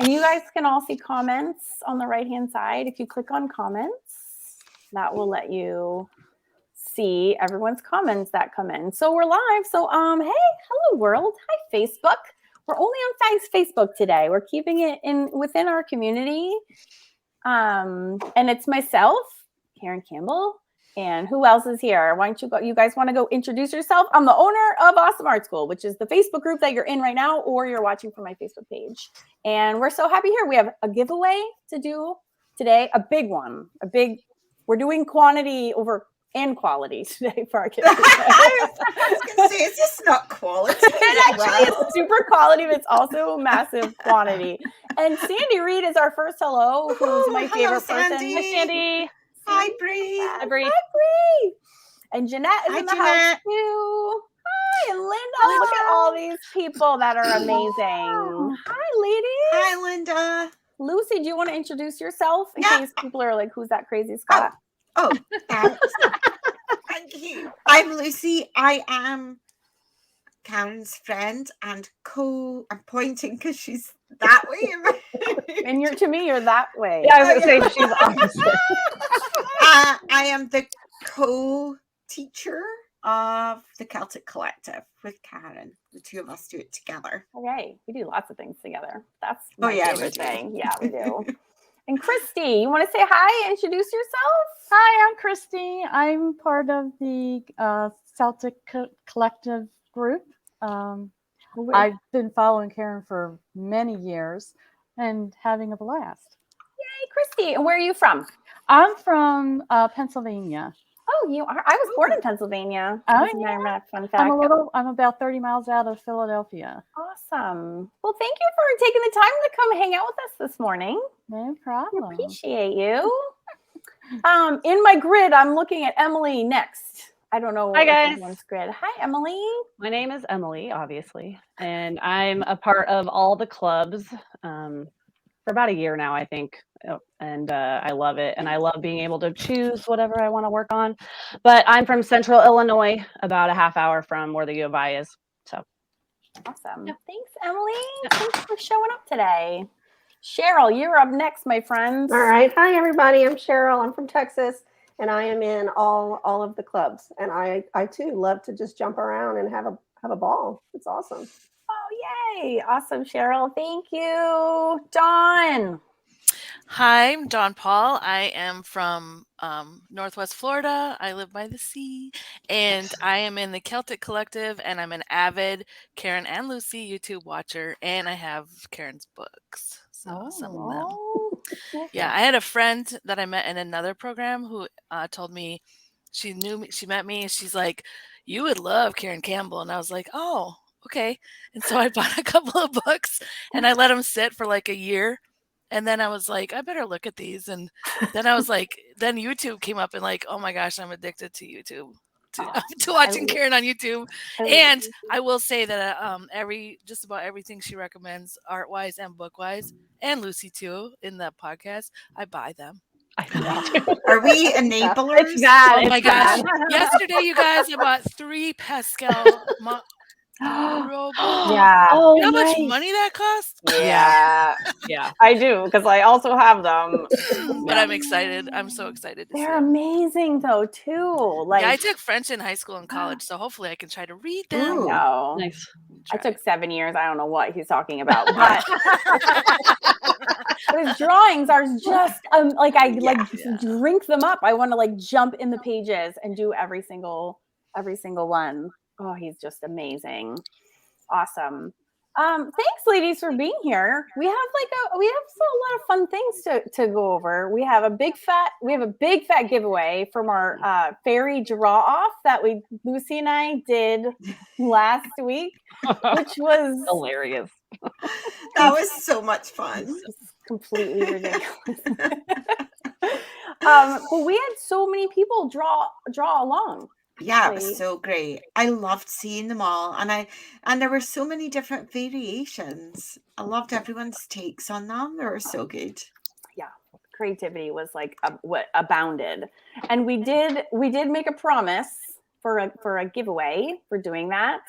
And you guys can all see comments on the right-hand side. If you click on comments, that will let you see everyone's comments that come in. So we're live. So hey, hello world. Hi Facebook. We're only on Facebook today. We're keeping it within our community. And it's myself, Karen Campbell, and who else is here? Why don't you go? You guys want to go introduce yourself? I'm the owner of Awesome Art School, which is the Facebook group that you're in right now, or you're watching from my Facebook page. And we're so happy here. We have a giveaway to do today, a big one, we're doing quantity over and quality today for our kids. I was going to say, it's just not quality. It actually is super quality, but it's also massive quantity. And Sandy Reed is our first hello, who's my favorite person. Sandy. Hi, Sandy. Hi, Bree. Hi, Bree. Hi, Bree. And Jeanette is in the house too. Hi, and Linda. Look at all these people that are amazing. Hi, ladies. Hi, Linda. Lucy, do you want to introduce yourself in case people are like, who's that crazy Scott? Thank you. I'm Lucy. I am Karen's friend and I'm pointing because she's that way. And you're that way. Yeah, I was going to say she's opposite. I am the co-teacher of the Celtic Collective with Karen. The two of us do it together. Okay, we do lots of things together. That's my favorite thing. Yeah, we do. And Christy, you want to say hi? Introduce yourself. Hi, I'm Christy. I'm part of the Celtic Collective group. I've been following Karen for many years and having a blast. Yay, Christy. And where are you from? I'm from Pennsylvania. Oh, you are? I was born in Pennsylvania. Oh, yeah. Fun fact. I'm about 30 miles out of Philadelphia. Awesome. Well, thank you for taking the time to come hang out with us this morning. No problem. I appreciate you. In my grid, I'm looking at Emily next. I don't know. Hi, guys. Everyone's grid. Hi, Emily. My name is Emily, obviously, and I'm a part of all the clubs for about a year now, I think. And I love it. And I love being able to choose whatever I want to work on. But I'm from Central Illinois, about a half hour from where the U of I is. So awesome. Yeah. Thanks, Emily. Thanks for showing up today. Cheryl, you're up next, my friends. All right. Hi, everybody. I'm Cheryl. I'm from Texas, and I am in all of the clubs. And I too love to just jump around and have a ball. It's awesome. Oh, yay. Awesome, Cheryl. Thank you. Dawn. Hi, I'm Dawn Paul. I am from Northwest Florida. I live by the sea, and I am in the Celtic Collective, and I'm an avid Karen and Lucy YouTube watcher, and I have Karen's books. So some of them. Yeah, I had a friend that I met in another program who told me she met me, and she's like, "You would love Karen Campbell," and I was like, "Oh, okay." And so I bought a couple of books, and I let them sit for like a year. And then I was like, I better look at these. And then I was like, then YouTube came up and like, oh my gosh, I'm addicted to YouTube, to watching Karen on YouTube. And I will say that just about everything she recommends, art wise and book wise, and Lucy too, in the podcast, I buy them. Are we enablers? It's bad. Oh my gosh. Yesterday, you guys, I bought 3 Pascal Yeah. Oh, you know how much money that costs? Yeah. I do, because I also have them. But I'm excited. I'm so excited to They're amazing though too. Like I took French in hght school and college, so hopefully I can try to read them. No. Nice. I took 7 years. I don't know what he's talking about, but his drawings are just drink them up. I want to like jump in the pages and do every single one. Oh, he's just amazing. Awesome. Thanks, ladies, for being here. We have a lot of fun things to go over. We have a big fat giveaway from our fairy draw off that Lucy and I did last week, which was hilarious. That was so much fun. Completely ridiculous. But we had so many people draw along. Yeah, it was so great. I loved seeing them all, and there were so many different variations. I loved everyone's takes on them. They were so good. Yeah, creativity was like what abounded, and we did make a promise for a giveaway for doing that.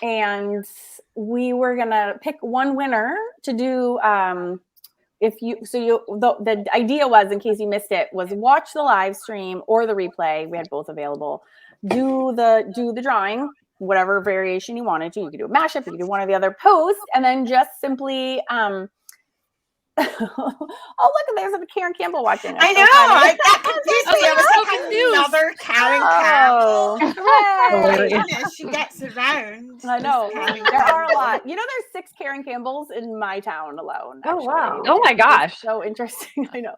and we were gonna pick one winner to do. The idea was, in case you missed it, was watch the live stream or the replay. We had both available. Do the drawing, whatever variation you wanted to. You could do a mashup, you could do one or the other post, and then just simply oh, look, there's a Karen Campbell watching us. I know. That confused me. I was so like, confused. another Karen Oh, Campbell. hooray. Goodness, she gets around. I know. this Karen There are a Campbell. lot. You know, there's 6 Karen Campbells in my town alone. Oh, wow. Oh my gosh. It's so interesting. I know.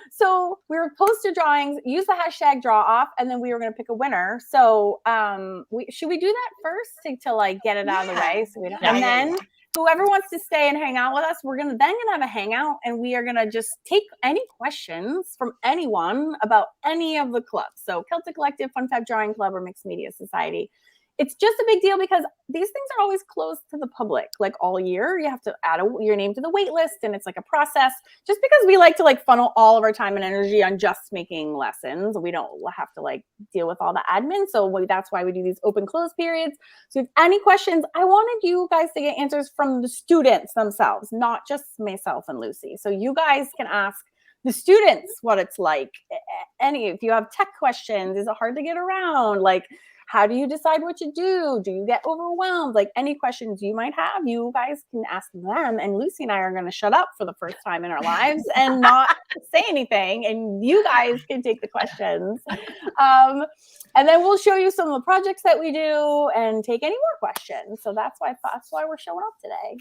So we were posted drawings, use the hashtag draw off, and then we were going to pick a winner. So should we do that first to like get it out of the way? So we don't, and then whoever wants to stay and hang out with us, we're gonna have a hangout, and we are gonna just take any questions from anyone about any of the clubs. So Celtic Collective, Fun Fab Drawing Club, or Mixed Media Society. It's just a big deal because these things are always closed to the public. Like all year, you have to add your name to the wait list, and it's like a process. Just because we like to like funnel all of our time and energy on just making lessons, we don't have to like deal with all the admin. So that's why we do these open close periods. So if any questions, I wanted you guys to get answers from the students themselves, not just myself and Lucy. So you guys can ask the students what it's like. If you have tech questions, is it hard to get around? Like, how do you decide what to do? Do you get overwhelmed? Like any questions you might have, you guys can ask them. And Lucy and I are going to shut up for the first time in our lives and not say anything. And you guys can take the questions. And then we'll show you some of the projects that we do and take any more questions. So that's why we're showing up today.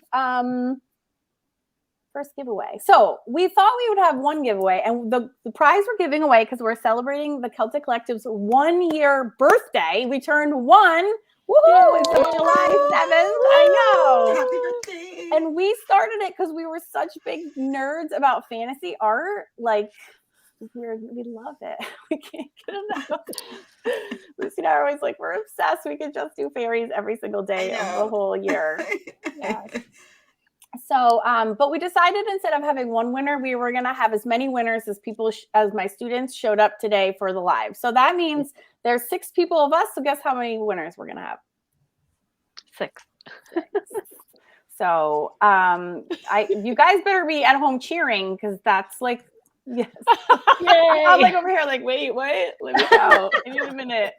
First giveaway. So we thought we would have one giveaway, and the prize we're giving away, because we're celebrating the Celtic Collective's 1-year birthday. We turned 1. Woohoo! It's July 7th. I know. Happy birthday. And we started it because we were such big nerds about fantasy art. Like, we love it. We can't get enough. Lucy and I are always like, we're obsessed. We could just do fairies every single day of the whole year. Yeah. So, but we decided instead of having one winner, we were going to have as many winners as as my students showed up today for the live. So that means there's 6 people of us. So guess how many winners we're going to have? 6. So, you guys better be at home cheering, because that's like, yes. Yay. I'm like over here, like, wait, what? Let me go. I need a minute.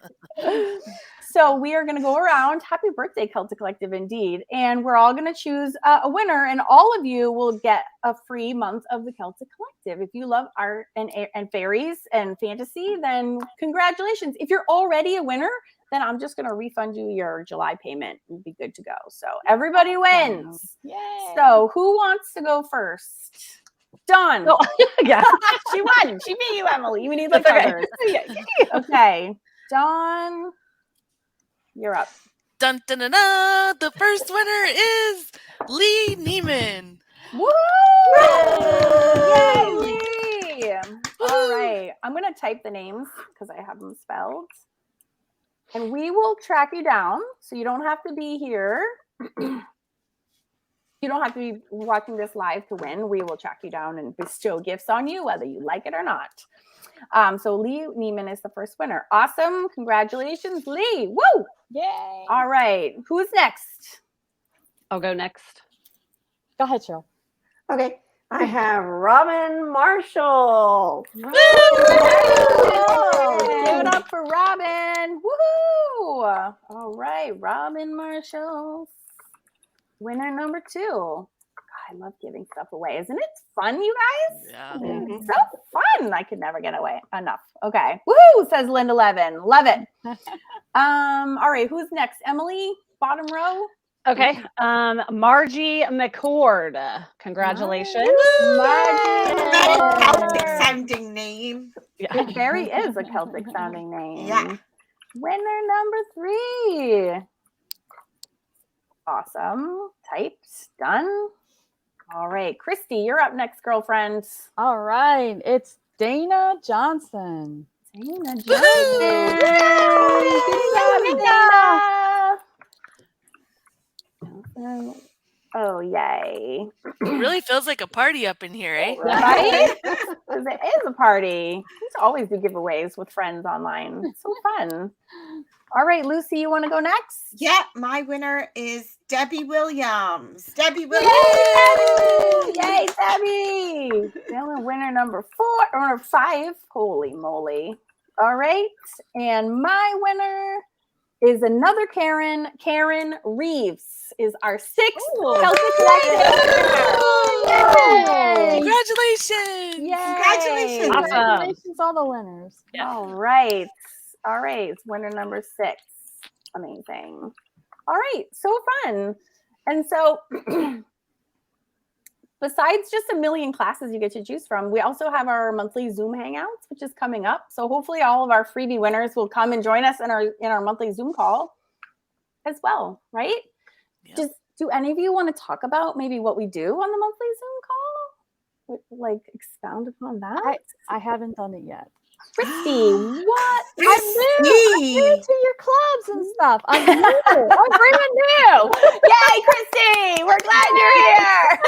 So we are going to go around. Happy birthday, Celtic Collective, indeed. And we're all going to choose a winner, and all of you will get a free month of the Celtic Collective. If you love art and fairies and fantasy, then congratulations. If you're already a winner, then I'm just going to refund you your July payment. You'll be good to go. So everybody wins. Yay. So who wants to go first? Dawn. Oh, yeah. She won. She beat you, Emily. You need the covers. Okay. Dawn, you're up. Dun, dun, dun, dun. The first winner is Lee Neiman. Woo! Yay, Lee! All right. I'm going to type the names because I have them spelled. And we will track you down, so you don't have to be here. You don't have to be watching this live to win. We will track you down and bestow gifts on you, whether you like it or not. So Lee Neiman is the first winner. Awesome. Congratulations, Lee. Woo! Yay. All right. Who's next? I'll go next. Go ahead, Cheryl. Okay. I have Robin Marshall. Give it up for Robin. Woohoo! All right. Robin Marshall. Winner number 2. God, I love giving stuff away. Isn't it fun, you guys? Yeah. It's so fun. I could never get away enough. Okay. Woo, says Linda Levin. Love it. All right. Who's next? Emily, bottom row. Okay. Margie McCord. Congratulations. Margie. Very Celtic sounding name. Yeah. It very is a Celtic sounding name. Yeah. Winner number 3. Awesome. Typed. Done. All right. Christy, you're up next, girlfriend. All right. It's Dana Johnson. Dana Johnson. Yay! Good job, Dana. Oh, yay. It really feels like a party up in here, eh? Right? Because it is a party. We used to always do giveaways with friends online. It's so fun. All right, Lucy, you want to go next? Yeah, my winner is Debbie Williams. Debbie Yay, Williams! Debbie! Yay, Debbie! Now we're winner number 5. Holy moly. All right. And my winner is another Karen. Karen Reeves is our 6th Celtic Collective. Yay! Congratulations! Yay! Congratulations. Awesome. Congratulations, all the winners. All right. All right. It's winner number 6. Amazing. All right. So fun. And so besides just a million classes you get to choose from, we also have our monthly Zoom Hangouts, which is coming up. So hopefully all of our freebie winners will come and join us in our monthly Zoom call as well, right? Yeah. Do any of you want to talk about maybe what we do on the monthly Zoom call? Like expound upon that? I haven't done it yet. Christy, what? I'm new to your clubs and stuff. I'm new. I'm brand new. Yay, Christy! We're glad you're here.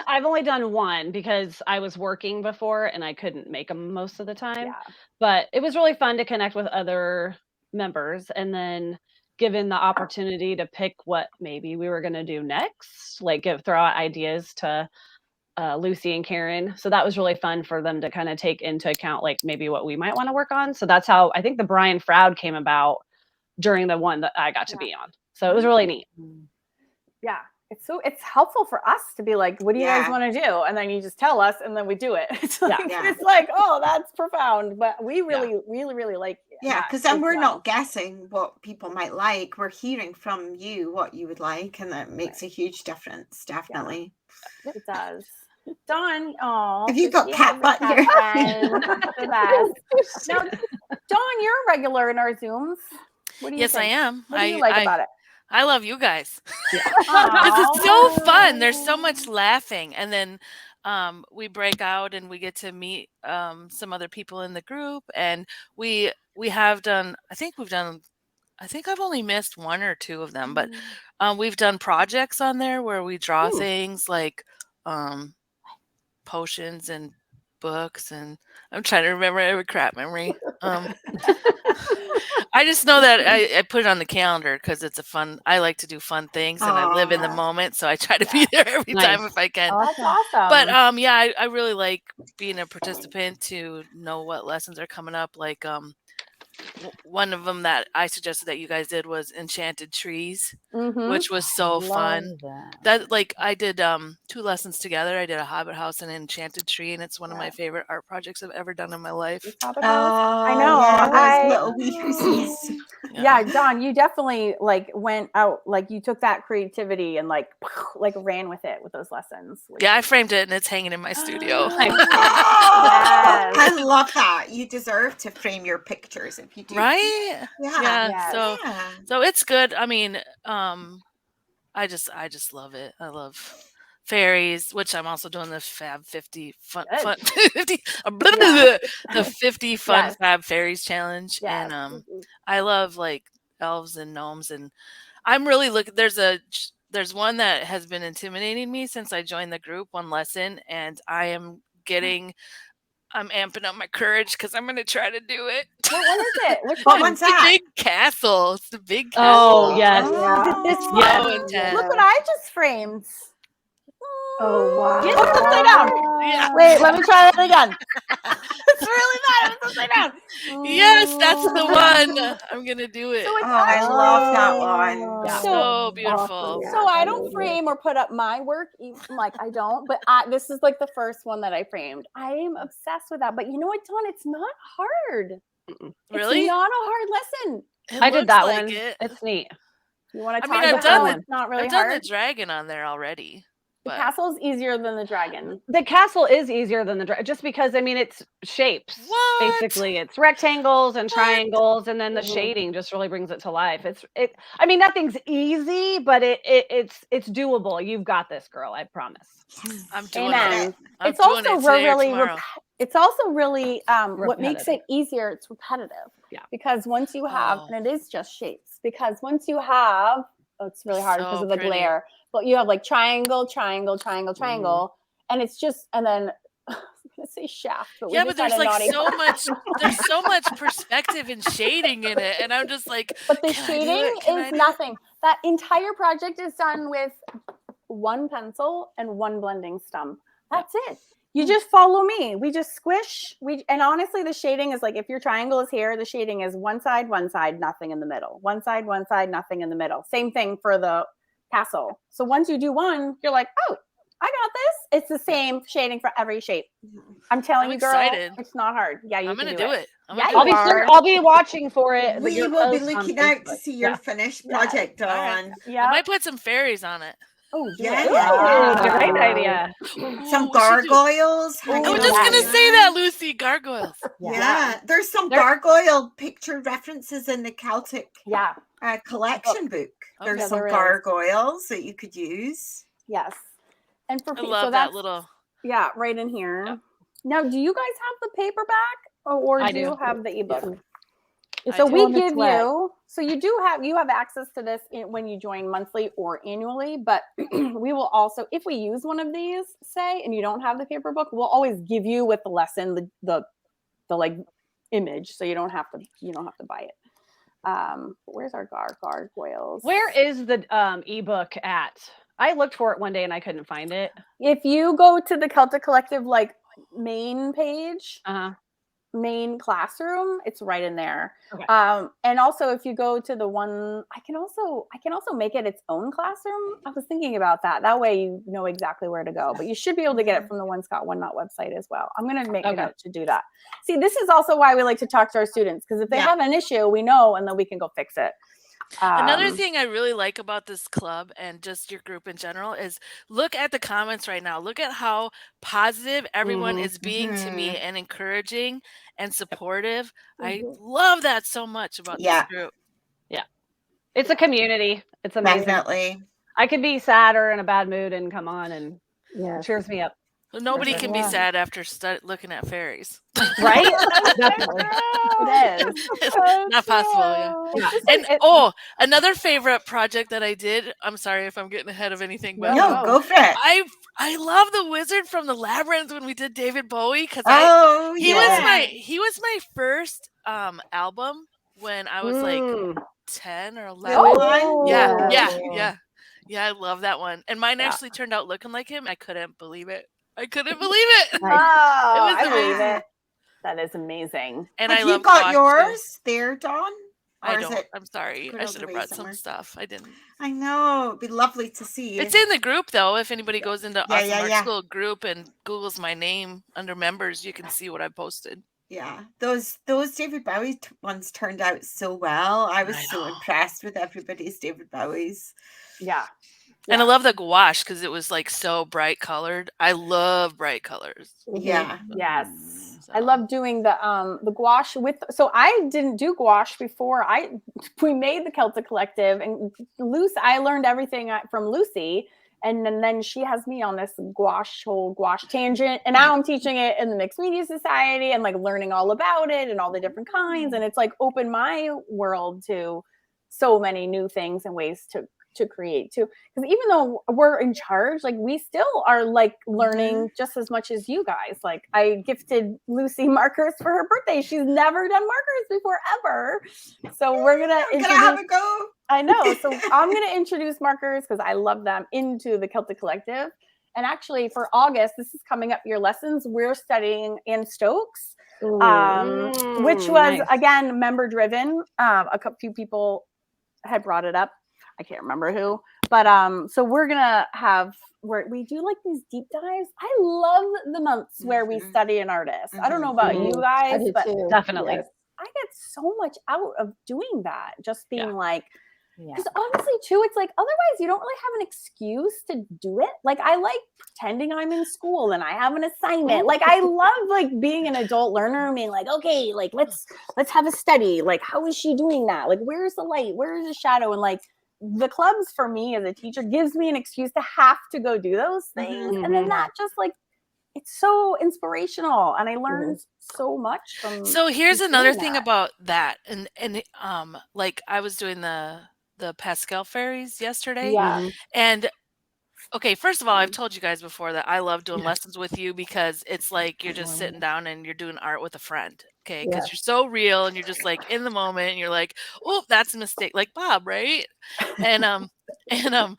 I've only done one because I was working before and I couldn't make them most of the time. Yeah. But it was really fun to connect with other members, and then given the opportunity to pick what maybe we were going to do next, like throw out ideas to Lucy and Karen. So that was really fun for them to kind of take into account, like maybe what we might want to work on. So that's how I think the Brian Froud came about during the one that I got to be on. So it was really neat. Yeah. It's helpful for us to be like, what do you guys want to do? And then you just tell us and then we do it. It's like, it's like, oh, that's profound. But we really like it. Yeah, because then we're not guessing what people might like. We're hearing from you what you would like, and that makes a huge difference, definitely. Yeah, it does. Dawn, have you got cat butt here? The best. Now, Dawn, you're a regular in our Zooms. What do you think? I am. What do you like about it? I love you guys. Yeah. It's so fun. There's so much laughing. And then we break out and we get to meet some other people in the group. And we have done, I think I've only missed 1 or 2 of them, but we've done projects on there where we draw things like potions and books, and I'm trying to remember every crap memory. I just know that I put it on the calendar because it's I like to do fun things and I live in the moment. So I try to be there every time if I can. Oh, that's awesome. But I really like being a participant to know what lessons are coming up. Like one of them that I suggested that you guys did was Enchanted Trees, which was so fun. That like I did 2 lessons together. I did a Hobbit house and an Enchanted Tree, and it's one of my favorite art projects I've ever done in my life. I know. Yeah, Dawn, you definitely like went out, like you took that creativity and like ran with it with those lessons. Yeah, I framed it and it's hanging in my studio. Yes. I love that. You deserve to frame your pictures if you do. Right? Yeah. So it's good. I mean, I just love it. I love fairies, which I'm also doing the Fab 50 fun 50 the 50 fun Fab Fairies challenge. Yes. And I love like elves and gnomes, and I'm really looking. There's one that has been intimidating me since I joined the group, one lesson, and I'm amping up my courage because I'm going to try to do it. What one is it? Which What one? one's that? The big castle. It's the big castle. Oh, yes. It's so intense. Look what I just framed. Oh, wow. It's upside down. Yeah. Wait, let me try that again. It's really bad. It's upside down. Yes, that's the one. I'm going to do it. So it's I love that one. Yeah. So beautiful. Awesome. So I don't frame or put up my work, like I don't, but this is like the first one that I framed. I am obsessed with that. But you know what, Dawn? It's not hard. Really? It's not a hard lesson. It I did looks that like one. it. It's neat. You want to I talk mean, I've about done that? it. It's not really I've done hard. the dragon on there already. The But castle's easier than the dragon. The castle is easier than the just because I mean it's shapes. What? Basically, it's rectangles and triangles, and then the shading just really brings it to life. I mean, nothing's easy, but it's doable. You've got this, girl. I promise. I'm doing Amen. it. I'm It's doing also it today or really tomorrow. it's also really what makes it easier. It's repetitive. Yeah. Because once you have, and it is just shapes. Because once you have, it's really hard because So of the pretty. glare. But you have like triangle, triangle, triangle, triangle, and it's just, and then I was gonna say shaft, but we Yeah, just but had there's a like naughty there's so much perspective and shading in it, and I'm just like, But the can I do shading it? Can I is do it? nothing. That entire project is done with one pencil and one blending stump. That's it. You just follow me. We just squish. And honestly, the shading is like, if your triangle is here, the shading is one side, nothing in the middle. One side, nothing in the middle. Same thing for the castle. So once you do one, you're like, oh, I got this. It's the same shading for every shape. I'm telling I'm you, girl, excited. it's not hard. Yeah, you I'm can gonna do do it. it. I'm Yeah, gonna do you it. are. I'll be watching for it. We your will be post on looking out to Facebook. see your Yeah. finished Yes. project, All right. Dawn. Yeah. I might put some fairies on it. Oh, do Yeah. it. Ooh, great Yeah. idea. Some Ooh, we should do- gargoyles. Ooh, I hanging was just on gonna the say that, wall. Lucy. Gargoyles. Yeah. There's some There- gargoyle picture references in the Celtic Yeah. collection book. There's Okay. some there is. gargoyles that you could use. Yes. And for I so love that's that little. yeah, right in here. Yeah. Now, do you guys have the paperback or I do you do. have the ebook? I So do. we On its give way. you, so you have access to this when you join monthly or annually, but we will also, if we use one of these, say, and you don't have the paper book, we'll always give you with the lesson the like image, so you don't have to buy it. Where's our gargoyles? Where is the ebook at? I looked for it one day and I couldn't find it. If you go to the Celtic Collective like main page, main classroom, it's right in there. Okay. And also if you go to the one, I can also make it its own classroom. I was thinking about that. That way you know exactly where to go, but you should be able to get it from the One Scott One Knot website as well. I'm going to make it out to do that. See, this is also why we like to talk to our students, because if they have an issue, we know, and then we can go fix it. Another thing I really like about this club and just your group in general is look at the comments right now. Look at how positive everyone is being to me and encouraging and supportive. I love that so much about this group. Yeah. It's a community. It's amazing. Definitely. I could be sad or in a bad mood and come on and it cheers me up. Well, nobody can be sad after looking at fairies. Right? Definitely. It is. It's not possible. Yeah. And another favorite project that I did. I'm sorry if I'm getting ahead of anything, but No, go for it. I love the wizard from the Labyrinth when we did David Bowie because he was my first album when I was like 10 or 11. Yeah. I love that one. And mine actually turned out looking like him. I couldn't believe it. Oh, It was I amazing. believe it. That is amazing. And Have I you love got Gouache, yours there, Dawn? I Or is don't. it I'm sorry. put I all should the have way brought somewhere? some stuff. I didn't. I know. It'd be lovely to see. It's in the group though. If anybody goes into Awesome Art yeah. School group and Googles my name under members, you can see what I posted. Yeah, those David Bowie ones turned out so well. I was so impressed with everybody's David Bowies. Yeah. And I love the gouache because it was like so bright colored. I love bright colors. Yeah. Yes. So. I love doing the gouache so I didn't do gouache before we made the Celtic Collective, and I learned everything from Lucy, and then she has me on this whole gouache tangent, and now I'm teaching it in the Mixed Media Society and like learning all about it and all the different kinds, and it's like opened my world to so many new things and ways to create too, because even though we're in charge, like we still are like learning just as much as you guys. Like I gifted Lucy markers for her birthday. She's never done markers before ever, so we're gonna have a go. I know. So I'm gonna introduce markers because I love them into the Celtic Collective. And actually for August, this is coming up, your lessons, we're studying Anne Stokes, which was again member driven. A few people had brought it up. I can't remember who, but so we're gonna have where we do like these deep dives. I love the months where we study an artist. I don't know about you guys, but definitely. Yes. I get so much out of doing that. Just being like, because honestly too, it's like otherwise you don't really have an excuse to do it. Like I like pretending I'm in school and I have an assignment. Like I love like being an adult learner and being like, okay, like let's have a study. Like how is she doing that? Like where's the light? Where's the shadow? And like the clubs for me as a teacher gives me an excuse to have to go do those things. And then that just like, it's so inspirational. And I learned so much from. So here's another thing about that. And like I was doing the Pascal fairies yesterday. Yeah. And Okay, first of all, I've told you guys before that I love doing lessons with you because it's like you're just sitting down and you're doing art with a friend. Okay, because Yeah. you're so real and you're just like in the moment and you're like, oh, that's a mistake, like Bob, right? And and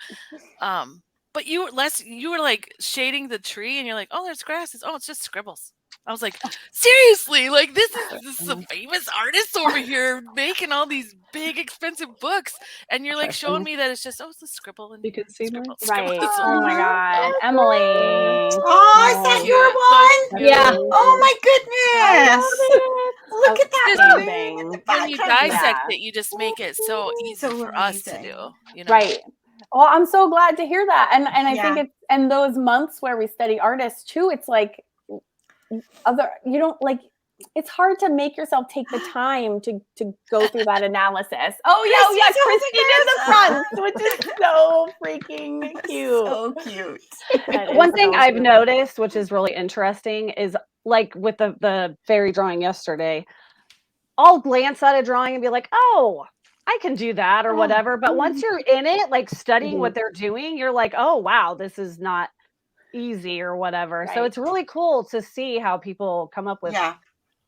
but you were like shading the tree and you're like, oh, there's grasses. Oh, it's just scribbles. I was like, seriously, like this is a famous artist over here making all these big expensive books, and you're like showing me that it's just it's a scribble and You can see mine? Right. scribble. Oh my God. Oh, Emily. Oh, is that your one? Yeah. Oh my goodness! Look at that Outstanding. moon in the When you background. dissect Yeah. it, you just make it so easy So for us to amazing. do. You know? Right. Well, I'm so glad to hear that. And I think Yeah. it's and those months where we study artists too, it's like you don't like it's hard to make yourself take the time to go through that analysis. Oh yeah, Christy did the front, which is so freaking cute. So cute. That One is thing so I've cute. noticed, which is really interesting, is like with the fairy drawing yesterday, I'll glance at a drawing and be like, oh, I can do that or whatever. But once you're in it, like studying what they're doing, you're like, oh, wow, this is not easy or whatever. So Right. it's really cool to see how people come up with Yeah.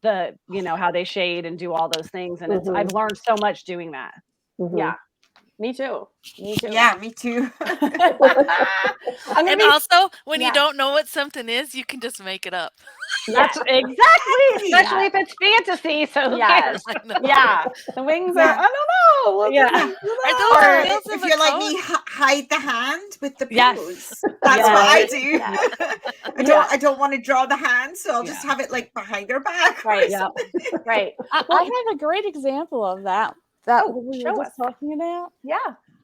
the, how they shade and do all those things. And it's I've learned so much doing that. Yeah. Me too. Me too. Yeah, me too. I'm gonna And be also, when you yeah. don't know what something is, you can just make it up. That's exactly, especially if it's fantasy. So who cares? Yes. Yeah. The wings Yeah. are, I don't know. We'll Yeah. just do Are that. those wheels If of you're a like coat? me, hide the hand with the Yes. pose. That's what I do. Yeah. I don't want to draw the hand, so I'll just have it like behind her back. Right. Yeah. Right. I have a great example of that. That what we show were us. just talking about. Yeah.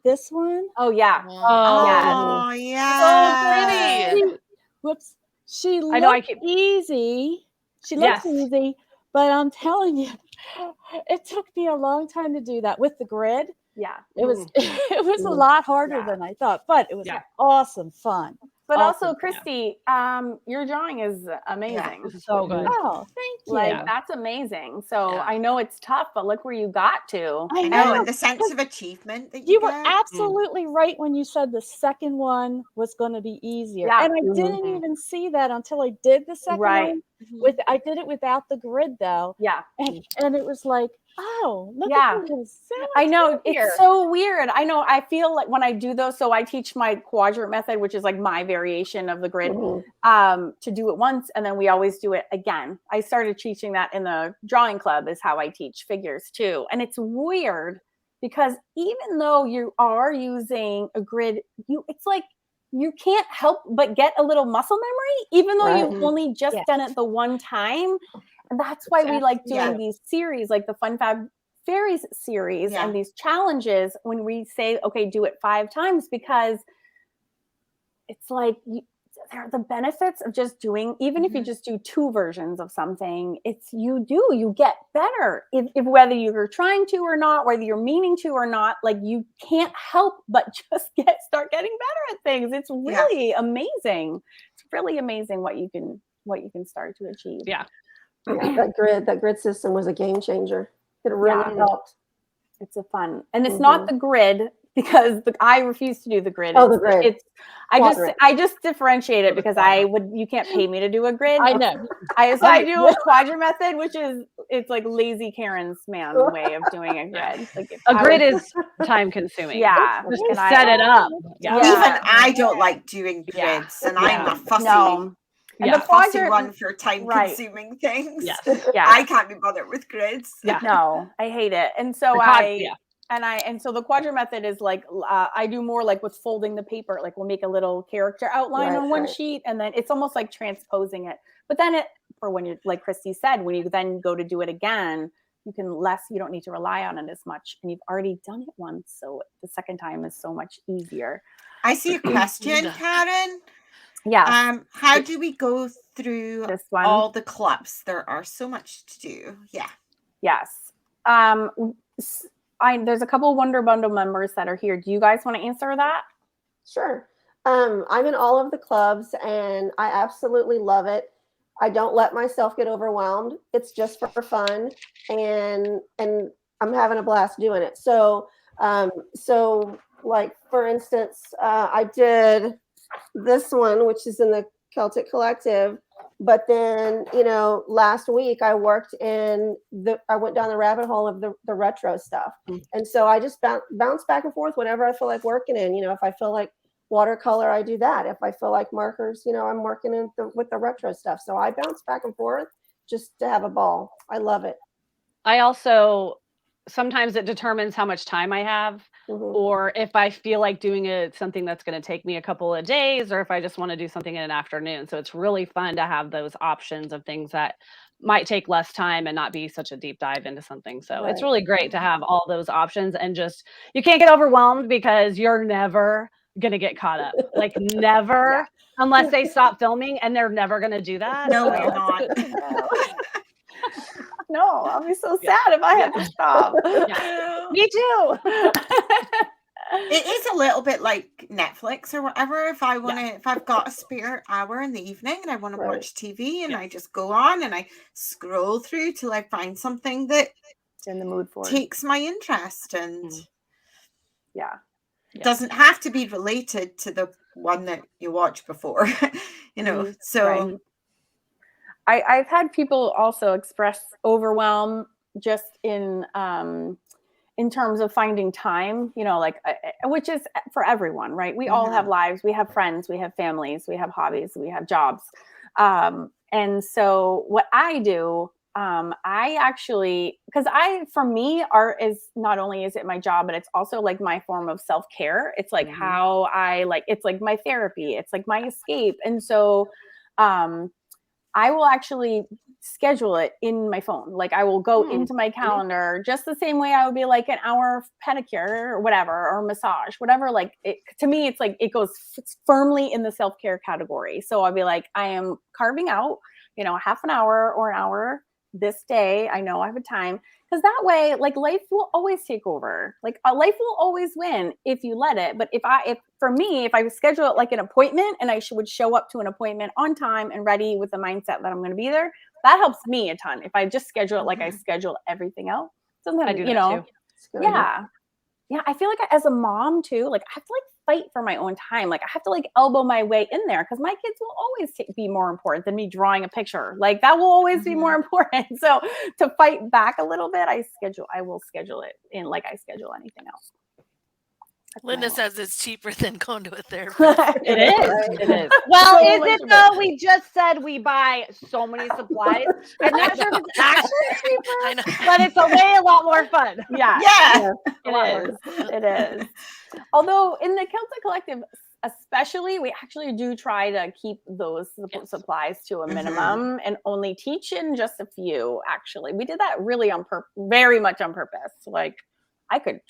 This one. Oh yeah. Oh, yeah. So pretty. Whoops. She I know, I looked keep- easy. She looks Yes. easy, but I'm telling you, it took me a long time to do that with the grid. Yeah. It was it was a lot harder than I thought, but it was awesome fun. But Awesome. also, Christy, your drawing is amazing. This is so good. Oh, thank you. Like that's amazing. So Yeah. I know it's tough, but look where you got to. I I know. know, and the sense of achievement that You were get. absolutely right when you said the second one was going to be easier. Yeah. And I didn't even see that until I did the second Right. one. I did it without the grid though. Yeah. And it was like, oh, look Yeah. at this. So I know much easier. it's so weird. I know. I feel like when I do those, so I teach my quadrant method, which is like my variation of the grid, to do it once, and then we always do it again. I started teaching that in the drawing club, is how I teach figures too. And it's weird because even though you are using a grid, it's like you can't help but get a little muscle memory, even though you've only just done it the one time. And that's why we like doing these series, like the Fun Fab Fairies series and these challenges when we say, okay, do it 5 times, because it's like there are the benefits of just doing, even if you just do 2 versions of something, you get better if whether you're trying to or not, whether you're meaning to or not, like you can't help but just start getting better at things. It's really amazing. It's really amazing what you can start to achieve. Yeah. Yeah, that grid system was a game changer. It really helped. It's a fun, and it's not the grid, because I refuse to do the grid. Oh, the grid. I just differentiate it because you can't pay me to do a grid. I know. I do a quadrant method, which is it's like lazy Karen's way of doing a grid. Like A grid is time consuming. Yeah. Just to set it up. Yeah. Even I don't like doing grids, and I'm a fussy. No. And the fussy quadrant one for time-consuming things. Yes. Yeah. I can't be bothered with grids. Yeah. No, I hate it. And so so the quadrant method is like I do more like with folding the paper. Like we'll make a little character outline on one sheet, and then it's almost like transposing it. But then for when you, like Christy said, when you then go to do it again, you don't need to rely on it as much, and you've already done it once, so the second time is so much easier. I see a question, Karen. Yeah. How do we go through This one? all the clubs? There are so much to do. Yeah. Yes. There's a couple Wonder Bundle members that are here. Do you guys want to answer that? Sure. I'm in all of the clubs and I absolutely love it. I don't let myself get overwhelmed. It's just for fun, and I'm having a blast doing it. So like for instance, I did this one, which is in the Celtic Collective. But then, last week I went down the rabbit hole of the retro stuff. And so I just bounce back and forth whenever I feel like working in. If I feel like watercolor, I do that. If I feel like markers, I'm working with the retro stuff. So I bounce back and forth just to have a ball. I love it. I also, sometimes it determines how much time I have, or if I feel like doing something that's going to take me a couple of days, or if I just want to do something in an afternoon. So it's really fun to have those options of things that might take less time and not be such a deep dive into something. So it's really great to have all those options, and just, you can't get overwhelmed because you're never going to get caught up. Like never, unless they stop filming, and they're never going to do that. No, you're not. No, I'll be so sad if I had to stop. Me too. It is a little bit like Netflix or whatever. If I've got a spare hour in the evening and I want to watch TV, and I just go on and I scroll through till I find something that in the mood for takes my interest, and it doesn't have to be related to the one that you watched before, so. I've had people also express overwhelm just in terms of finding time, which is for everyone, right? We all have lives, we have friends, we have families, we have hobbies, we have jobs. And so what I do, I actually, for me, art is not only is it my job, but it's also like my form of self-care. It's like how it's like my therapy. It's like my escape. And so, I will actually schedule it in my phone. Like I will go into my calendar just the same way I would be like an hour pedicure or whatever, or massage, whatever. Like to me, it's like it goes firmly in the self-care category. So I'll be like, I am carving out, half an hour or an hour this day. I know I have a time, because that way, like life will always take over. Like life will always win if you let it. But if I schedule it like an appointment, and I would show up to an appointment on time and ready with the mindset that I'm going to be there, that helps me a ton. If I just schedule it like I schedule everything else, sometimes, I do that too. Yeah. I feel like as a mom too, like I have to fight for my own time. Like I have to elbow my way in there, because my kids will always be more important than me drawing a picture. Like that will always be more important. So to fight back a little bit, I will schedule it in like I schedule anything else. Linda says it's cheaper than going to a therapist. It is. Well, so is it though? We just said we buy so many supplies. I'm not sure if it's actually cheaper, but it's a lot more fun. Yeah. It is. Although in the Celtic Collective, especially, we actually do try to keep those supplies to a minimum and only teach in just a few. Actually, we did that really very much on purpose. Like I could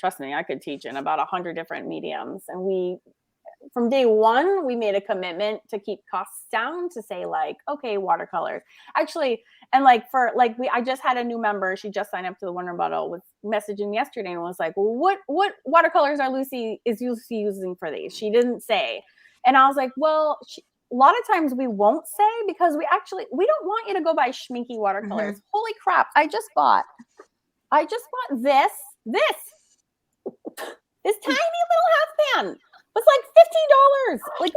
teach in about 100 different mediums. And from day one, we made a commitment to keep costs down, to say okay, watercolors. Actually, and I just had a new member. She just signed up to the Wonder Bottle, was messaging yesterday and was like, well, what watercolors is Lucy using for these? She didn't say. And I was like, well, a lot of times we won't say, because we don't want you to go buy schminky watercolors. Holy crap. I just bought this tiny little half pan was $50. Like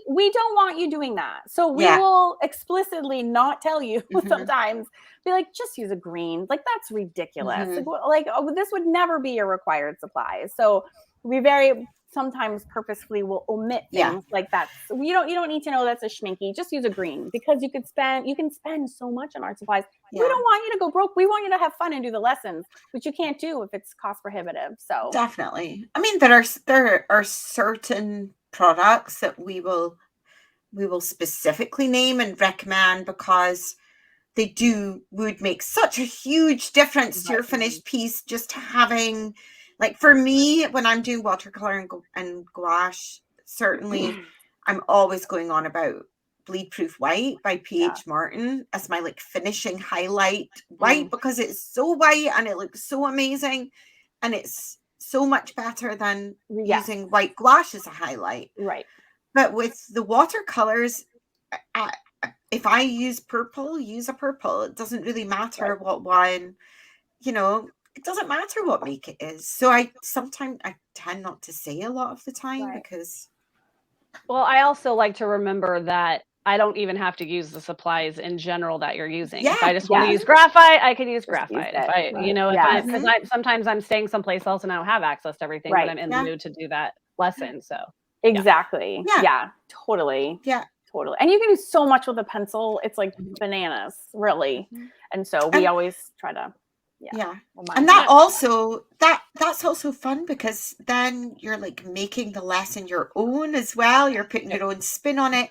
we don't want you doing that. So we will explicitly not tell you sometimes, be like, just use a green. Like that's ridiculous. This would never be a required supply. So we sometimes purposefully will omit things like that. So you don't need to know that's a schminky. Just use a green, because you can spend so much on art supplies. We don't want you to go broke. We want you to have fun and do the lessons, which you can't do if it's cost prohibitive. So definitely. I mean, there are certain products that we will specifically name and recommend, because they would make such a huge difference to your finished piece. Just having, like for me, when I'm doing watercolor and gouache, certainly I'm always going on about Bleed Proof White by P.H. Martin as my finishing highlight white, because it's so white and it looks so amazing, and it's so much better than using white gouache as a highlight. Right. But with the watercolors, if I use purple, use a purple. It doesn't really matter what one, it doesn't matter what make it is. So I tend not to say a lot of the time, because Well, I also like to remember that I don't even have to use the supplies in general that you're using. If I just want to Yes. use graphite, I can use Just use graphite. it. If I, Right. you know, if Yes. because sometimes I'm staying someplace else and I don't have access to everything, Right. but I'm in Yeah. the mood to do that lesson. So Exactly. Yeah. Yeah. Totally. Yeah. Totally. And you can do so much with a pencil. It's like bananas, really. And so we And- always try to Yeah. remind And you. that also that's also fun because then you're like making the lesson your own as well. You're putting your own spin on it.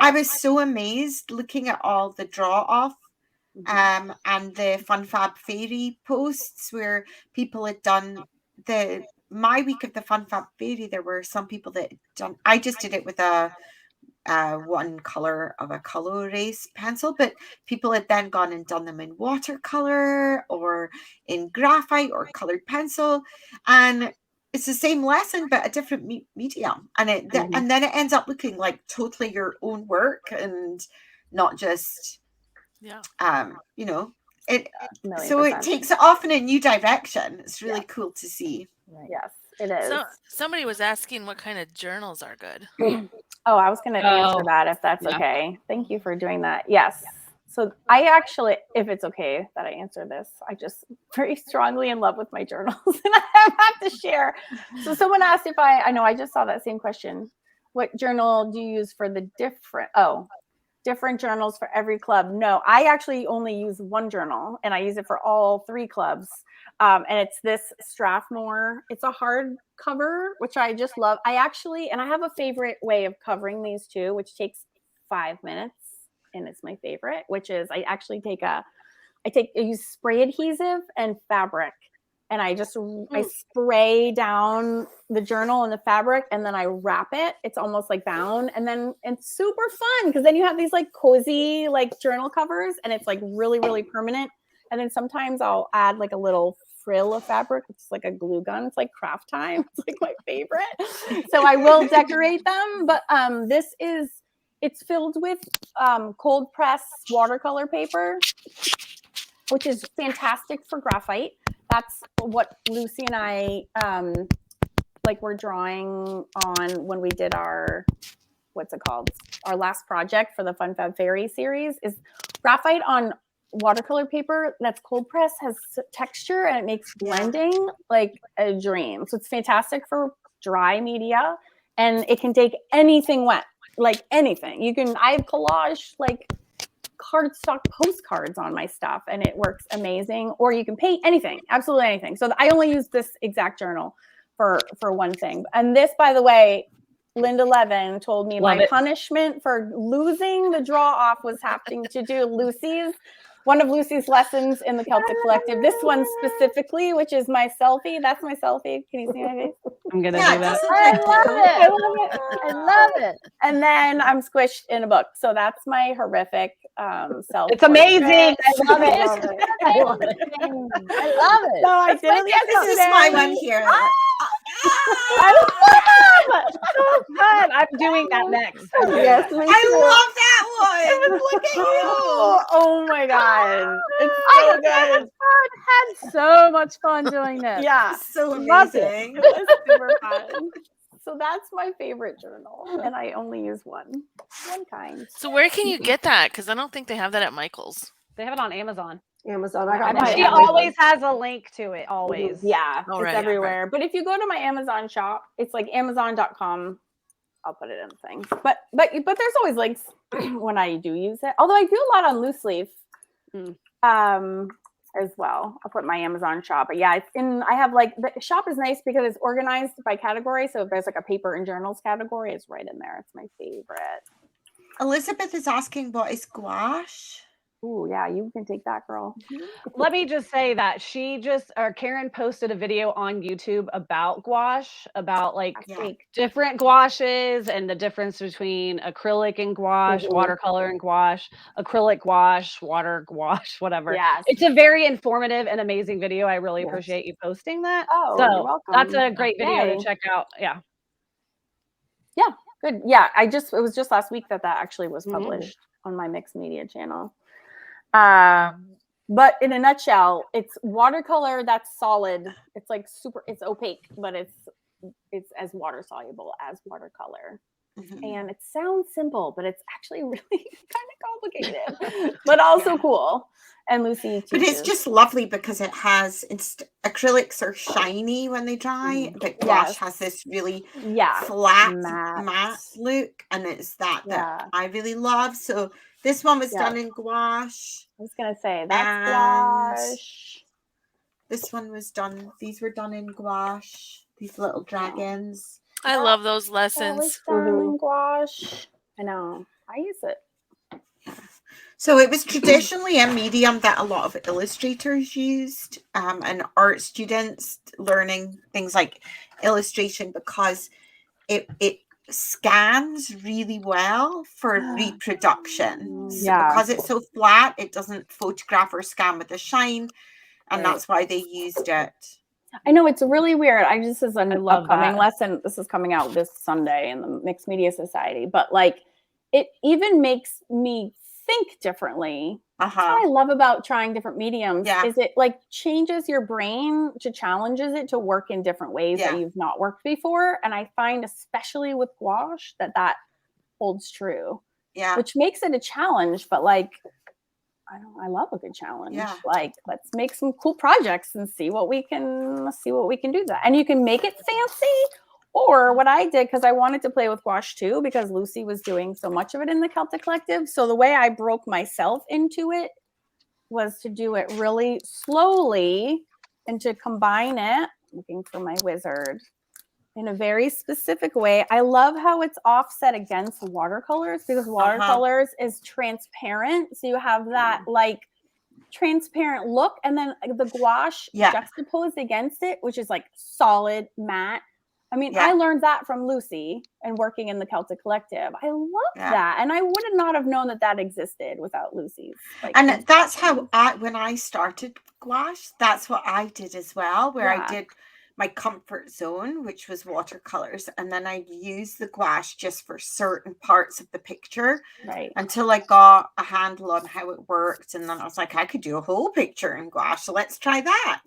I Yes. was so amazed looking at all the draw off and the Fun Fab Fairy posts where people had done my week of the Fun Fab Fairy. There were some people that had done. I just did it with a one color of a color erase pencil, but people had then gone and done them in watercolor or in graphite or colored pencil, and it's the same lesson but a different medium, and and then it ends up looking like totally your own work and not just you know it. So it takes it off in a new direction. It's really cool to see. Yes, it is. So somebody was asking what kind of journals are good. Oh, I was going to answer that if that's okay. Thank you for doing that. Yes. So I actually, if it's okay that I answer this, I just very strongly in love with my journals and I have to share. So someone asked if I know I just saw that same question. What journal do you use for the different journals for every club? No, I actually only use one journal and I use it for all 3 clubs. And it's this Strathmore. It's a hard cover, which I just love. I have a favorite way of covering these too, which takes 5 minutes. And it's my favorite, which is I actually I use spray adhesive and fabric. And I spray down the journal and the fabric and then I wrap it. It's almost like bound. And then it's super fun because then you have these like cozy like journal covers and it's like really, really permanent. And then sometimes I'll add like a little frill of fabric. It's like a glue gun. It's like craft time. It's like my favorite. So I will decorate them. But it's filled with cold press watercolor paper, which is fantastic for graphite. That's what Lucy and I were drawing on when we did our our last project for the Fun Fab Fairy series is graphite on watercolor paper that's cold press has texture and it makes blending like a dream. So it's fantastic for dry media and it can take anything wet, like anything. I have collage like cardstock postcards on my stuff and it works amazing. Or you can paint anything, absolutely anything. So I only use this exact journal for one thing. And this, by the way, Linda Levin told me my punishment for losing the draw off was having to do one of Lucy's lessons in the Celtic Collective. This one specifically, which is my selfie. That's my selfie. Can you see my face? I'm gonna do that. I love it. And then I'm squished in a book. So that's my horrific self. It's amazing. I love it. I love it. I love it. So I did it yesterday. This is my one here. I love it. So fun. I'm doing that next. Yes, me too. I love that one. Look at you. Oh my God. It's so good. Had so much fun doing this. Yeah. So amazing. It was super fun. So that's my favorite journal. And I only use one kind. So where can you get that? Because I don't think they have that at Michael's. They have it on Amazon. Amazon. I got And mine. she always has a link to it. Always. Yeah. Oh, it's right, everywhere. right. But if you go to my Amazon shop, it's like Amazon.com. I'll put it in the thing. But there's always links when I do use it. Although I do a lot on loose leaf. As well. I'll put my Amazon shop. But yeah, I have like the shop is nice because it's organized by category. So if there's like a paper and journals category, it's right in there. It's my favorite. Elizabeth is asking what is gouache? Ooh, yeah, you can take that, girl. Let me just say that Karen posted a video on YouTube about gouache, about like different gouaches and the difference between acrylic and gouache, watercolor and gouache, acrylic gouache, water gouache, whatever. Yes. It's a very informative and amazing video. I really appreciate you posting that. Oh, so you're welcome. that's a great video Yay. to check out. Yeah. Yeah, good. Yeah, it was just last week that actually was published on my mixed media channel. But in a nutshell, it's watercolor that's solid. It's like it's opaque, but it's as water soluble as watercolor. And it sounds simple, but it's actually really kind of complicated, but also cool. And Lucy teaches. But it's just lovely because it has acrylics are shiny when they dry, but gouache has this really flat matte look, and it's that I really love. So this one was done in gouache. I was gonna say that's gouache. This one was done. These were done in gouache. These little dragons. I love those lessons. Done in gouache. I know. I use it. So it was traditionally a medium that a lot of illustrators used, and art students learning things like illustration because it scans really well for reproduction. Because it's so flat, it doesn't photograph or scan with a shine, and that's why they used it. I know, it's really weird. This is an upcoming lesson. This is coming out this Sunday in the Mixed Media Society, but like it even makes me think differently. That's what I love about trying different mediums. Is it like changes your brain to challenges it to work in different ways that you've not worked before. And I find especially with gouache that holds true. Which makes it a challenge, but like I love a good challenge. Like let's make some cool projects and see what we can do that. And you can make it fancy. Or what I did, because I wanted to play with gouache too, because Lucy was doing so much of it in the Celtic Collective. So the way I broke myself into it was to do it really slowly and to combine it, looking for my wizard, in a very specific way. I love how it's offset against watercolors because watercolors is transparent. So you have that like transparent look, and then the gouache juxtaposed against it, which is like solid matte. I mean, I learned that from Lucy and working in the Celtic Collective. I love that. And I would not have known that existed without Lucy's. And that's how when I started gouache, that's what I did as well, where I did my comfort zone, which was watercolors. And then I used the gouache just for certain parts of the picture until I got a handle on how it worked. And then I was like, I could do a whole picture in gouache. So let's try that,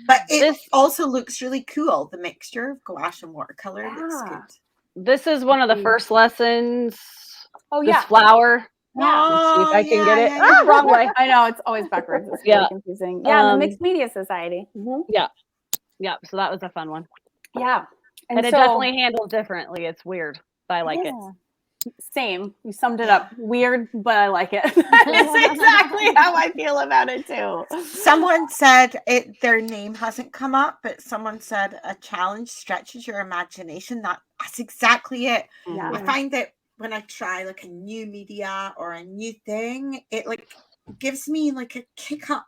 But it also looks really cool. The mixture of gouache and watercolor looks good. This is one of the first lessons. Oh, this flower. Oh, see if I can get it. Wrong way. I know, it's always backwards. It's really confusing. Yeah, the Mixed Media Society. Yeah, so that was a fun one. Yeah. And it definitely handles differently. It's weird, but I like it. Same. You summed it up. Weird, but I like it. That's exactly how I feel about it too. Someone said their name hasn't come up, but someone said a challenge stretches your imagination. That's exactly it. Yeah. I find that when I try like a new media or a new thing, it like gives me like a kick up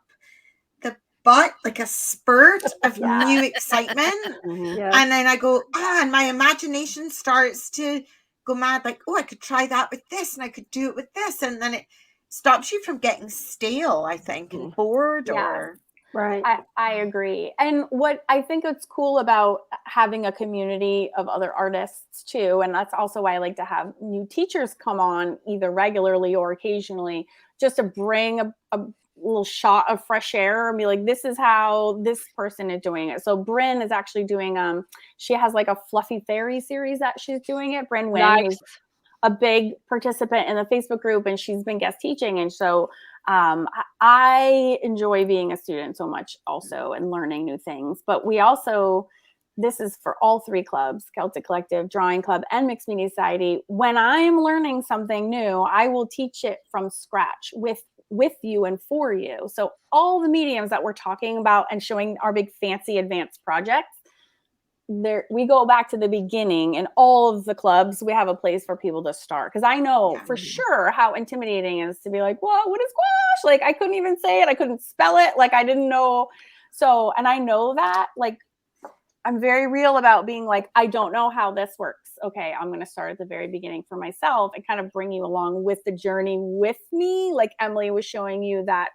but like a spurt of new excitement. And then I go, and my imagination starts to go mad, like, I could try that with this and I could do it with this. And then it stops you from getting stale, I think, and bored or I agree. And what I think it's cool about having a community of other artists too, and that's also why I like to have new teachers come on either regularly or occasionally, just to bring a little shot of fresh air and be like, this is how this person is doing it. So Bryn is actually doing she has like a fluffy fairy series that she's doing it. Bryn Wynn is a big participant in the Facebook group, and she's been guest teaching. And so I enjoy being a student so much also and learning new things. But we also, this is for all three clubs, Celtic Collective, Drawing Club, and Mixed Media Society. When I'm learning something new, I will teach it from scratch with you and for you. So all the mediums that we're talking about and showing our big fancy advanced projects, we go back to the beginning. In all of the clubs, we have a place for people to start. Because I know for sure how intimidating it is to be like, what is gouache? Like, I couldn't even say it. I couldn't spell it. Like, I didn't know. So, and I know that, like, I'm very real about being like, I don't know how this works. Okay, I'm going to start at the very beginning for myself and kind of bring you along with the journey with me. Like Emily was showing you that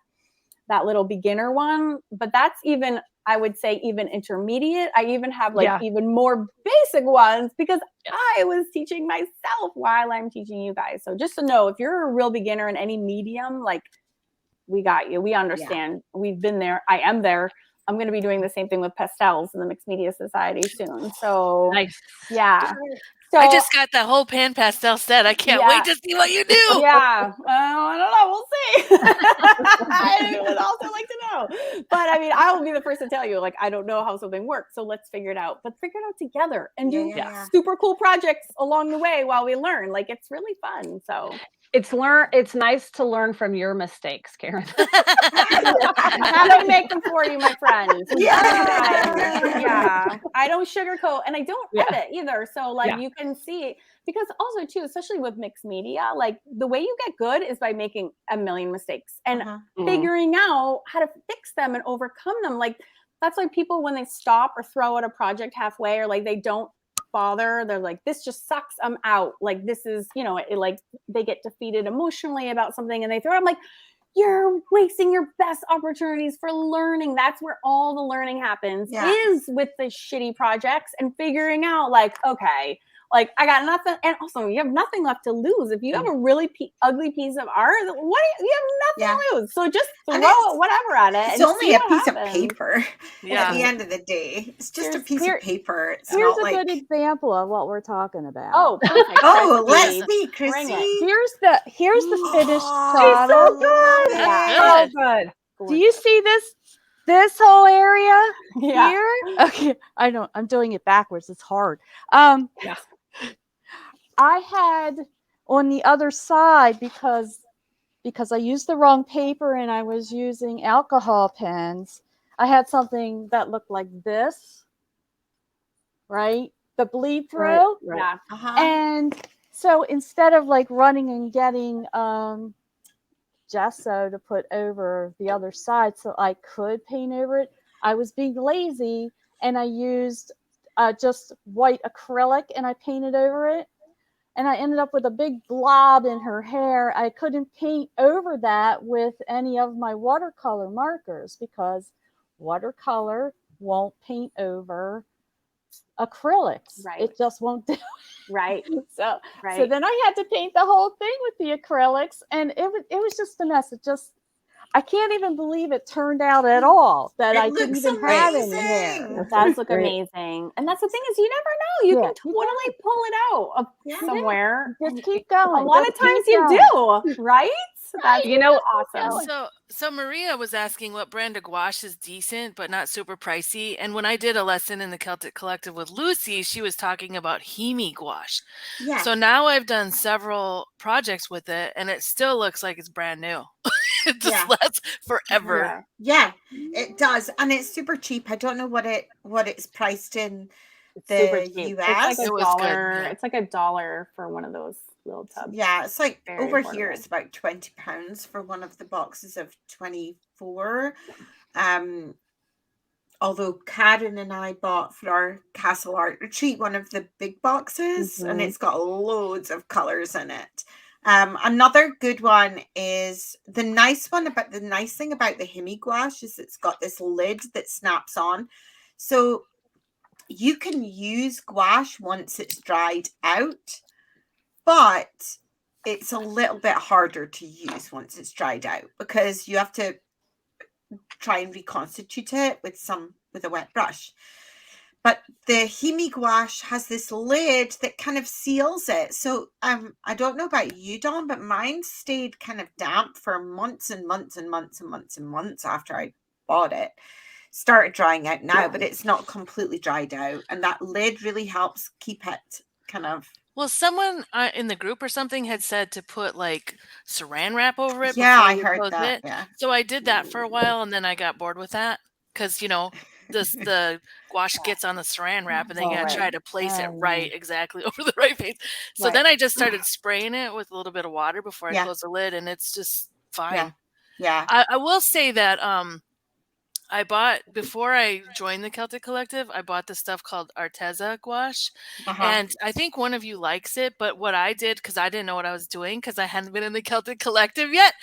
little beginner one, but that's even, I would say, even intermediate. I even have even more basic ones because I was teaching myself while I'm teaching you guys. So just to know, if you're a real beginner in any medium, like, we got you. We understand. We've been there. I am there. I'm going to be doing the same thing with pastels in the Mixed Media Society soon. So nice. Yeah. So I just got that whole pan pastel set. I can't wait to see what you do. Yeah, I don't know. We'll see. I would also like to know. But I mean, I will be the first to tell you, like, I don't know how something works. So let's figure it out. But figure it out together and do super cool projects along the way while we learn. Like, it's really fun. So it's nice to learn from your mistakes, Karen. I'm happy to make them for you, my friend. Yeah. I don't sugarcoat and I don't edit either. So like you can see, because also too, especially with mixed media, like the way you get good is by making a million mistakes and figuring out how to fix them and overcome them. Like that's why people, when they stop or throw out a project halfway, or like they don't bother, they're like, this just sucks, I'm out. Like this is, like they get defeated emotionally about something and they throw it. I'm like, you're wasting your best opportunities for learning. That's where all the learning happens, is with the shitty projects and figuring out like, okay, like I got nothing. And also you have nothing left to lose. If you have a really ugly piece of art, you have nothing to lose. So just throw whatever at it. It's only a piece of paper at the end of the day. It's just a piece of paper. It's here's not a like... good example of what we're talking about. Oh, perfect. Let's be Chrissy. Here's the finished She's product. so good. Yeah. So good. Do you see this whole area Yeah. here? Okay, I know I'm doing it backwards. It's hard. I had on the other side, because I used the wrong paper and I was using alcohol pens, I had something that looked like this, right? The bleed through. Right. Uh-huh. And so instead of like running and getting gesso to put over the other side so I could paint over it, I was being lazy and I used just white acrylic and I painted over it. And I ended up with a big blob in her hair. I couldn't paint over that with any of my watercolor markers because watercolor won't paint over acrylics. Right. It just won't do it. Right. So then I had to paint the whole thing with the acrylics, and it was just a mess. I can't even believe it turned out at all, that I didn't even have any hair. It does look amazing. And that's the thing, is you never know. You can totally pull it out of somewhere. Just keep going. A lot of times you do, right? That's awesome. So Maria was asking what brand of gouache is decent but not super pricey. And when I did a lesson in the Celtic Collective with Lucy, she was talking about Hemi gouache. Yeah. So now I've done several projects with it and it still looks like it's brand new. It just lasts forever. Yeah, it does. And it's super cheap. I don't know what it's priced in the US. It's like $1. It's like $1 for one of those little tubs. Yeah, it's like Very over affordable. here it's about £20 for one of the boxes of 24. Although Karen and I bought for our Castle Art Retreat one of the big boxes, and it's got loads of colors in it. Another good one is the nice thing about the Hemi gouache is it's got this lid that snaps on. So you can use gouache once it's dried out, but it's a little bit harder to use once it's dried out because you have to try and reconstitute it with a wet brush. But the Hemi gouache has this lid that kind of seals it. So I don't know about you, Dawn, but mine stayed kind of damp for months and months and months and months and months after I bought it. Started drying out now, but it's not completely dried out. And that lid really helps keep it kind of... Well, someone in the group or something had said to put like saran wrap over it. Yeah, before I you heard close that. it. Yeah. So I did that for a while and then I got bored with that because, the gouache gets on the saran wrap and then you got to try to place it right exactly over the right face. So then I just started spraying it with a little bit of water before I close the lid and it's just fine. Yeah. I will say that I bought, before I joined the Celtic Collective, I bought this stuff called Arteza gouache. And I think one of you likes it, but what I did, because I didn't know what I was doing, because I hadn't been in the Celtic Collective yet,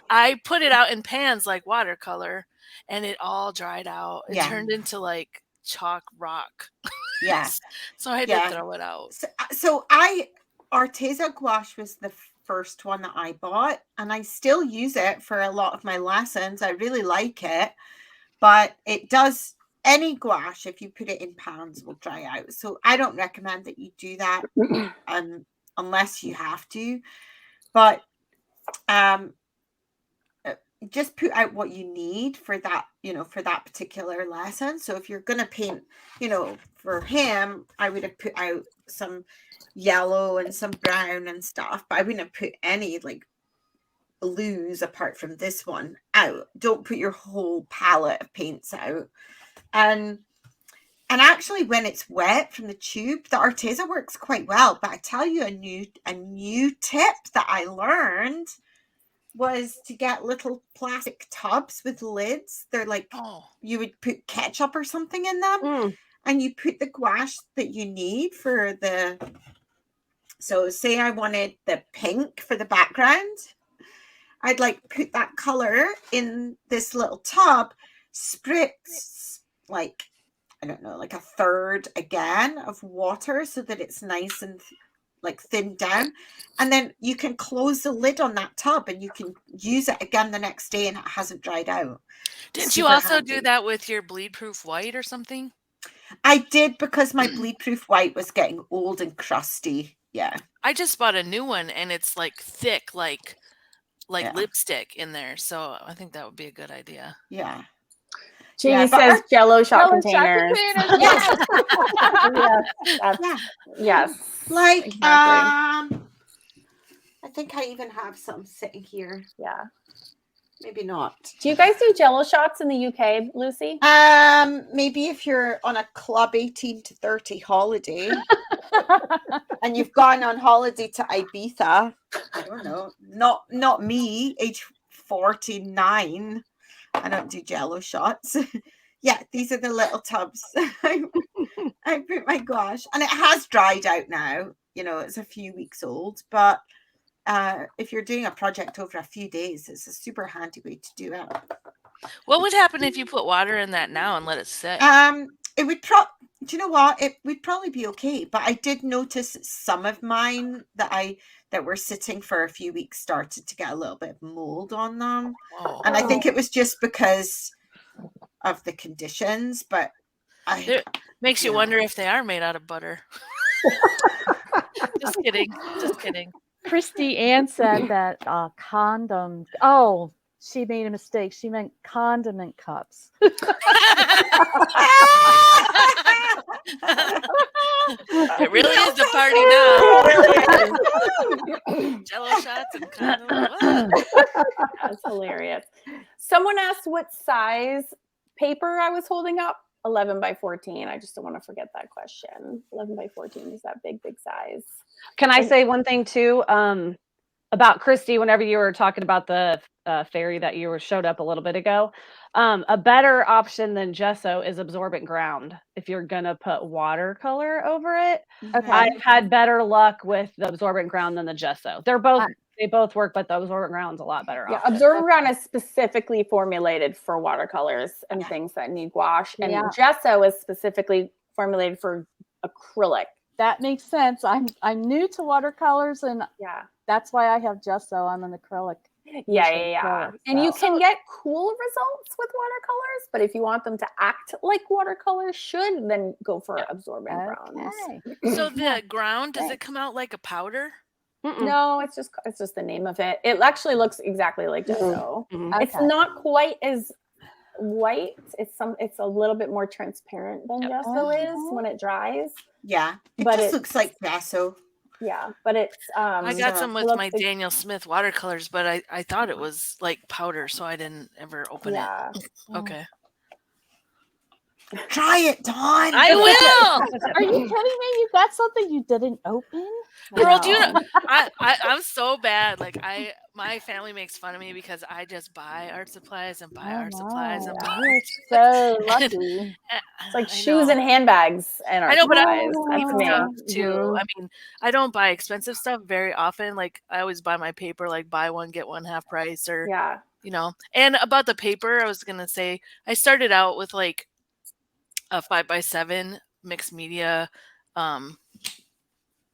I put it out in pans like watercolor, and it all dried out. It turned into like chalk rock. Yeah. So I had to throw it out. So Arteza gouache was the first one that I bought, and I still use it for a lot of my lessons. I really like it. But it does any gouache, if you put it in pans, will dry out. So I don't recommend that you do that unless you have to. But just put out what you need for that, for that particular lesson. So if you're going to paint, for him, I would have put out some yellow and some brown and stuff, but I wouldn't have put any like blues apart from this one out. Don't put your whole palette of paints out. And actually, when it's wet from the tube, the Arteza works quite well. But I tell you, a new tip that I learned was to get little plastic tubs with lids. They're like, you would put ketchup or something in them, and you put the gouache that you need for the. So say I wanted the pink for the background, I'd like put that color in this little tub, spritz like, I don't know, like a third again of water so that it's nice and like thinned down. And then you can close the lid on that tub and you can use it again the next day and it hasn't dried out. Didn't you also do that with your bleed proof white or something? I did, because my bleed proof white was getting old and crusty. Yeah. I just bought a new one and it's like thick, like lipstick in there. So I think that would be a good idea. Yeah. Jamie says Jello shot containers. Yes. Yes. Like, exactly. I think I even have some sitting here. Yeah. Maybe not. Do you guys do Jello shots in the UK, Lucy? Maybe if you're on a Club 18 to 30 holiday and you've gone on holiday to Ibiza. I don't know. Not me, age 49. I don't do Jello shots. Yeah, these are the little tubs. I put my gouache, and it has dried out now. It's a few weeks old, but if you're doing a project over a few days, it's a super handy way to do it. What would happen if you put water in that now and let it sit? It would do you know what? It would probably be okay, but I did notice some of mine that were sitting for a few weeks started to get a little bit of mold on them. And I think it was just because of the conditions, but it makes you wonder if they are made out of butter. Just kidding. Christy Ann said that condom. Oh, she made a mistake. She meant condiment cups. It really is the party now. Jello shots and condom. That's hilarious. Someone asked what size paper I was holding up. 11 by 14. I just don't want to forget that question. 11 by 14 is that big size. Can I say one thing too about Christy? Whenever you were talking about the fairy that you showed up a little bit ago, a better option than gesso is absorbent ground. If you're gonna put watercolor over it, I've had better luck with the absorbent ground than the gesso. They both work, but the absorbent ground's a lot better. Yeah, absorbent ground is specifically formulated for watercolors and things that need gouache, and gesso is specifically formulated for acrylic. That makes sense. I'm new to watercolors, and that's why I have gesso. I'm an acrylic. Yeah. And you can get cool results with watercolors, but if you want them to act like watercolors should, then go for absorbent grounds. So the ground, does it come out like a powder? No, it's just the name of it. It actually looks exactly like gesso. It's not quite as white. It's a little bit more transparent than gesso is when it dries. Yeah, but it looks like gesso. Yeah, but it's I got some with my Daniel Smith watercolors, but I thought it was like powder, so I didn't ever open it. Okay. Try it, Dawn. I will. Are you kidding me? You got something you didn't open? Girl, do you know? I'm so bad. Like my family makes fun of me because I just buy art supplies and buy art supplies and buy. You're so lucky. It's like shoes and handbags and art supplies. I know, but I stuff too. I mean, I don't buy expensive stuff very often. Like I always buy my paper, like buy one get one half price, or And about the paper, I was gonna say I started out with like a 5x7 mixed media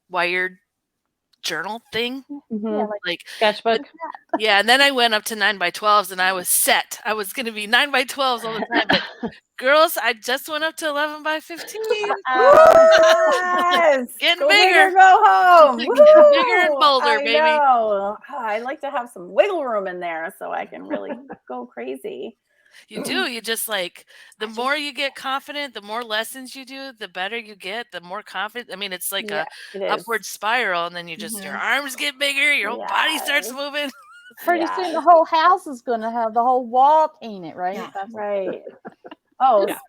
wired journal thing. Yeah, like Like, Sketchbook. yeah, and then I went up to 9x12s and I was set. I was going to be 9x12s all the time, but girls, I just went up to 11x15. Yes. Getting Go bigger. big or go home. Bigger and Woo! bolder, I baby. know. Oh, I like to have some wiggle room in there so I can really go crazy. You do. You just like the more you get confident, the more lessons you do, the better you get, the more confident. I mean, it's like Yeah, a it is. upward spiral, and then you just your arms get bigger, your whole body starts Yes. moving. pretty soon the whole house is going to have the whole wall painted, right? Yeah. That's Right. Oh, Yeah.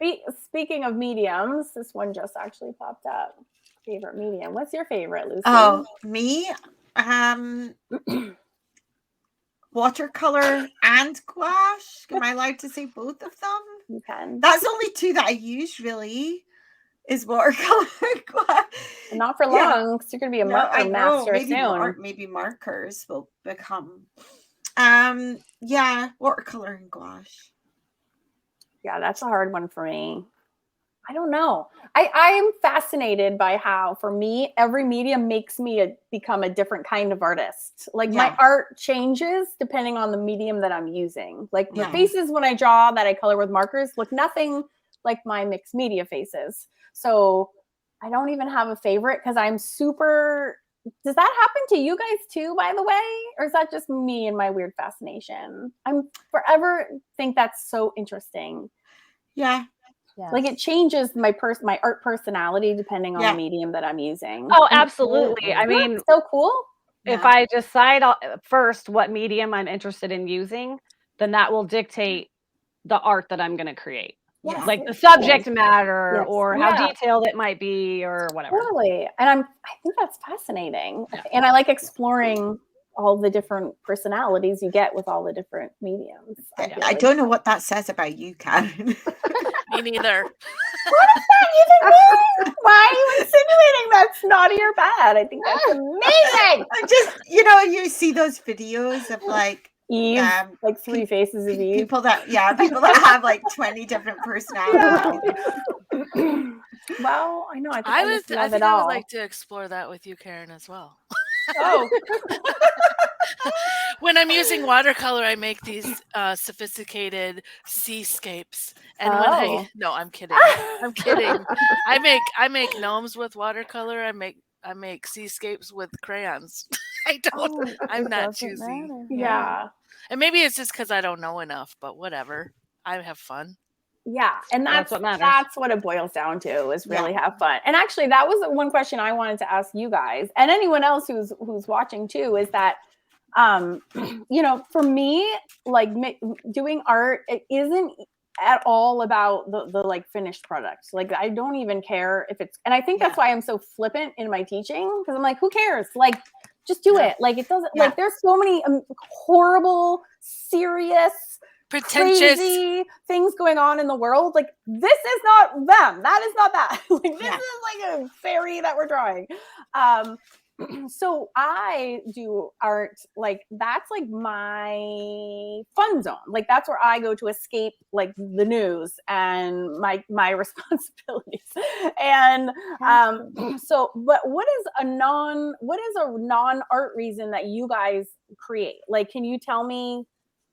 speaking of mediums, this one just actually popped up. Favorite medium. What's your favorite, Lucy? Oh, me? Watercolor and gouache. Am I allowed to say both of them? You can. That's only two that I use, really, is watercolor and gouache. Not for Yeah. long, because you're going to be a No, marker I know. master Maybe soon. maybe markers will become. Yeah, watercolor and gouache. Yeah, that's a hard one for me. I don't know. I am fascinated by how, for me, every medium makes me become a different kind of artist. Like my Yeah. art changes depending on the medium that I'm using. Like my Yeah. faces when I draw that I color with markers look nothing like my mixed media faces. So I don't even have a favorite because I'm super. Does that happen to you guys too, by the way? Or is that just me and my weird fascination? I'm forever think that's so interesting. Yeah. yes. Like it changes my art personality depending on Yeah. the medium that I'm using. Oh, absolutely. I Isn't that mean, so cool. if Yeah. I decide first what medium I'm interested in using, then that will dictate the art that I'm going to create. Yes. Like the subject matter Yes. or how Yeah. detailed it might be or whatever. Totally. And I think that's fascinating. And I like exploring all the different personalities you get with all the different mediums. I don't know what that says about you, Karen. Me neither. What does that even mean? Why are you insinuating that's naughty or bad? I think that's amazing. I just, you see those videos of like Eve, like three faces of Eve. people that have like 20 different personalities. Well, I know. I think I love think it I all. would like to explore that with you, Karen, as well. Oh, When I'm using watercolor, I make these sophisticated seascapes. And Oh. no, I'm kidding. I'm kidding. I make gnomes with watercolor. I make seascapes with crayons. I'm not Doesn't choosy. matter. yeah. And maybe it's just because I don't know enough, but whatever. I have fun. Yeah, and That's what matters. That's what it boils down to, is really have fun. And actually, that was one question I wanted to ask you guys and anyone else who's watching too, is that for me, like doing art, it isn't at all about the like finished product. Like I don't even care if it's, and I think that's why I'm so flippant in my teaching, because I'm like, who cares? Like just do it. Like it doesn't, like there's so many horrible, serious, pretentious crazy things going on in the world. Like this is not them. That is not that. Like this is like a fairy that we're drawing. So I do art, like that's like my fun zone. Like that's where I go to escape like the news and my responsibilities. And so, but what is a non-art reason that you guys create? Like, can you tell me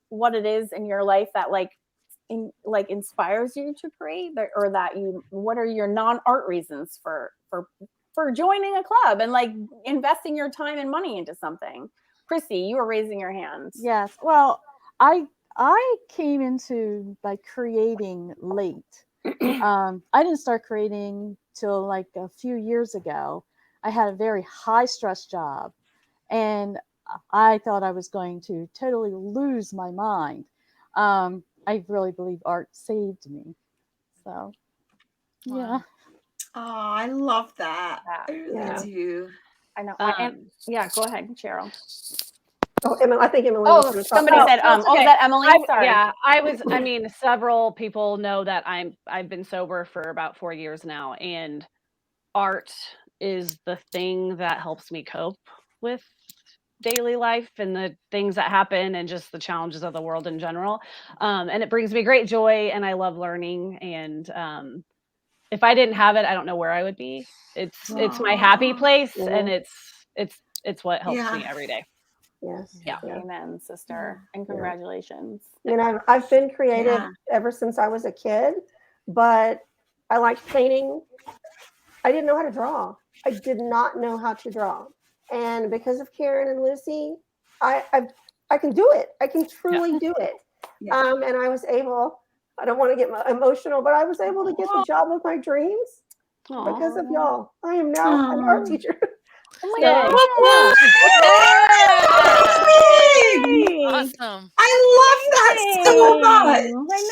what it is in your life that inspires you to create, or that what are your non-art reasons for joining a club and like investing your time and money into something? Prissy, you were raising your hands. Yes. Well, I came into like creating late. I didn't start creating till like a few years ago. I had a very high stress job, and I thought I was going to totally lose my mind. I really believe art saved me. So, yeah. Oh, I love that. I really Yeah. do. I know. Yeah, go ahead, Cheryl. Oh, Emily, I think Emily. Oh, somebody said, that's oh, okay. is that Emily? Sorry. Yeah, I mean, several people know that I've been sober for about 4 years now, and art is the thing that helps me cope with daily life and the things that happen and just the challenges of the world in general. And it brings me great joy, and I love learning. And if I didn't have it, I don't know where I would be. It's my happy place, and it's it's what helps me Yeah. every day. Yes. Yeah. Amen, sister. And congratulations. You know, I've been creative Yeah. ever since I was a kid, but I liked painting. I didn't know how to draw. I did not know how to draw. And because of Karen and Lucy, I can do it. I can truly do it. Yeah. And I was able, I don't want to get emotional, but I was able to get the job of my dreams because of y'all. I am now an art teacher. Oh my Yay. God. Amazing! Awesome. I love that so much.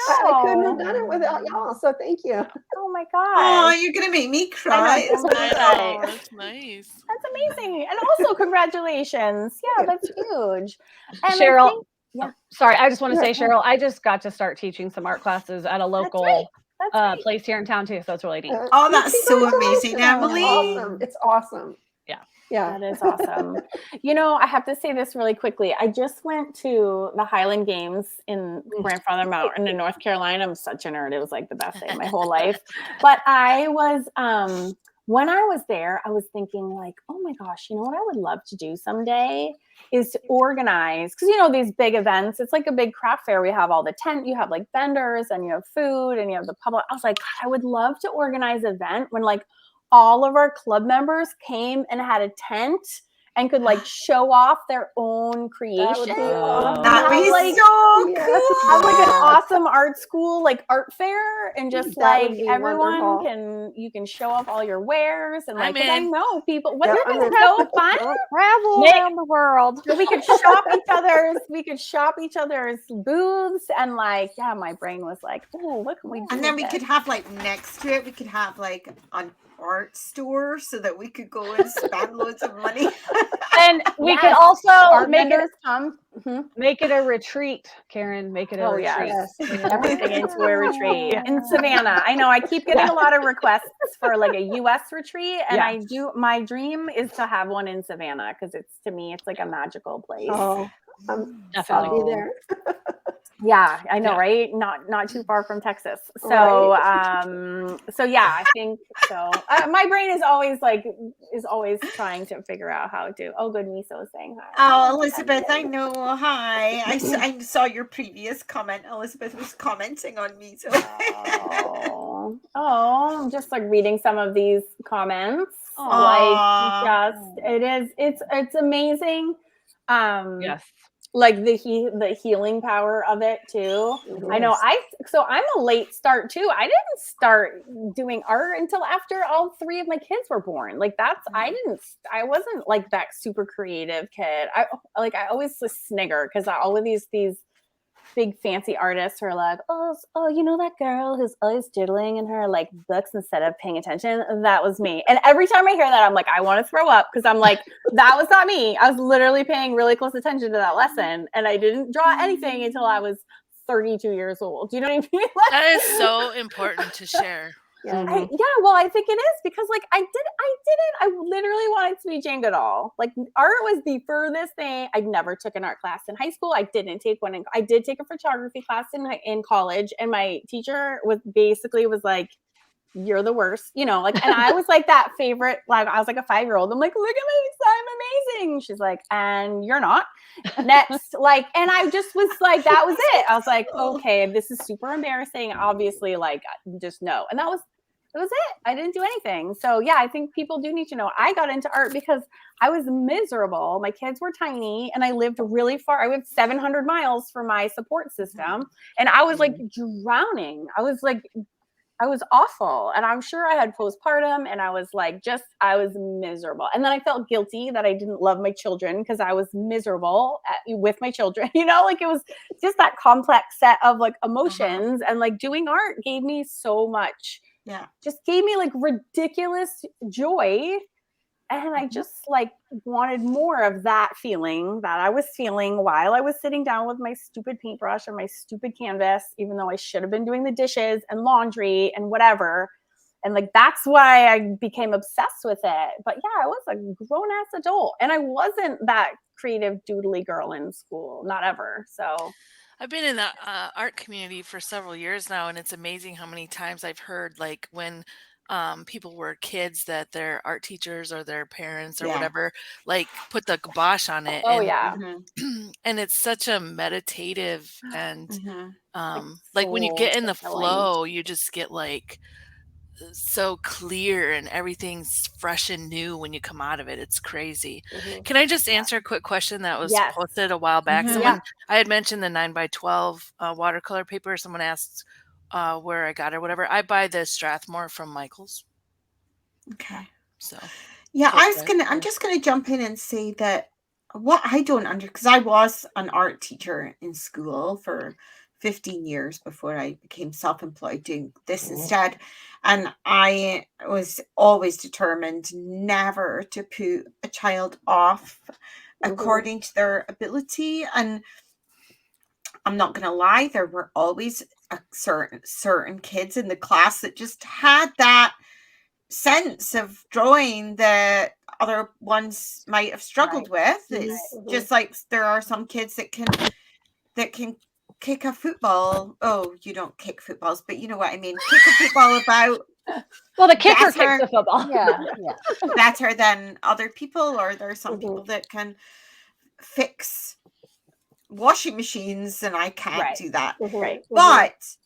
I couldn't have know. done it without y'all. So thank you. Oh my Oh, gosh. you're gonna make me I cry. know, don't I cry. know. That's nice. That's amazing. And also congratulations. Yeah, that's huge. And Cheryl, I think, yeah. sorry, I just want to say, Yeah. Cheryl, I just got to start teaching some art classes at a local That's right. place here in town too, so it's really neat. Oh, that's so amazing, Congratulations. Emily. Awesome. It's awesome. Yeah. Yeah. That is awesome. You know, I have to say this really quickly. I just went to the Highland Games in Grandfather Mountain in North Carolina. I'm such a nerd. It was like the best day of my whole life. But I was, when I was there, I was thinking like, oh my gosh, you know what I would love to do someday is to organize, because you know, these big events, it's like a big craft fair. We have all the tent, you have like vendors and you have food and you have the public. I was like, God, I would love to organize an event when like all of our club members came and had a tent and could like show off their own creation. That would be awesome. That'd be like, so Yes. cool. have like an awesome art school, like art fair, and just That would like be everyone wonderful. you can show off all your wares and like, I'm 'cause I in. know people, wouldn't Yep, that I'm be in. so fun? Travel Nick. around the world. So we could shop each other's booths and like, yeah, my brain was like, oh, what can we do? And then with we this? could have like next to it, we could have like an art store so that we could go and spend loads of money. And we could Yes. also Art make vendors come. Mhm. it a retreat, Karen. Make it a Oh, retreat. yes. Yes. Everything into a retreat in Savannah. I know I keep getting a lot of requests for like a US retreat, and I do. My dream is to have one in Savannah because it's, to me, it's like a magical place. Oh, Definitely. I'll be there. Yeah, I know, Yeah. right? Not too far from Texas. So, Right. so yeah, I think so. My brain is always trying to figure out how to. Oh, good, Miso is saying hi. Oh, Elizabeth, I know. Hi. I saw your previous comment. Elizabeth was commenting on me. So. I'm just like reading some of these comments. Aw. Like, it's amazing. Yes. Like the healing power of it too. I know. I'm a late start too. I didn't start doing art until after all three of my kids were born. Like I wasn't like that super creative kid. I always just snigger because all of these big fancy artists who are like, oh, you know that girl who's always doodling in her like books instead of paying attention? That was me. And every time I hear that, I'm like, I want to throw up because I'm like, that was not me. I was literally paying really close attention to that lesson, and I didn't draw anything until I was 32 years old. Do you know what I mean? That is so important to share. Yeah. Well, I think it is because like I literally wanted to be Jane Goodall. Like art was the furthest thing. I never took an art class in high school. I didn't take one. I did take a photography class in college, and my teacher was like, you're the worst, you know, like, and I was like that favorite, like, I was like a 5-year-old. I'm like, look at me, I'm amazing. She's like, and you're not. Next, like, and I just was like, that was it. I was like, okay, this is super embarrassing. Obviously, like, just no. And that was it. I didn't do anything. So yeah, I think people do need to know. I got into art because I was miserable. My kids were tiny and I lived really far. I lived 700 miles from my support system. And I was like drowning. I was awful. And I'm sure I had postpartum and I was miserable. And then I felt guilty that I didn't love my children because I was miserable with my children. You know, like it was just that complex set of like emotions. And like doing art gave me so much. Yeah. Just gave me like ridiculous joy. And I just like wanted more of that feeling that I was feeling while I was sitting down with my stupid paintbrush and my stupid canvas, even though I should have been doing the dishes and laundry and whatever. And like, that's why I became obsessed with it. But yeah, I was a grown ass adult and I wasn't that creative doodly girl in school, not ever. So I've been in the art community for several years now, and it's amazing how many times I've heard like when people were kids that their art teachers or their parents or Yeah. whatever, like put the gouache on it. Oh and, yeah. Mhm, and it's such a meditative and mhm. like when you get in the Soul-fulfilling. flow, you just get like so clear and everything's fresh and new when you come out of it. It's crazy. Mhm. Can I just answer a quick question that was Yes. posted a while back? Mhm. Someone, I had mentioned the 9x12 watercolor paper. Someone asked where I got it or whatever. I buy the Strathmore from Michael's. Okay. So Yeah, just I'm just gonna jump in and say that what I don't because I was an art teacher in school for 15 years before I became self-employed doing this instead. And I was always determined never to put a child off according to their ability. And I'm not gonna lie, there were always a certain kids in the class that just had that sense of drawing that other ones might have struggled with. It's just like there are some kids that can kick a football. Oh, you don't kick footballs, but you know what I mean. Kick a football about Well, the kicker better, kicks the football. Yeah. better than other people, or there are some people that can fix washing machines and I can't Right. do that. Right. But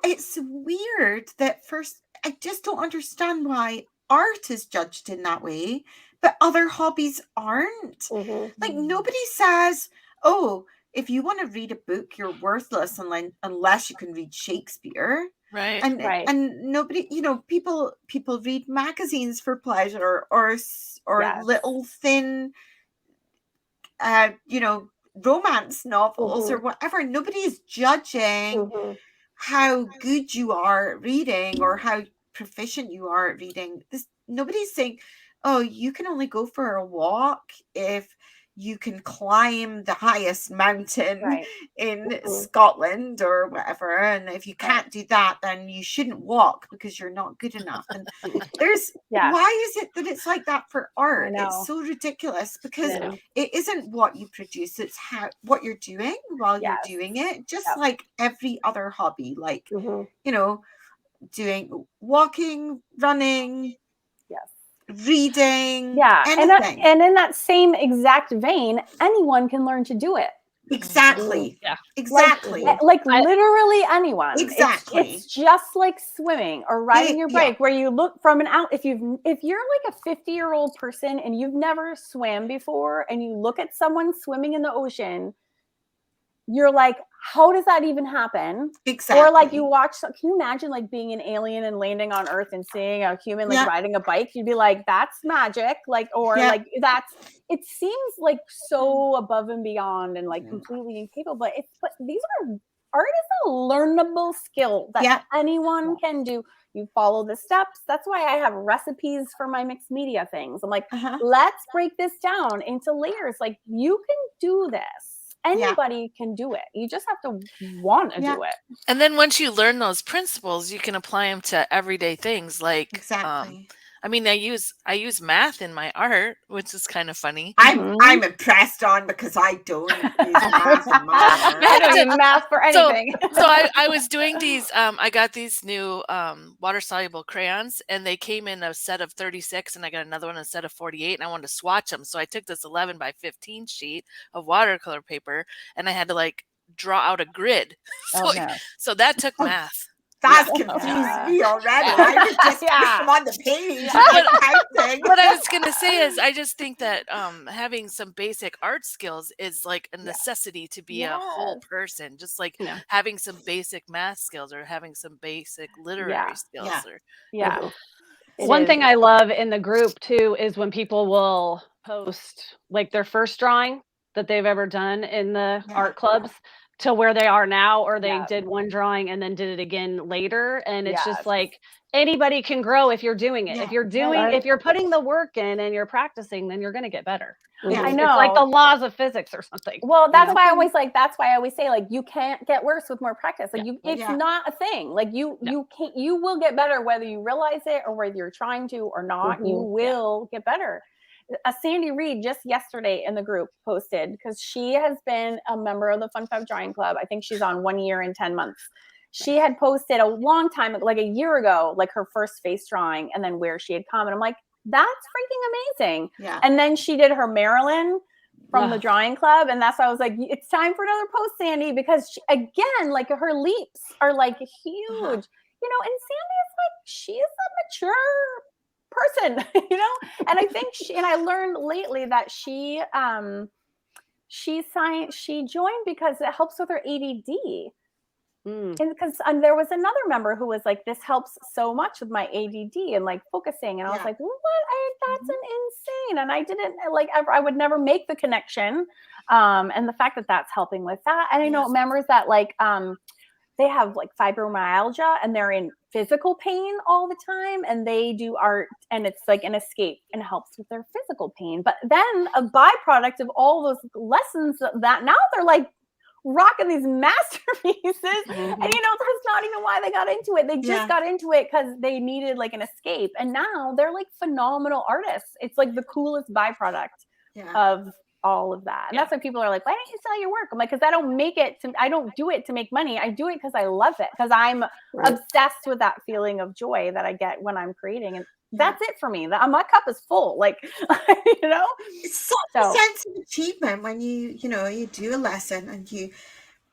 it's weird that first, I just don't understand why art is judged in that way, but other hobbies aren't. Like nobody says, oh, if you want to read a book, you're worthless unless you can read Shakespeare. right. Right. And nobody, people read magazines for pleasure or Yes. little thin, romance novels or whatever. Nobody is judging how good you are at reading or how proficient you are at reading. Nobody's saying, oh, you can only go for a walk if you can climb the highest mountain Right. in Scotland or whatever. And if you can't do that, then you shouldn't walk because you're not good enough. And Yeah. why is it that it's like that for art? know. It's so ridiculous because Yeah. it isn't what you produce, it's what you're doing while you're Yes. doing it, just Yep. like every other hobby, like doing walking, running, Yes. reading, Yeah. anything. And in that same exact vein, anyone can learn to do it. Exactly. Yeah. Exactly. Like literally anyone. Exactly. It's just like swimming or riding your Yeah. bike, where you look from an out. If you're like a 50-year-old person and you've never swam before, and you look at someone swimming in the ocean, you're like, how does that even happen? Exactly. Or like you watch, can you imagine like being an alien and landing on Earth and seeing a human like riding a bike? You'd be like, that's magic. Like, or like it seems like so above and beyond and like completely incapable. But art is a learnable skill that anyone can do. You follow the steps. That's why I have recipes for my mixed media things. I'm like, let's break this down into layers. Like, you can do this. Anybody can do it. You just have to want to do it. And then once you learn those principles, you can apply them to everyday things. Like, exactly. I mean, I use math in my art, which is kind of funny. I'm impressed on because I don't use math in my art. I don't use math for anything. So I was doing these. I got these new water soluble crayons, and they came in a set of 36, and I got another one in a set of 48, and I wanted to swatch them. So I took this 11 by 15 sheet of watercolor paper, and I had to like draw out a grid. So that took math. That's confused me already. I was just put them on the page. What I was going to say is I just think that having some basic art skills is like a necessity to be a whole person. Just like having some basic math skills or having some basic literary skills. One thing I love in the group too is when people will post like their first drawing that they've ever done in the art clubs to where they are now, or they did one drawing and then did it again later. And it's just like anybody can grow if you're doing it. If you're putting the work in and you're practicing, then you're going to get better. I know. It's like the laws of physics or something. Well, that's why I always say like, you can't get worse with more practice. Like it's not a thing. Like you will get better whether you realize it or whether you're trying to or not. You will get better. Sandy Reed just yesterday in the group posted, because she has been a member of the Fun 5 Drawing Club. I think she's on 1 year and 10 months. she had posted a long time, like a year ago, like her first face drawing, and then where she had come. And I'm like, that's freaking amazing. Yeah. And then she did her Marilyn from the Ugh. drawing club. And that's why I was like, it's time for another post, Sandy, because she, again, like her leaps are like huge, you know, and Sandy is like, she's a mature person, you know? And I think and I learned lately that she joined because it helps with her ADD. And because there was another member who was like, this helps so much with my ADD and like focusing. And I was like, what? That's an insane. And I didn't like ever, I would never make the connection. And the fact that that's helping with that. And I know members that like, they have like fibromyalgia and they're in physical pain all the time, and they do art and it's like an escape and helps with their physical pain. But then a byproduct of all those lessons that now they're like rocking these masterpieces. And you know, that's not even why they got into it. They just got into it because they needed like an escape. And now they're like phenomenal artists. It's like the coolest byproduct of all of that. And that's why people are like, why don't you sell your work? I'm like, because I don't do it to make money. I do it because I love it, because I'm obsessed with that feeling of joy that I get when I'm creating. And that's it for me. My cup is full. Like, you know, it's such a sense of achievement when you do a lesson and you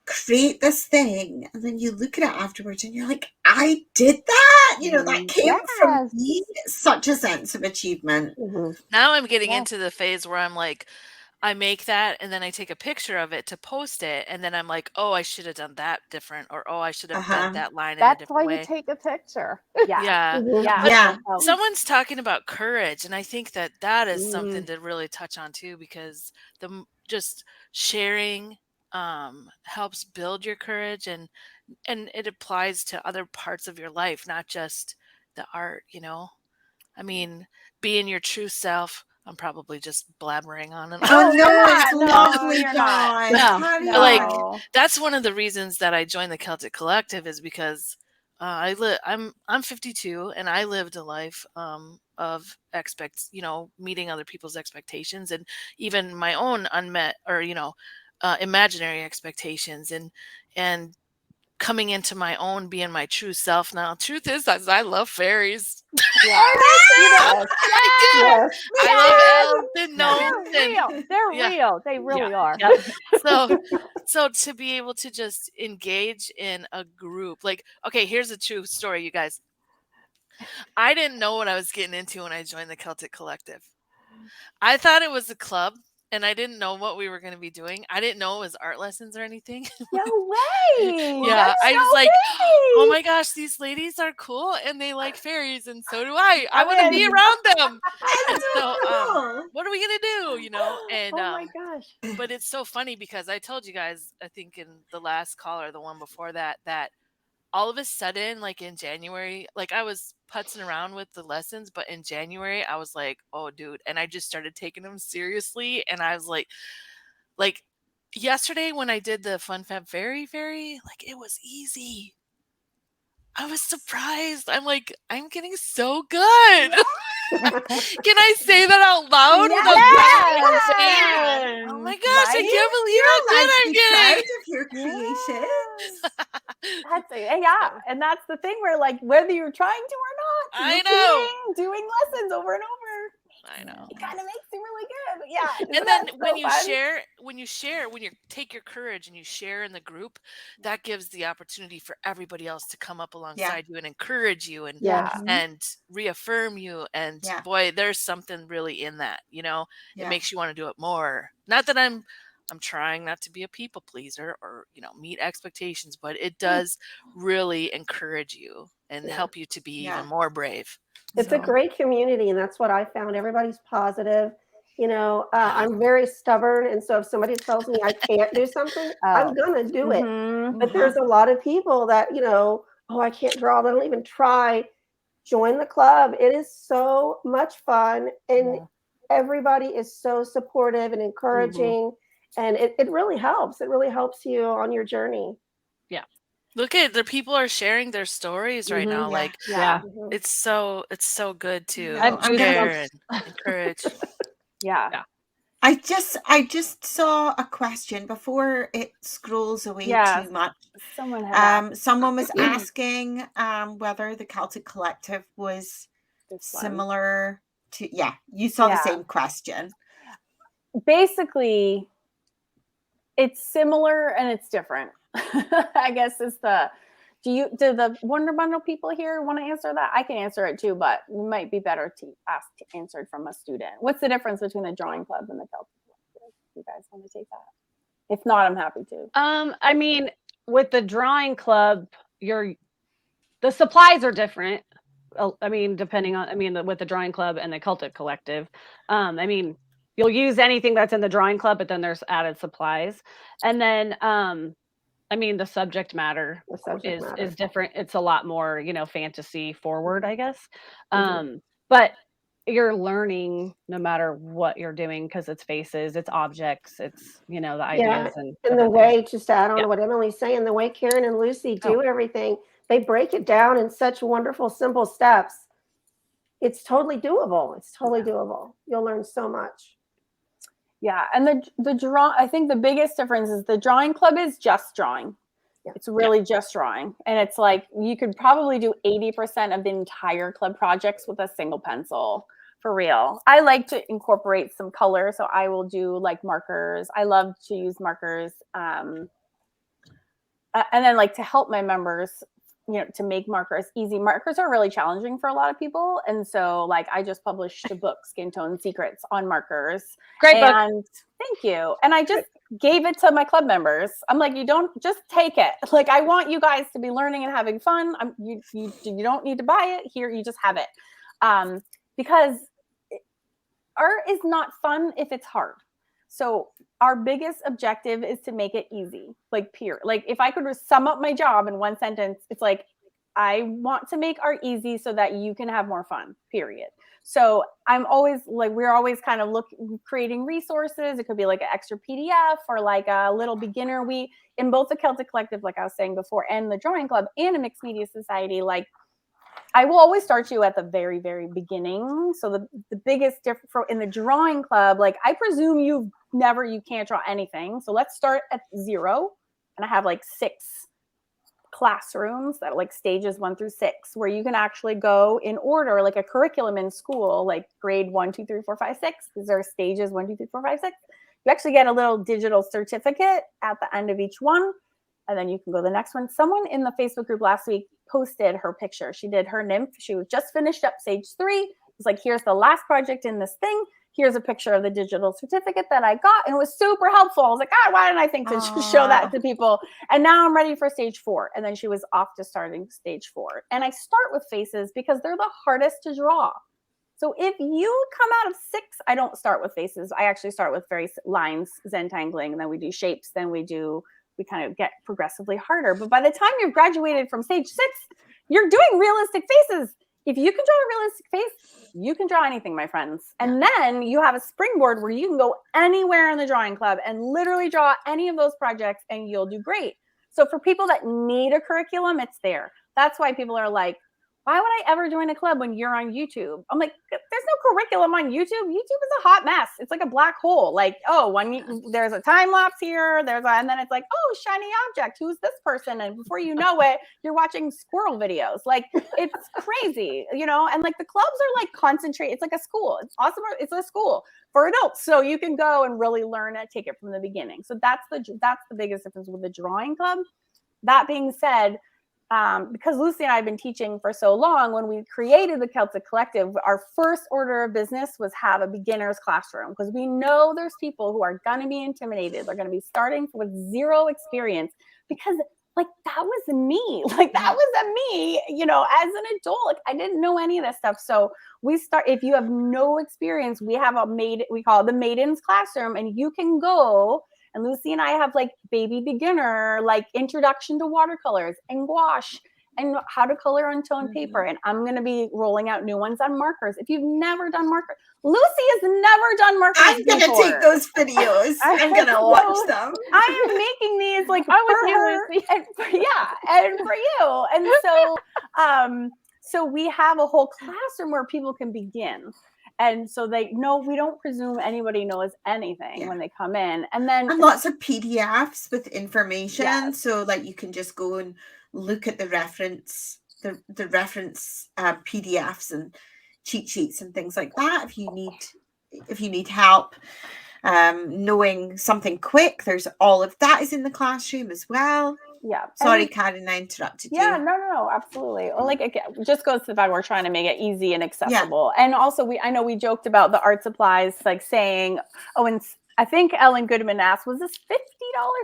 create this thing, and then you look at it afterwards and you're like, I did that. You know, that came from me. It's such a sense of achievement. Now I'm getting into the phase where I'm like, I make that and then I take a picture of it to post it, and then I'm like, oh, I should have done that different, or oh, I should have done that line in a different way. That's why you take a picture. Someone's talking about courage, and I think that is something to really touch on too, because just sharing helps build your courage, and it applies to other parts of your life, not just the art, you know. I mean, being your true self. I'm probably just blabbering on and on. Oh no, it's lovely, Dawn. No. Like, that's one of the reasons that I joined the Celtic Collective, is because I'm 52 and I lived a life of meeting other people's expectations, and even my own unmet or imaginary expectations, and coming into my own, being my true self. Now, truth is, I love fairies. I love elves and gnomes. They're real. They really are. So to be able to just engage in a group, like, okay, here's a true story, you guys. I didn't know what I was getting into when I joined the Celtic Collective. I thought it was a club, and I didn't know what we were going to be doing. I didn't know it was art lessons or anything. No way. Yeah, I was like, oh my gosh, these ladies are cool and they like fairies, and so do I. I want to be around them. And so what are we going to do, you know? And oh my gosh. But it's so funny because I told you guys, I think in the last call or the one before that all of a sudden, like in January, like I was putzing around with the lessons, but in January I was like, oh dude. And I just started taking them seriously. And I was like yesterday when I did the Fun Fab Fairy, like it was easy. I was surprised. I'm like, I'm getting so good. Can I say that out loud? Yes. Oh my gosh, I can't believe how good I'm getting. Of your creations. And that's the thing where, like, whether you're trying to or not, I know, doing lessons over and over. I know. It kind of makes it really good. But yeah. And then when you take your courage and you share in the group, that gives the opportunity for everybody else to come up alongside you and encourage you and reaffirm you. And boy, there's something really in that, you know. It makes you want to do it more. Not that I'm trying not to be a people pleaser or, you know, meet expectations, but it does really encourage you and help you to be even more brave. It's a great community, and that's what I found. Everybody's positive. You know, I'm very stubborn, and so if somebody tells me I can't do something, I'm gonna do it. But there's a lot of people that, you know, oh, I can't draw. They don't even try. Join the club. It is so much fun, and everybody is so supportive and encouraging, and it really helps. It really helps you on your journey. Yeah. Look at the people are sharing their stories right now. Like, it's so good to share and encourage. Yeah. I just saw a question before it scrolls away Yes. too much. Someone had asked Someone was asking whether the Celtic Collective was this one. similar to, yeah, you saw the Yeah. same question. Basically, it's similar and it's different. I guess is the. Do the Wonder Bundle people here want to answer that? I can answer it too, but it might be better to ask answered from a student. What's the difference between the drawing club and the Celtic Collective? You guys want to take that? If not, I'm happy to. I mean, with the drawing club, the supplies are different. I mean, depending on, with the drawing club and the Celtic Collective, I mean, you'll use anything that's in the drawing club, but then there's added supplies. And then, I mean, the subject matter is different. It's a lot more, fantasy forward, I guess. But you're learning no matter what you're doing because it's faces, it's objects, it's, the ideas. And the way, just to add on to what Emily's saying, the way Karen and Lucy do everything, they break it down in such wonderful, simple steps. It's totally doable. It's totally doable. You'll learn so much. Yeah, and I think the biggest difference is the drawing club is just drawing. Yeah. It's really just drawing. And it's like you could probably do 80% of the entire club projects with a single pencil, for real. I like to incorporate some color, so I will do like markers. I love to use markers. And then like to help my members, to make markers easy. Markers are really challenging for a lot of people. And so like I just published a book, Skin Tone Secrets on Markers. Great book. And thank you. And I just gave it to my club members. I'm like, you don't just take it. Like I want you guys to be learning and having fun. You don't need to buy it here. You just have it. Because art is not fun if it's hard. So our biggest objective is to make it easy, like pure. Like if I could sum up my job in one sentence, it's like, I want to make art easy so that you can have more fun, period. So I'm always like, we're always kind of creating resources. It could be like an extra PDF or like a little beginner. In both the Celtic Collective, like I was saying before, and the Drawing Club and a Mixed Media Society, like I will always start you at the very, very beginning. So the biggest difference in the Drawing Club, like I presume you can't draw anything. So let's start at 0. And I have like 6 classrooms that are like stages 1 through 6, where you can actually go in order, like a curriculum in school, like grade 1, 2, 3, 4, 5, 6. These are stages 1, 2, 3, 4, 5, 6. You actually get a little digital certificate at the end of each one. And then you can go to the next one. Someone in the Facebook group last week posted her picture. She did her nymph. She was just finished up stage 3. It's like, here's the last project in this thing. Here's a picture of the digital certificate that I got. And it was super helpful. I was like, God, why didn't I think to show that to people? And now I'm ready for stage 4. And then she was off to starting stage 4. And I start with faces because they're the hardest to draw. So if you come out of 6, I don't start with faces. I actually start with various lines, Zentangling, and then we do shapes. Then we kind of get progressively harder. But by the time you've graduated from stage 6, you're doing realistic faces. If you can draw a realistic face, you can draw anything, my friends. And then you have a springboard where you can go anywhere in the Drawing Club and literally draw any of those projects and you'll do great. So for people that need a curriculum, it's there. That's why people are like, why would I ever join a club when you're on YouTube? I'm like, there's no curriculum on YouTube. YouTube is a hot mess. It's like a black hole. Like, there's a time lapse here. And then it's like, oh, shiny object. Who's this person? And before you know it, you're watching squirrel videos. Like, it's crazy, and like the clubs are like concentrate. It's like a school. It's awesome. It's a school for adults. So you can go and really learn it, take it from the beginning. So that's the biggest difference with the Drawing Club. That being said, because Lucy and I have been teaching for so long, when we created the Celtic Collective, our first order of business was have a beginner's classroom, because we know there's people who are going to be intimidated. They're going to be starting with 0 experience, because like that was me. Like that was me, as an adult. Like I didn't know any of this stuff. So if you have no experience, we have we call it the Maiden's Classroom, and you can go. And Lucy and I have like baby beginner, like introduction to watercolors and gouache and how to color on toned paper. And I'm going to be rolling out new ones on markers. If you've never done markers, Lucy has never done markers I'm going to take those videos. I'm going to watch them. I am making these like for her and for you. And so, so we have a whole classroom where people can begin. And so we don't presume anybody knows anything when they come in. And then lots of PDFs with information. Yes. So like you can just go and look at the reference PDFs and cheat sheets and things like that. If you need help knowing something quick, there's all of that is in the classroom as well. Yeah. Sorry, Karen, I interrupted you. Yeah, no, absolutely. Well, like, it just goes to the fact we're trying to make it easy and accessible. And also, I know we joked about the art supplies, like saying, and I think Ellen Goodman asked, was this $50?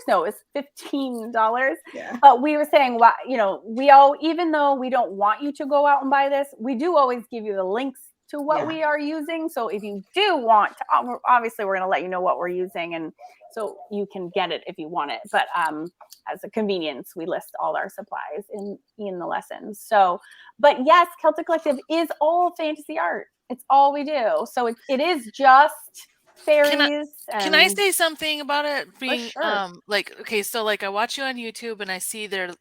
No, it's $15. Yeah. But we were saying, even though we don't want you to go out and buy this, we do always give you the links to what we are using. So if you do want to, obviously we're going to let you know what we're using, and so you can get it if you want it. But as a convenience, we list all our supplies in the lessons. So, but yes, Celtic Collective is all fantasy art. It's all we do. So it is just fairies. Can I say something about it being sure. so I watch you on YouTube and I see the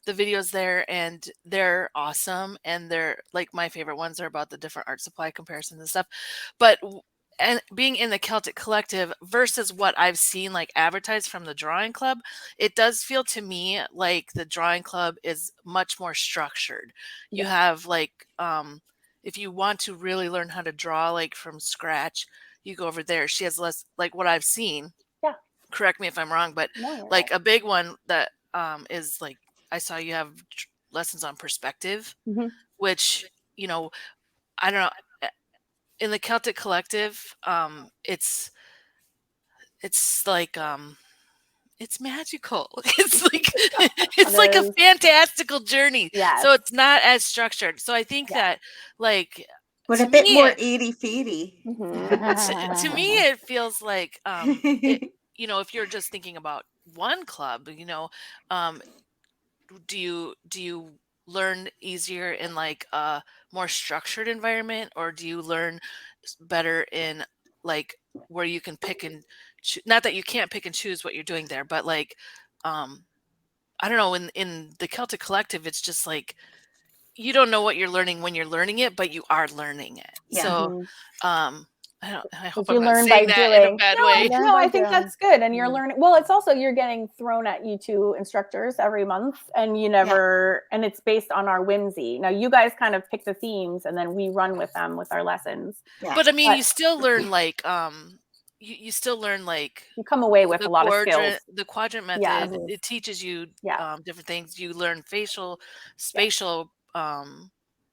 videos there, and they're awesome, and they're like my favorite ones are about the different art supply comparisons and stuff. But and being in the Celtic Collective versus what I've seen like advertised from the drawing club, it does feel to me like the drawing club is much more structured. You have like if you want to really learn how to draw like from scratch, you go over there. She has less, like what I've seen. Yeah. Correct me if I'm wrong, but like a big one that is like, I saw you have lessons on perspective, which, I don't know. In the Celtic Collective, it's like it's magical. It's like it's like a fantastical journey. Yes. So it's not as structured. So I think that like with a bit more airy fairy. To me, it feels like if you're just thinking about one club, do you learn easier in like a more structured environment, or do you learn better in like where you can pick and not that you can't pick and choose what you're doing there, but like I don't know, in the Celtic Collective, it's just like you don't know what you're learning when you're learning it, but you are learning it. So I hope I'm not saying that in a bad way. No, I think that's good. And you're learning. Well, it's also, you're getting thrown at you two instructors every month, and you never, and it's based on our whimsy. Now you guys kind of pick the themes and then we run with them with our lessons. Yeah. But I mean, you still learn like, you still learn like you come away with a lot of skills. The quadrant method, it teaches you different things. You learn spatial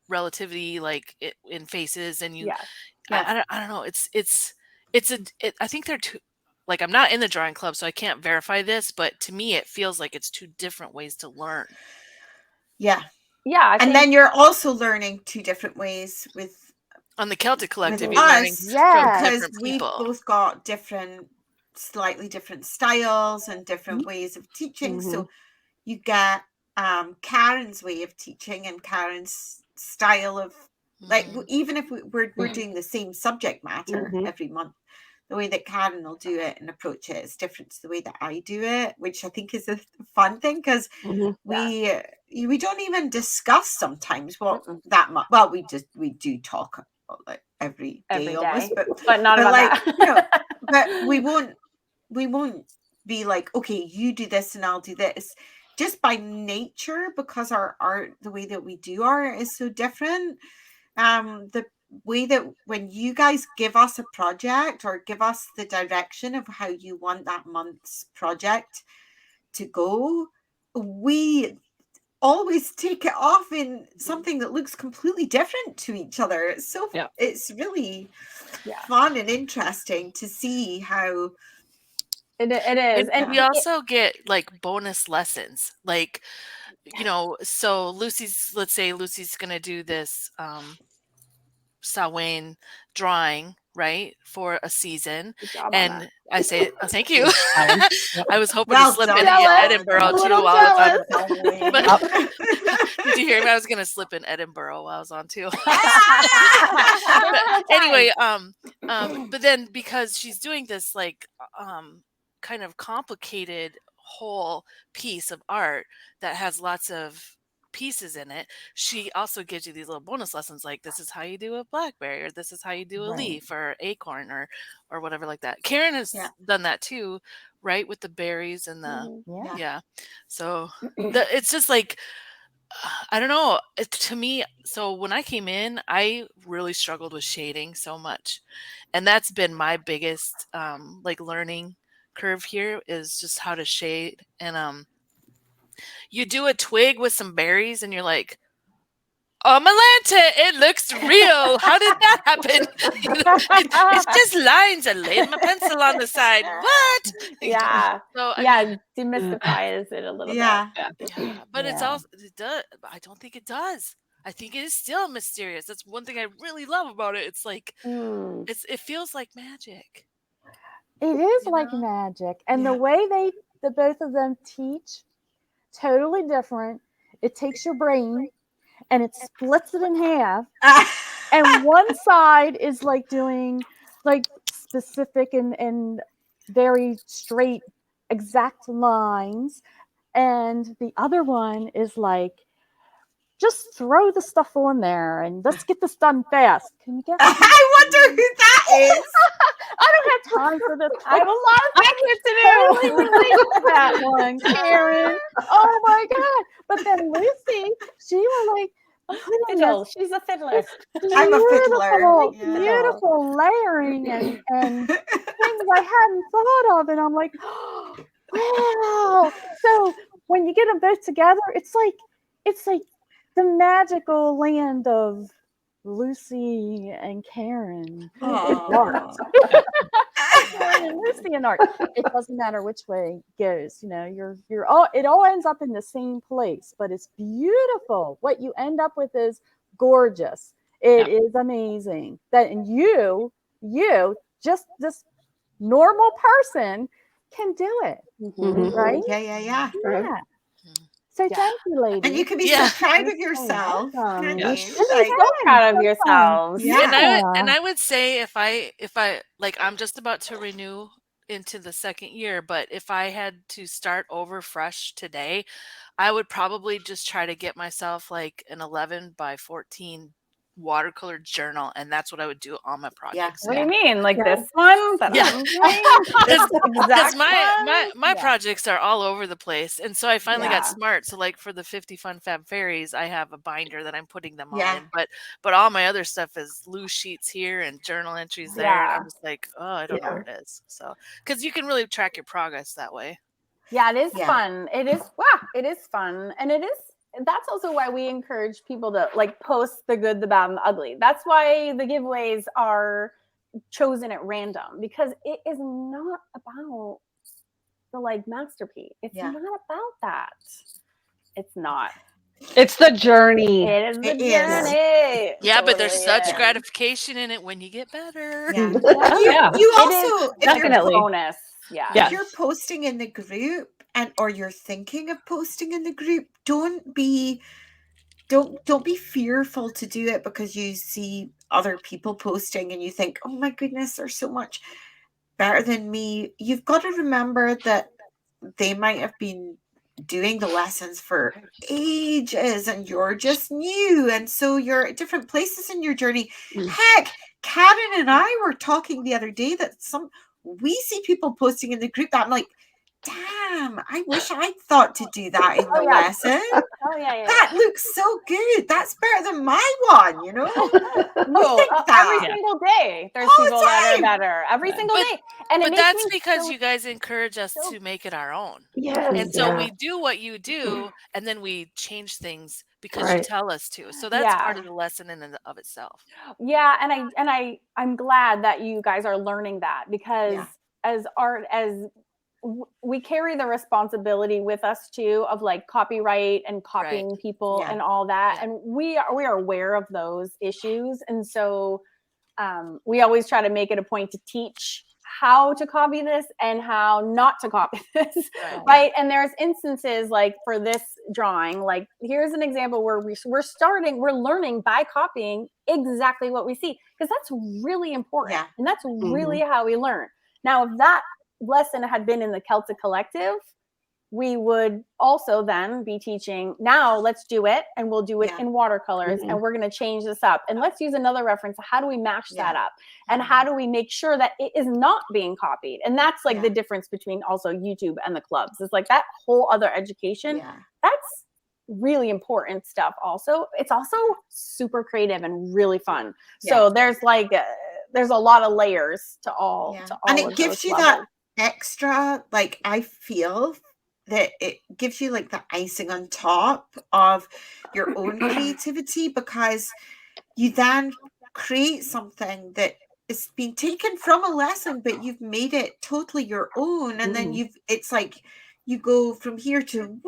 relativity, like in faces, and you I don't know, I think they're two, like, I'm not in the drawing club, so I can't verify this, but to me it feels like it's two different ways to learn. And then you're also learning two different ways on the Celtic Collective, with you're learning from different we've people. both got slightly different styles and different ways of teaching. So you get Karen's way of teaching and Karen's style of, like, even if we're doing the same subject matter every month, the way that Karen will do it and approach it is different to the way that I do it, which I think is a fun thing, because we don't even discuss sometimes that much. Well, we do talk like every day almost, but not about like that. but we won't be like, okay, you do this and I'll do this. Just by nature, because our art, the way that we do art is so different. The way that when you guys give us a project or give us the direction of how you want that month's project to go, we always take it off in something that looks completely different to each other. It's so it's really fun and interesting to see how it is. And we also get like bonus lessons, like so let's say Lucy's gonna do this Samhain drawing, right, for a season, and I say, oh, thank you. I was hoping to slip in Edinburgh too. Did you hear me? I was gonna slip in Edinburgh while I was on too. But anyway, but then because she's doing this like kind of complicated whole piece of art that has lots of pieces in it, she also gives you these little bonus lessons, like this is how you do a blackberry, or this is how you do a Right. leaf or acorn or whatever like that. Karen has done that too, right, with the berries and the Yeah. So it's just like, I don't know. To me, so when I came in, I really struggled with shading so much, and that's been my biggest like learning curve here, is just how to shade. And you do a twig with some berries, and you're like, oh, Malanta, it looks real. How did that happen? It's just lines. I laid my pencil on the side. What? Yeah. So I mean, Demystifies it a little Yeah. yeah, but it's also it does. I don't think it does. I think it is still mysterious. That's one thing I really love about it. It's like bit. Mm. it feels like magic. It is You like know? magic. And the Yeah. way the both of them teach, totally different. It takes your brain and it splits it in half. And one side is like doing like specific and very straight, exact lines. And the other one is like, just throw the stuff on there and let's get this done fast. Can you guess? I wonder who that is. I don't have time for this. I have a lot of things to do. Totally relate to that one, Karen. Oh my god! But then Lucy, she was like, putting Fiddle. this She's a fiddler. I'm a fiddler. beautiful, Yeah. beautiful layering and things I hadn't thought of, and I'm like, wow. So when you get them both together, it's like the magical land of Lucy and Karen. Aw. Karen and Lucy and art. It doesn't matter which way it goes. You know, you're all it all ends up in the same place, but it's beautiful. What you end up with is gorgeous. It is amazing. That and you just this normal person can do it. Right? Yeah. Yeah. Mhm. So thank you, ladies. And you can be Yeah. so proud of yourself. welcome. Can't Yes. you? Like, So proud of yourselves. Yeah. And I would say if I like, I'm just about to renew into the second year, but if I had to start over fresh today, I would probably just try to get myself like an 11 by 14 watercolor journal, and that's what I would do on my projects. What do you mean? Like this one? That Yeah. I'm doing? Because Exact my one? projects are all over the place, and so I finally Yeah. got smart. So like for the 50 Fun Fab Fairies, I have a binder that I'm putting them all Yeah. in, but all my other stuff is loose sheets here and journal entries there, and I'm Yeah. just like, oh, I don't know where it is. So because you can really track your progress that way. Yeah, it is Yeah. fun. It is it is fun. And that's also why we encourage people to like post the good, the bad, and the ugly. That's why the giveaways are chosen at random, because it is not about the like masterpiece. It's Yeah. not about that. It's not. It's the journey. It is the It is. journey. Yeah, but there's Totally such is. gratification in it when you get better. Yeah. Oh, yeah. You It also, is if you're definitely. bonus. Yeah. Yeah. if you're posting in the group or you're thinking of posting in the group, don't be fearful to do it because you see other people posting and you think, oh my goodness, they're so much better than me. You've got to remember that they might have been doing the lessons for ages and you're just new, and so you're at different places in your journey. Heck, Karen and I were talking the other day that we see people posting in the group that I'm like, damn, I wish I'd thought to do that in the yeah. lesson. Oh yeah. That looks so good. That's better than my one, you know? Oh, think every that. single day there's All the people that are time. better. Every single day. And it But makes that's me because so- you guys encourage us so- to make it our own. Yes. And so we do what you do, and then we change things because you Right. tell us to. So that's part Yeah. of the lesson in and of itself. Yeah, and I'm glad that you guys are learning that, because Yeah. we carry the responsibility with us too of like copyright and copying people Yeah. and all that, Yeah. and we are aware of those issues, and so we always try to make it a point to teach how to copy this and how not to copy this, right? And there's instances like for this drawing, like here's an example where we're learning by copying exactly what we see, because that's really important. Yeah. And that's really how we learn. Now, if that lesson had been in the Celtic Collective, we would also then be teaching, now let's do it, and we'll do it Yeah. in watercolors, and we're going to change this up, and let's use another reference. How do we match that up, and how do we make sure that it is not being copied? And that's like the difference between also YouTube and the clubs. It's like that whole other education. That's really important stuff. Also, it's also super creative and really fun. So there's like there's a lot of layers to all and it gives you that extra, like, I feel that it gives you like the icing on top of your own creativity, because you then create something that is being taken from a lesson, but you've made it totally your own, and then it's like you go from here to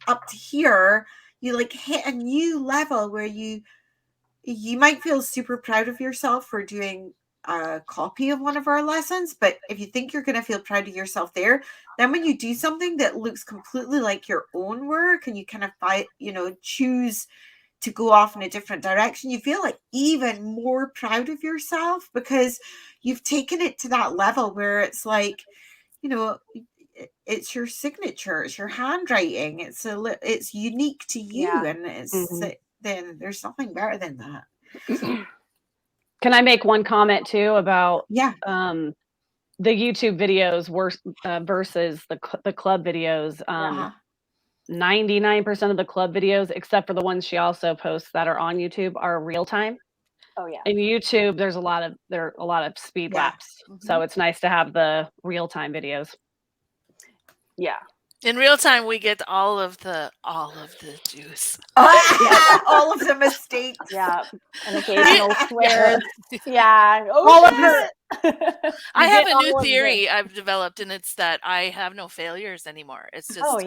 up to here. You like hit a new level where you might feel super proud of yourself for doing a copy of one of our lessons, but if you think you're going to feel proud of yourself there, then when you do something that looks completely like your own work, and you kind of choose to go off in a different direction, you feel like even more proud of yourself, because you've taken it to that level where it's like, it's your signature, it's your handwriting, it's unique to you, and it's then there's nothing better than that. Can I make one comment too about the YouTube videos versus the club videos? 99% of the club videos, except for the ones she also posts that are on YouTube, are real time. Oh yeah. In YouTube, there are a lot of speed laps, so it's nice to have the real time videos. Yeah. In real time, we get all of the juice. All of the mistakes. Yeah. And occasional swears. Yeah. All of it. I have a new theory I've developed, and it's that I have no failures anymore. It's just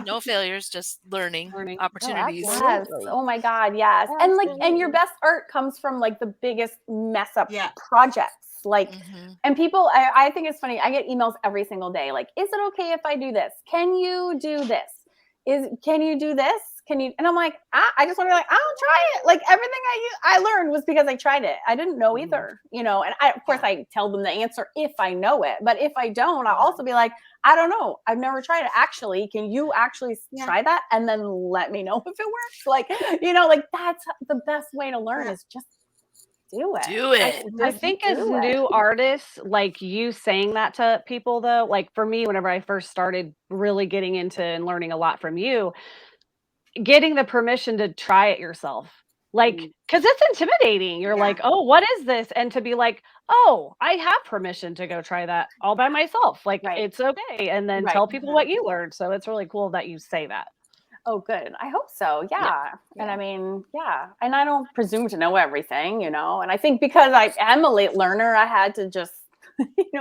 no failures, just learning opportunities. Yes. Oh my God. Yes. And your best art comes from like the biggest mess up projects. Like, and people, I think it's funny. I get emails every single day. Like, is it okay if I do this? Can you do this? Can you do this? Can you? And I'm like, I just want to be like, I'll try it. Like everything I learned was because I tried it. I didn't know either, and of course I tell them the answer if I know it, but if I don't, I'll also be like, I don't know. I've never tried it. Actually, can you actually try that? And then let me know if it works. Like, like that's the best way to learn is just do it. I think as new artists, like you saying that to people though, like for me, whenever I first started really getting into and learning a lot from you, getting the permission to try it yourself, like, because it's intimidating. You're like, oh, what is this? And to be like, oh, I have permission to go try that all by myself. Like, it's okay. And then tell people what you learned. So it's really cool that you say that. Oh, good. I hope so. Yeah. And I mean, and I don't presume to know everything, and I think because I am a late learner, I had to just,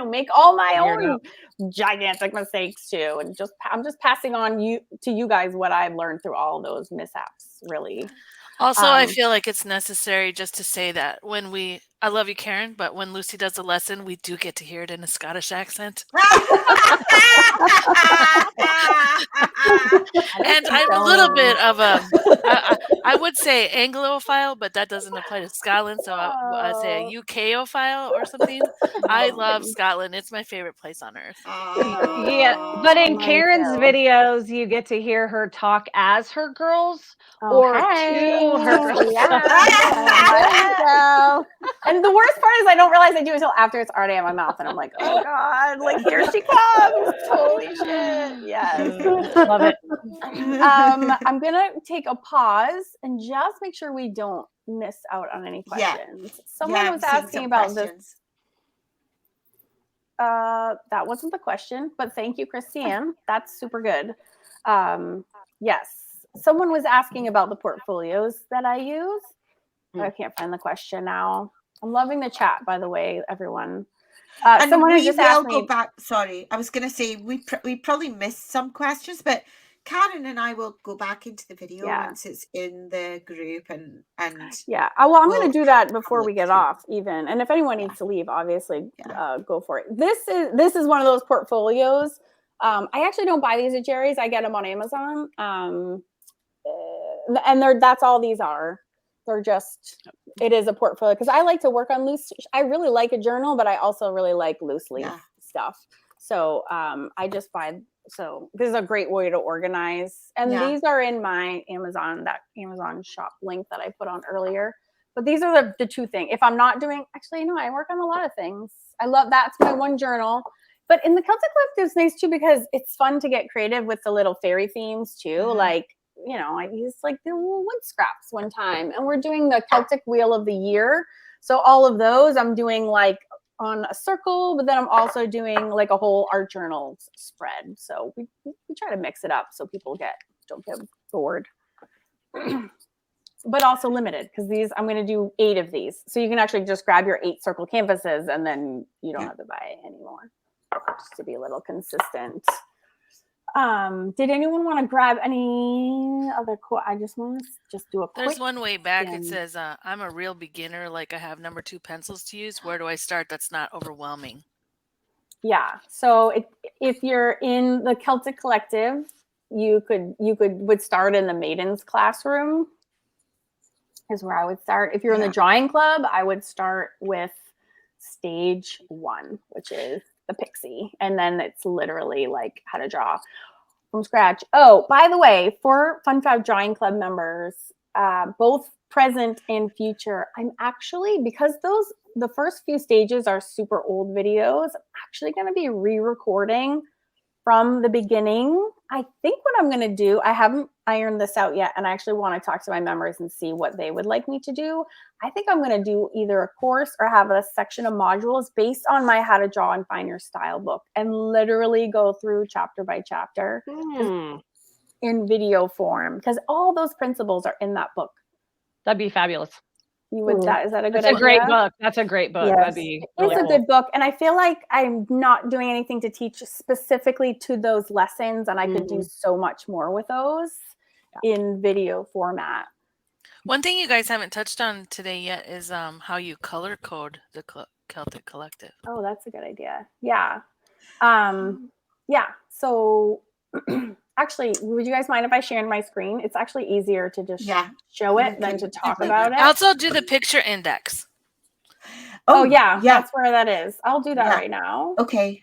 make all my own gigantic mistakes too. And I'm just passing on to you guys what I've learned through all those mishaps, really. Also, I feel like it's necessary just to say that I love you, Karen, but when Lucy does a lesson, we do get to hear it in a Scottish accent. And I'm a little bit of I would say Anglophile, but that doesn't apply to Scotland. So I say a UKophile or something. I love Scotland. It's my favorite place on earth. But in Karen's videos, you get to hear her talk as her girls or to her girls. And the worst part is I don't realize I do until after it's already in my mouth, and I'm like, oh God, like here she comes. Holy shit. Yes. Love it. I'm gonna take a pause and just make sure we don't miss out on any questions. Someone was asking about this. That wasn't the question, but thank you, Christine. That's super good. Yes. Someone was asking about the portfolios that I use. I can't find the question now. I'm loving the chat, by the way, everyone. And someone we just will asked me. go back. Sorry, I was going to say we probably missed some questions, but Karen and I will go back into the video once it's in the group and well, I'm going to do that before we get off, even. And if anyone needs to leave, obviously, go for it. This is one of those portfolios. I actually don't buy these at Jerry's. I get them on Amazon. And that's all these are. They're just, it is a portfolio because I like to work on loose. I really like a journal, but I also really like loose leaf stuff. So I just buy. So this is a great way to organize. And Yeah. these are in my Amazon shop link that I put on earlier. But these are the two things. If I'm not doing, actually, no, I work on a lot of things. I love, that's my one journal. But in the Celtic Collective, it's nice too, because it's fun to get creative with the little fairy themes too. Like, you know, I used like the little wood scraps one time, and we're doing the Celtic Wheel of the Year. So all of those I'm doing like on a circle, but then I'm also doing like a whole art journal spread. So we try to mix it up so people don't get bored. But also limited, because these, I'm going to do 8 of these. So you can actually just grab your 8 circle canvases, and then you don't have to buy anymore, just to be a little consistent. Did anyone want to grab any other quote? I just want to just do a quick. There's one way back. scan. It says, I'm a real beginner. Like, I have number 2 pencils to use. Where do I start? That's not overwhelming. Yeah. So if you're in the Celtic Collective, you would start in the Maidens classroom, is where I would start. If you're in the drawing club, I would start with stage 1, which is the Pixie. And then it's literally like how to draw from scratch. Oh, by the way, for Fun Fab Drawing Club members, both present and future, I'm actually, because the first few stages are super old videos, I'm actually going to be re-recording from the beginning. I think what I'm going to do, I haven't ironed this out yet, and I actually want to talk to my members and see what they would like me to do. I think I'm going to do either a course or have a section of modules based on my How to Draw and Find Your Style book, and literally go through chapter by chapter in video form, because all those principles are in that book. That'd be fabulous. You would, is that a good idea? That's a great book. That's a great book. Yes. That'd be really It's a good book. And I feel like I'm not doing anything to teach specifically to those lessons. And I could do so much more with those in video format. One thing you guys haven't touched on today yet is how you color code the Celtic Collective. Oh, that's a good idea. Yeah. Yeah. So actually, would you guys mind if I share my screen? It's actually easier to just show it than to talk about it. Also do the picture index. Oh yeah, that's where that is. I'll do that right now. Okay.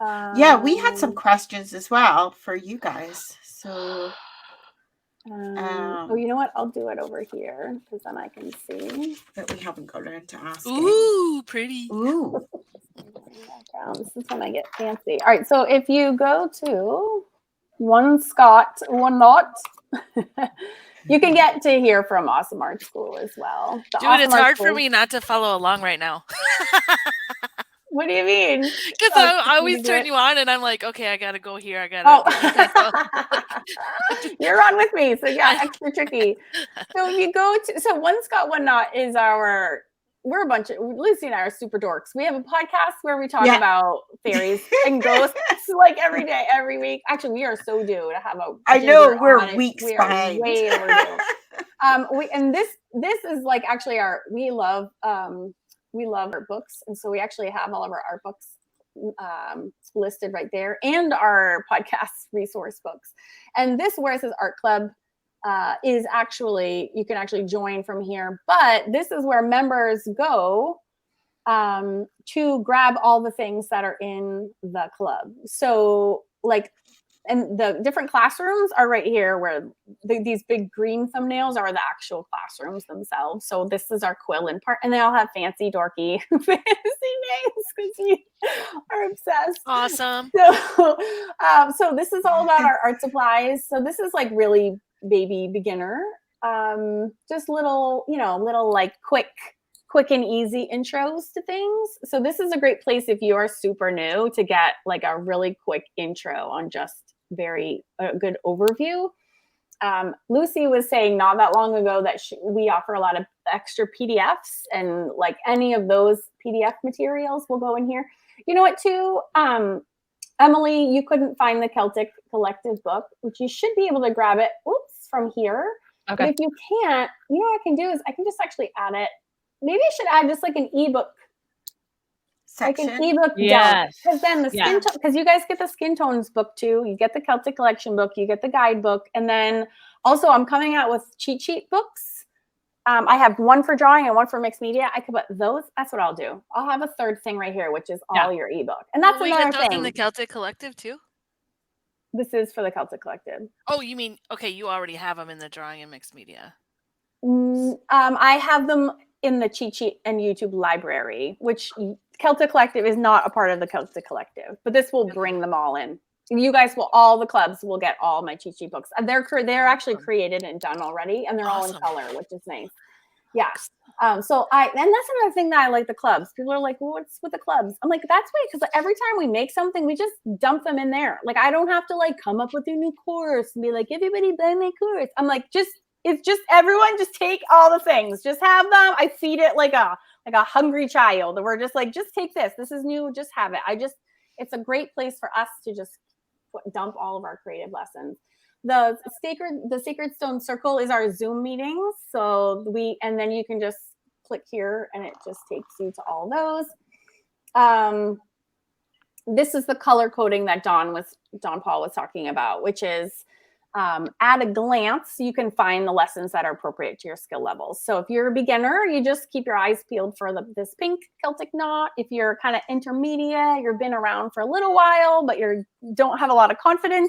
Yeah, we had some questions as well for you guys. So oh, you know what? I'll do it over here, because then I can see. But we haven't got around to asking. Ooh, pretty. Ooh. This is when I get fancy. All right, so if you go to One Scott, One Not, you can get to hear from Awesome Art School as well. Dude, it's hard for me not to follow along right now. What do you mean? Because I always turn you on, and I'm like, okay, I gotta go here. I gotta. You're on with me, so yeah, extra tricky. So if you go to, so One Scott, One Not is we're a bunch of, Lucy and I are super dorks. We have a podcast where we talk about fairies and ghosts like every day, every week. Actually, we are so due to have a. I know we're weeks behind. Way overdue. And this is like actually we love art books, and so we actually have all of our art books listed right there, and our podcast resource books. And this, where it says Art Club, is actually, you can actually join from here, but this is where members go to grab all the things that are in the club. So like, and the different classrooms are right here, where these big green thumbnails are the actual classrooms themselves. So this is our Quillen part, and they all have fancy dorky fancy names because we are obsessed. Awesome. So this is all about our art supplies. So this is like really baby beginner, just little like quick and easy intros to things. So this is a great place if you are super new to get like a really quick intro on just very good overview. Lucy was saying not that long ago that we offer a lot of extra PDFs, and like any of those PDF materials will go in here. You know what too? Emily, you couldn't find the Celtic Collective book, which you should be able to grab it from here. Okay. But if you can't, you know what I can do is I can just actually add it. Maybe I should add just like an ebook section. Like an ebook dump. Because then the skin tone, because you guys get the skin tones book too. You get the Celtic Collection book, you get the guidebook, and then also I'm coming out with cheat sheet books I have one for drawing and one for mixed media. I could put those. That's what I'll do. I'll have a third thing right here, which is all your ebook. And that's Will we another get those thing. in the Celtic Collective too? This is for the Celtic Collective. Oh, you mean, okay, you already have them in the drawing and mixed media. I have them in the cheat sheet and YouTube library, which Celtic Collective is not a part of the Celtic Collective, but this will bring them all in. You guys will, all the clubs will get all my cheat sheet books. And they're actually created and done already, and they're all in color, which is nice. Yeah. And that's another thing that I like the clubs. People are like, well, what's with the clubs? I'm like, that's why, because every time we make something, we just dump them in there. Like, I don't have to like come up with a new course and be like, everybody buy my course. I'm like, it's just everyone just take all the things. Just have them. I feed it like a hungry child. We're just like, just take this. This is new. Just have it. It's a great place for us to just dump all of our creative lessons. The Sacred Stone Circle is our Zoom meetings. So and then you can just click here and it just takes you to all those. This is the color coding that Don Paul was talking about, which is at a glance, you can find the lessons that are appropriate to your skill levels. So if you're a beginner, you just keep your eyes peeled for this pink Celtic knot. If you're kind of intermediate, you've been around for a little while, but you don't have a lot of confidence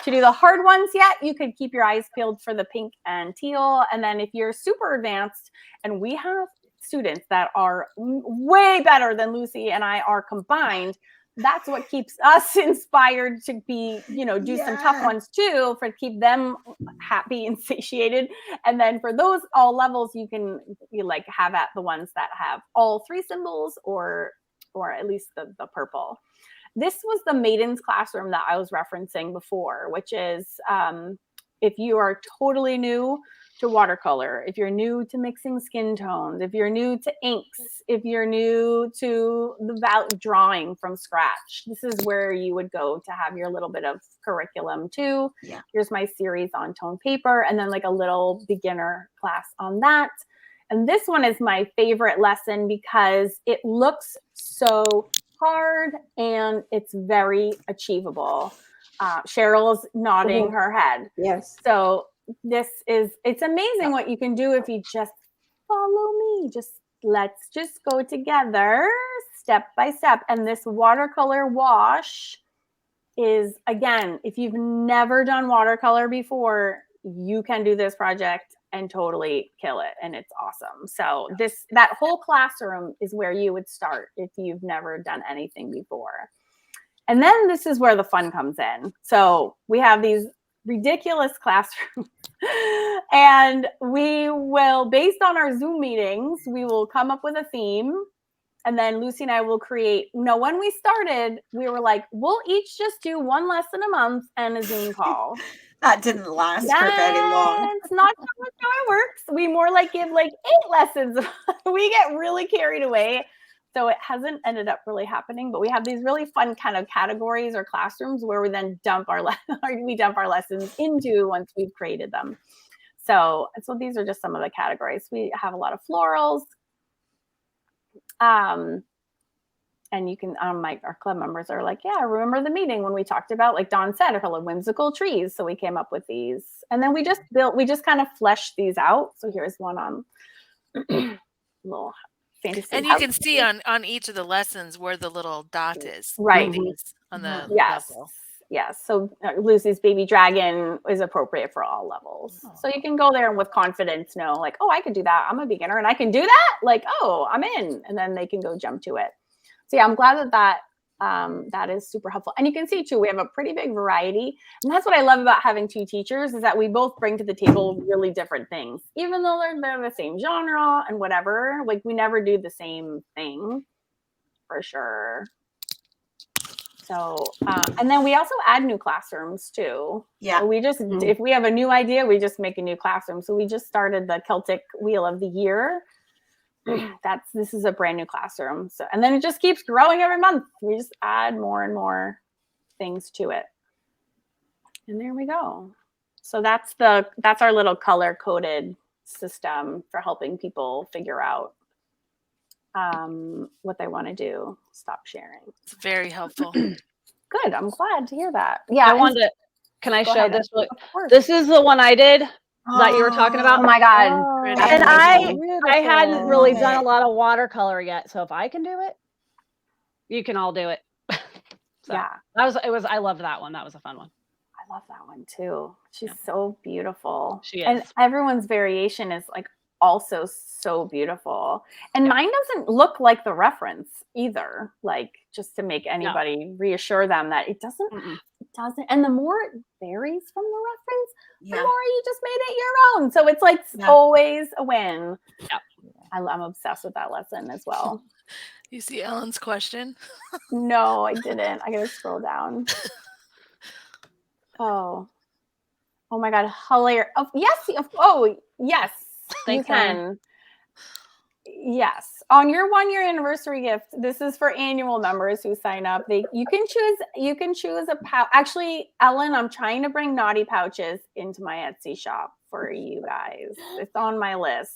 to do the hard ones yet, you could keep your eyes peeled for the pink and teal. And then if you're super advanced, and we have students that are way better than Lucy and I are combined, that's what keeps us inspired to be, do some tough ones too, to keep them happy and satiated. And then for those all levels, you have at the ones that have all 3 symbols or at least the purple. This was the Maidens classroom that I was referencing before, which is if you are totally new to watercolor, if you're new to mixing skin tones, if you're new to inks, if you're new to the drawing from scratch, this is where you would go to have your little bit of curriculum too. Yeah. Here's my series on tone paper, and then like a little beginner class on that. And this one is my favorite lesson because it looks so hard and it's very achievable. Cheryl's nodding her head. Yes. So it's amazing what you can do if you just follow me. Let's just go together step by step. And this watercolor wash is, again, if you've never done watercolor before, you can do this project and totally kill it. And it's awesome. So that whole classroom is where you would start if you've never done anything before. And then this is where the fun comes in. So we have these ridiculous classrooms and we will, based on our Zoom meetings, we will come up with a theme, and then Lucy and I will create. When we started, we were like, we'll each just do 1 lesson a month and a Zoom call. That didn't last for very long. It's not how it works. We more like give 8 lessons. We get really carried away. So it hasn't ended up really happening, but we have these really fun kind of categories or classrooms where we then dump our lessons into once we've created them. So these are just some of the categories. We have a lot of florals. And you can, our club members are like, yeah, I remember the meeting when we talked about, like Dawn said, a couple of whimsical trees. So we came up with these, and then we just kind of fleshed these out. So here's one on little fantasy. And you can see on each of the lessons where the little dot is. Right. On the yes. level. Yes. So Lucy's baby dragon is appropriate for all levels. Oh. So you can go there and with confidence know, like, oh, I could do that. I'm a beginner and I can do that. Like, oh, I'm in. And then they can go jump to it. So yeah, I'm glad that is super helpful. And you can see too, we have a pretty big variety. And that's what I love about having 2 teachers, is that we both bring to the table really different things, even though they're the same genre and whatever. Like, we never do the same thing for sure. So, and then we also add new classrooms too. Yeah. So we just, if we have a new idea, we just make a new classroom. So we just started the Celtic Wheel of the Year. This is a brand new classroom. So, and then it just keeps growing every month. We just add more and more things to it. And there we go. So that's our little color coded system for helping people figure out what they want to do. Stop sharing. It's very helpful. Good. I'm glad to hear that. Yeah. Can I show ahead. this? Of course. This is the one I did. that you were talking about. Oh my God. Oh, And And I beautiful. hadn't really done a it. lot of watercolor yet, so if I can do it, you can all do it. So Yeah. I loved that one. That was a fun one. I love that one too. She's Yeah. so beautiful. She And is. everyone's variation is like also so beautiful. And Yeah. mine doesn't look like the reference either. Like just to make anybody reassure them that it doesn't. Mm-mm. It doesn't. And the more it varies from the reference, the Yeah. more you just made it your own. So it's like Yeah. always a win. Yeah. I'm obsessed with that lesson as well. You see Ellen's question? No, I didn't. I gotta scroll down. Oh my God, hilarious! Oh, yes, yes, Thanks, you can. Yes, on your 1-year anniversary gift. This is for annual members who sign up. You can choose a pouch. Actually, Ellen, I'm trying to bring naughty pouches into my Etsy shop for you guys. It's on my list.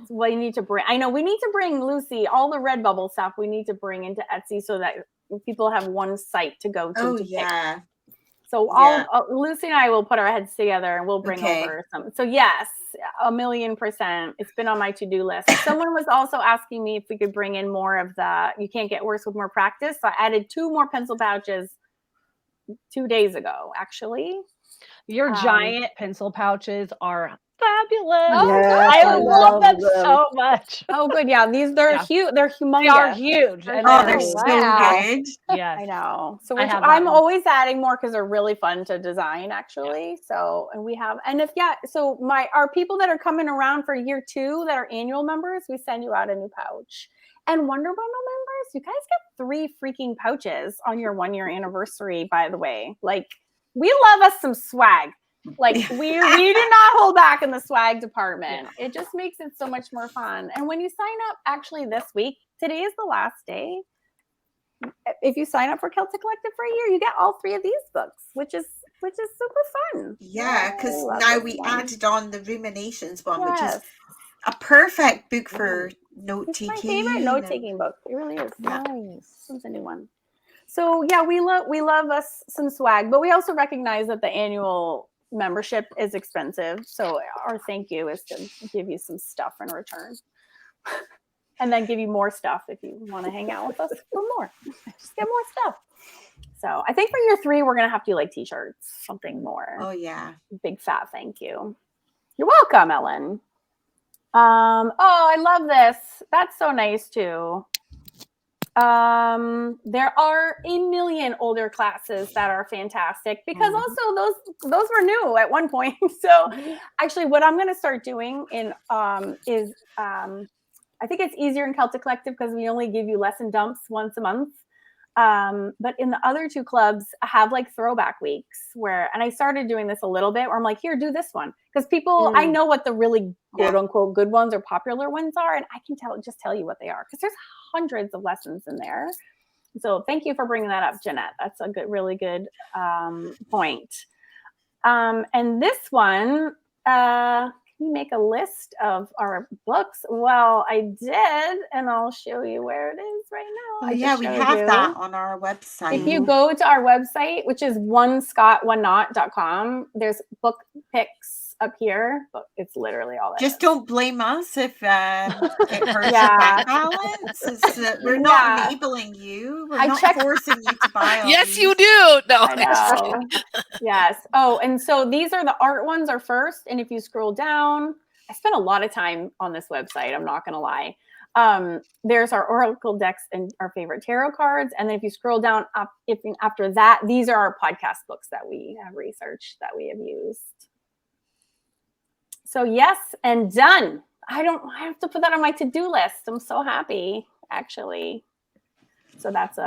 What you need to bring. I know we need to bring, Lucy, all the Redbubble stuff we need to bring into Etsy so that people have one site to go to. Oh, to pick. yeah. So Yeah. Lucy and I will put our heads together and we'll bring Okay. over some. So yes, 1,000,000%. It's been on my to-do list. Someone was also asking me if we could bring in more of the you can't get worse with more practice. So I added 2 more pencil pouches 2 days ago, actually. Your giant pencil pouches are fabulous. Oh, Yes, I I love them them. so much. Oh, good. Yeah, they're Yeah. huge. They're humongous. They are huge. They're And Oh, they're they're so so wow. good. Yes. I know. So I have that I'm one. always adding more because they're really fun to design, actually. So, and we have, and so our people that are coming around for year 2 that are annual members, we send you out a new pouch. And Wonder Bundle members, you guys get 3 freaking pouches on your 1-year anniversary, by the way. Like, we love us some swag. Like we do not hold back in the swag department. Yeah. It just makes it so much more fun. And when you sign up, actually this week, today is the last day. If you sign up for Celtic Collective for a year, you get all 3 of these books, which is super fun. Yeah, because I love now this we one. added on the Ruminations one, which Yes. is a perfect book for note It's taking. my favorite note taking book. It really is. Yeah. Nice. This one's a new one. So yeah, we love us some swag, but we also recognize that the annual membership is expensive. So our thank you is to give you some stuff in return. And then give you more stuff if you want to hang out with us for more. Just get more stuff. So I think for year 3, we're gonna have to do like t-shirts, something more. Oh, yeah. Big fat thank you. You're welcome, Ellen. Oh, I love this. That's so nice too. There are a million older classes that are fantastic because also those were new at one point. So actually what I'm going to start doing is I think it's easier in Celtic Collective because we only give you lesson dumps once a month. But in the other 2 clubs, I have like throwback weeks and I started doing this a little bit where I'm like, here, do this one. Because people, I know what the really quote unquote good ones or popular ones are. And I can just tell you what they are because there's hundreds of lessons in there. So thank you for bringing that up, Jeanette. That's a really good point. And this one, can you make a list of our books? Well, I did, and I'll show you where it is right now. Yeah, we have that on our website. If you go to our website, which is onescottonenot.com, there's book picks up here, but it's literally all that. Just don't blame us if it hurts Yeah. your bank balance. We're not enabling you. We're not forcing you to buy all Yes, these. you do. No, I know. Yes. Oh, and so these are the art ones are first. And if you scroll down, I spent a lot of time on this website. I'm not going to lie. There's our oracle decks and our favorite tarot cards. And then if you scroll down up, after that, these are our podcast books that we have researched that we have used. So yes, and done. I have to put that on my to-do list. I'm so happy, actually. So that's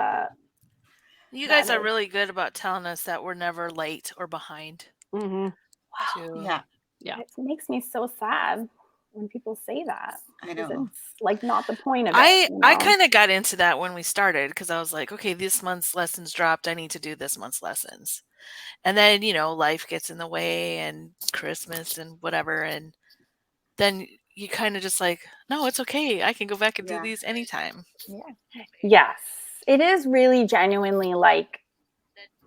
you guys are really good about telling us that we're never late or behind. Mm-hmm. Wow. Yeah. It makes me so sad when people say that. I know. It's like not the point of it. I kind of got into that when we started because I was like, okay, this month's lessons dropped. I need to do this month's lessons. And then, life gets in the way and Christmas and whatever. And then you kind of just like, no, it's okay. I can go back and do these anytime. Yeah. Yes. It is really genuinely like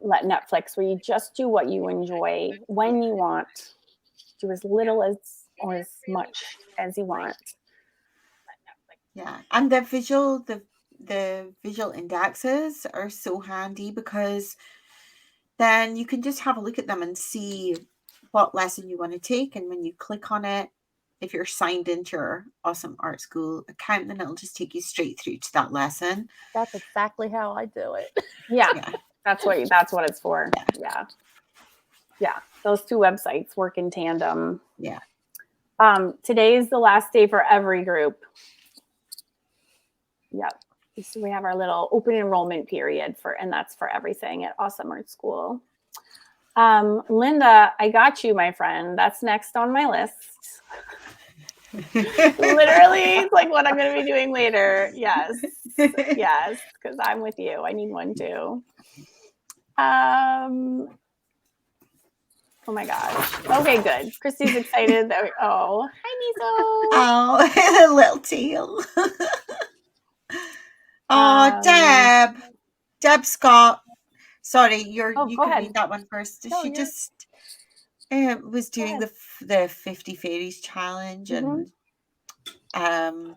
Netflix where you just do what you enjoy when you want. do as little as or as much as you want. Yeah, and the visual indexes are so handy because then you can just have a look at them and see what lesson you want to take, and when you click on it, if you're signed into your awesome art school account, then it'll just take you straight through to that lesson. That's exactly how I do it. Yeah, Yeah. that's what it's for. Yeah. Those two websites work in tandem. Yeah. Today is the last day for every group. Yep. So we have our little open enrollment period and that's for everything at Awesome Art School. Linda, I got you, my friend. That's next on my list. Literally, it's like what I'm going to be doing later. Yes, because I'm with you. I need one too. Oh my gosh. Okay, good. Christy's excited. Hi, Miso. Oh, little tail. Oh, Deb Scott. Sorry, you go can ahead. read that one first. No, She just was doing the 50 Fairies challenge, and I'm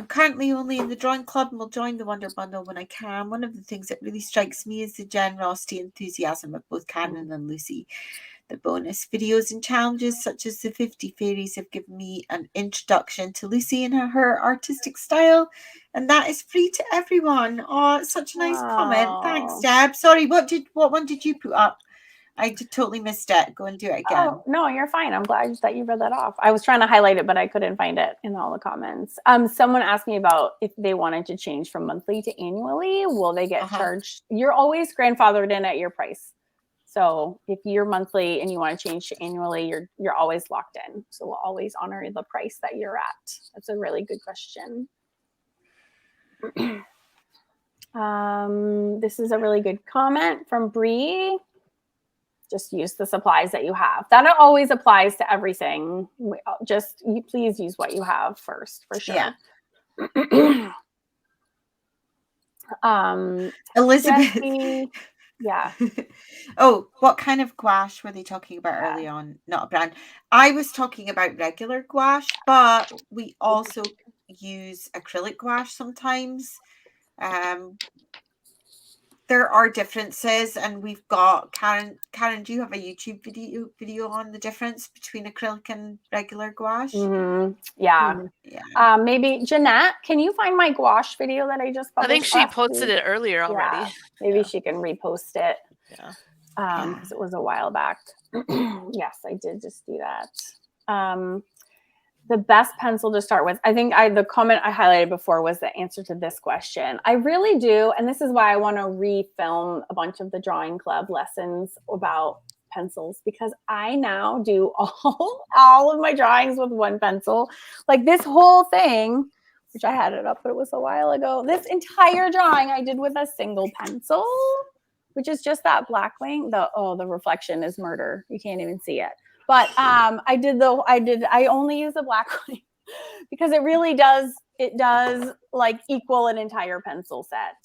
currently only in the drawing club and will join the Wonder Bundle when I can. One of the things that really strikes me is the generosity and enthusiasm of both Karen and Lucy. The bonus videos and challenges such as the 50 Fairies have given me an introduction to Lucy and her artistic style, and that is free to everyone. Oh, it's such a nice comment. Thanks, Deb. Sorry, what one did you put up? I totally missed it. Go and do it again. Oh, no, you're fine. I'm glad that you read that off. I was trying to highlight it, but I couldn't find it in all the comments. Someone asked me about if they wanted to change from monthly to annually. Will they get charged? You're always grandfathered in at your price. So if you're monthly and you want to change to annually, you're always locked in. So we'll always honor the price that you're at. That's a really good question. This is a really good comment from Bree. Just use the supplies that you have. That always applies to everything. Please use what you have first, for sure. Yeah. Elizabeth. Jessie, yeah. Oh, what kind of gouache were they talking about early on? Not a brand. I was talking about regular gouache, but we also use acrylic gouache sometimes. There are differences, and we've got Karen, do you have a YouTube video on the difference between acrylic and regular gouache? Yeah. Maybe Jeanette, can you find my gouache video that I just published? I think she posted it earlier already. Maybe she can repost it. Yeah. Because it was a while back. Yes, I did just do that. The best pencil to start with. I think the comment I highlighted before was the answer to this question. I really do. And this is why I want to refilm a bunch of the drawing club lessons about pencils, because I now do all of my drawings with one pencil. Like this whole thing, which I had it up, but it was a while ago. This entire drawing I did with a single pencil, which is just that black wing. The reflection is murder. You can't even see it. But I only use the black wing because it really does like equal an entire pencil set.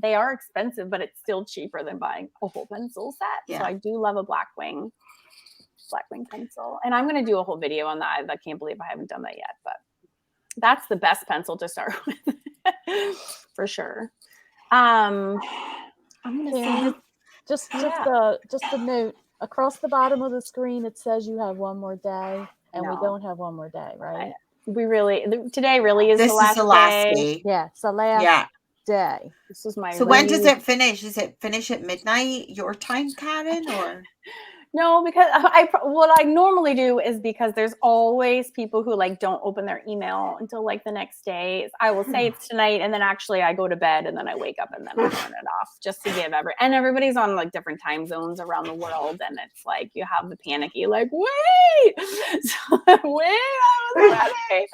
They are expensive, but it's still cheaper than buying a whole pencil set. So I do love a black wing pencil. And I'm going to do a whole video on that. I can't believe I haven't done that yet, but that's the best pencil to start with for sure. I'm going to just a note. Across the bottom of the screen, it says you have one more day, and we don't have one more day, right? Today really is the last day. Yeah, it's the last day. This is my. So when does it finish? Does it finish at midnight your time, Karen, or? No, because what I normally do is, because there's always people who like don't open their email until like the next day. I will say it's tonight, and then actually I go to bed, and then I wake up, and then I turn it off just to give everybody's on like different time zones around the world, and it's like you have the panicky like wait, I was ready.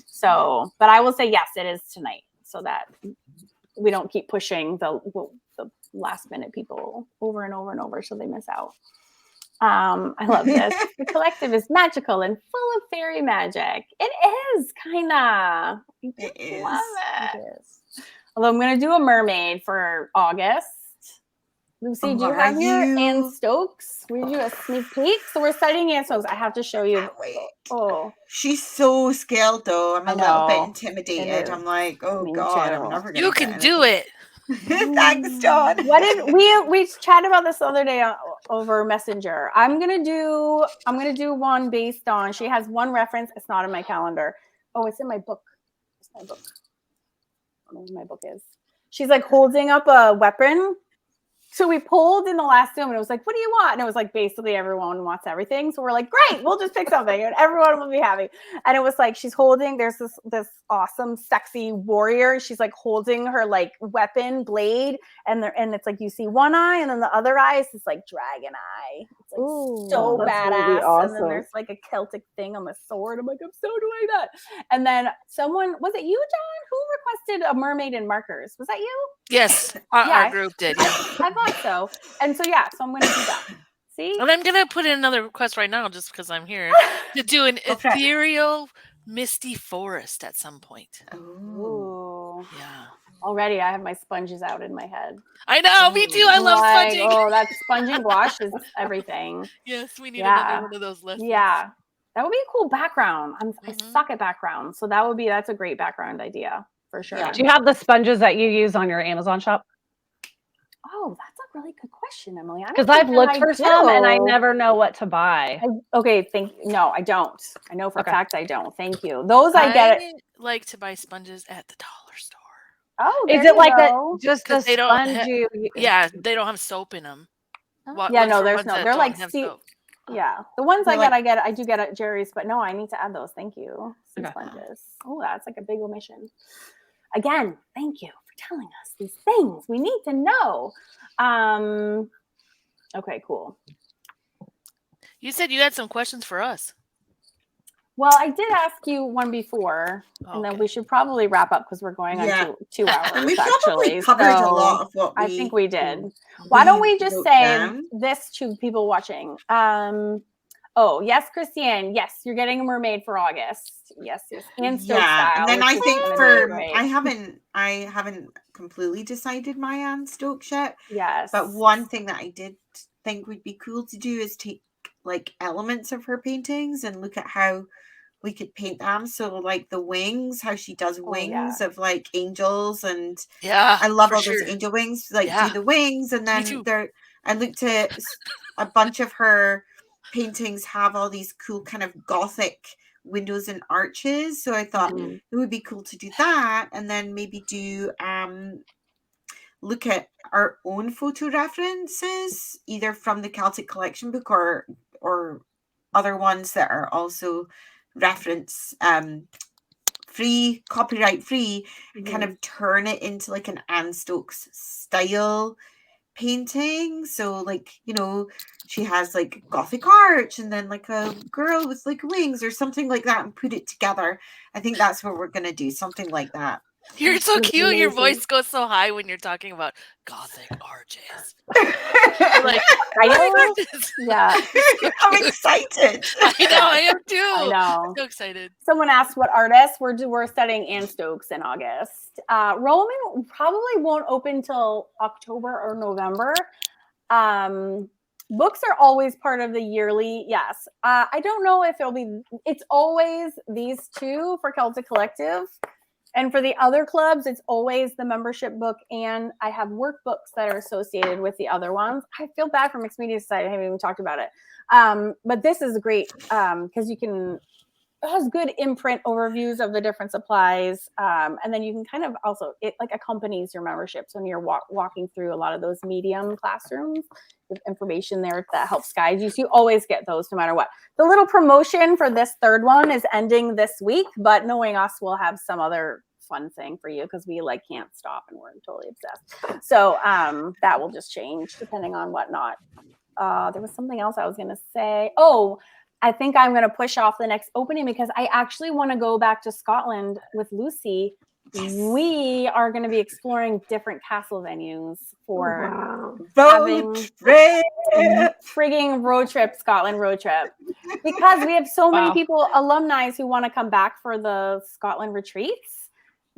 So, but I will say yes, it is tonight, so that we don't keep pushing the last minute people over and over and over, so they miss out. I love this. The collective is magical and full of fairy magic. It is kind of. It is. Although I'm going to do a mermaid for August. Lucy, Oh, do you are have your you? Anne Stokes? We do a sneak peek. So we're studying Anne Stokes. I have to show you. Can't wait. Oh, She's so skilled though. I'm I a little bit know. intimidated. It is. I'm like, oh Me God, I'm too. never gonna You get can do it. Thanks, Dawn. What did we chatted about this the other day over Messenger? I'm gonna do one based on, she has one reference. It's not in my calendar. Oh, it's in my book. It's my book. I don't know where my book is. She's like holding up a weapon. So we pulled in the last Zoom and it was like, what do you want? And it was like, basically everyone wants everything. So we're like, great, we'll just pick something and everyone will be happy. And it was like, she's holding, there's this awesome, sexy warrior. She's like holding her like weapon blade. And it's like, you see one eye and then the other eye is this like dragon eye. It's like so that's gonna be badass. And awesome. then there's like a Celtic thing on the sword. I'm like, I'm so doing that. And then someone, was it you, John, who requested a mermaid and markers? Was that you? Yes, Yeah, our group did. Yeah. I thought so. And so, yeah, so I'm going to do that. See? And I'm gonna put in another request right now, just because I'm here, to do an Okay. ethereal, misty forest at some point. Oh. Ooh. Yeah, Already, I have my sponges out in my head. I know. Me too. I love Like, sponging. oh, that sponging gouache is everything. Yes, we need Yeah. another one of those lessons. Yeah. That would be a cool background. I Mhm. suck at background. So that's a great background idea for sure. Yeah. Do you have the sponges that you use on your Amazon shop? Oh, that's a really good question, Emily. Because I've looked for some and I never know what to buy. Okay, no, I don't. I know for a Okay. fact I don't. Thank you. Those I get it. like to buy sponges at the dollar store. Oh, Is there it you like that? go. Just a 'Cause they don't sponge? Yeah, they don't have soap in them. Yeah, no, there's no. They're like soap. yeah. The ones They're I do get at Jerry's, but no, I need to add those. Thank you. Some Okay. sponges. Oh, that's like a big omission. Again, thank you for telling us these things we need to know. Okay, cool. You said you had some questions for us. Well, I did ask you one before, and then Okay. we should probably wrap up because we're going on Yeah. 2 hours. And we actually probably covered a So lot of what I think we did. we Why don't we just wrote say down. this to people watching? Oh, yes, Christiane. Yes, you're getting a mermaid for August. Yes. And Stoke Yeah, style, and then which I is think gonna be for great. I haven't completely decided my Anne Stokes yet. Yes. But one thing that I did think would be cool to do is take like elements of her paintings and look at how we could paint them. So like the wings, how she does wings of like angels, and Yeah, I love for all sure. those angel wings. Like Yeah. do the wings, and then too. I looked at a bunch of her paintings have all these cool kind of gothic windows and arches. So I thought Mhm. it would be cool to do that, and then maybe do look at our own photo references, either from the Celtic collection book or other ones that are also reference free, copyright free, and kind of turn it into like an Anne Stokes style painting. So like, you know, she has like Gothic arch and then like a girl with like wings or something like that, and put it together. I think that's what we're gonna do, something like that. You're so That's cute. Your amazing. voice goes so high when you're talking about Gothic arches. You're like, I yeah. I'm excited. I know, I am too. I know. I'm so excited. Someone asked what artists we're studying Anne Stokes in August. Roman probably won't open till October or November. Books are always part of the yearly. Yes. I don't know if it's always these two for Celtic Collective. And for the other clubs, it's always the membership book, and I have workbooks that are associated with the other ones. I feel bad for Mixed Media Society. I haven't even talked about it. But this is great because it has good imprint overviews of the different supplies. And then you can kind of also, it like accompanies your memberships when you're walking through a lot of those medium classrooms. There's information there that helps guide you. So you always get those no matter what. The little promotion for this third one is ending this week, but knowing us, we'll have some other fun thing for you because we like can't stop and we're totally obsessed. So that will just change depending on whatnot. There was something else I was going to say. Oh, I think I'm going to push off the next opening because I actually want to go back to Scotland with Lucy. Yes. We are going to be exploring different castle venues for frigging road trip, Scotland road trip, because we have so many people, alumni who want to come back for the Scotland retreats.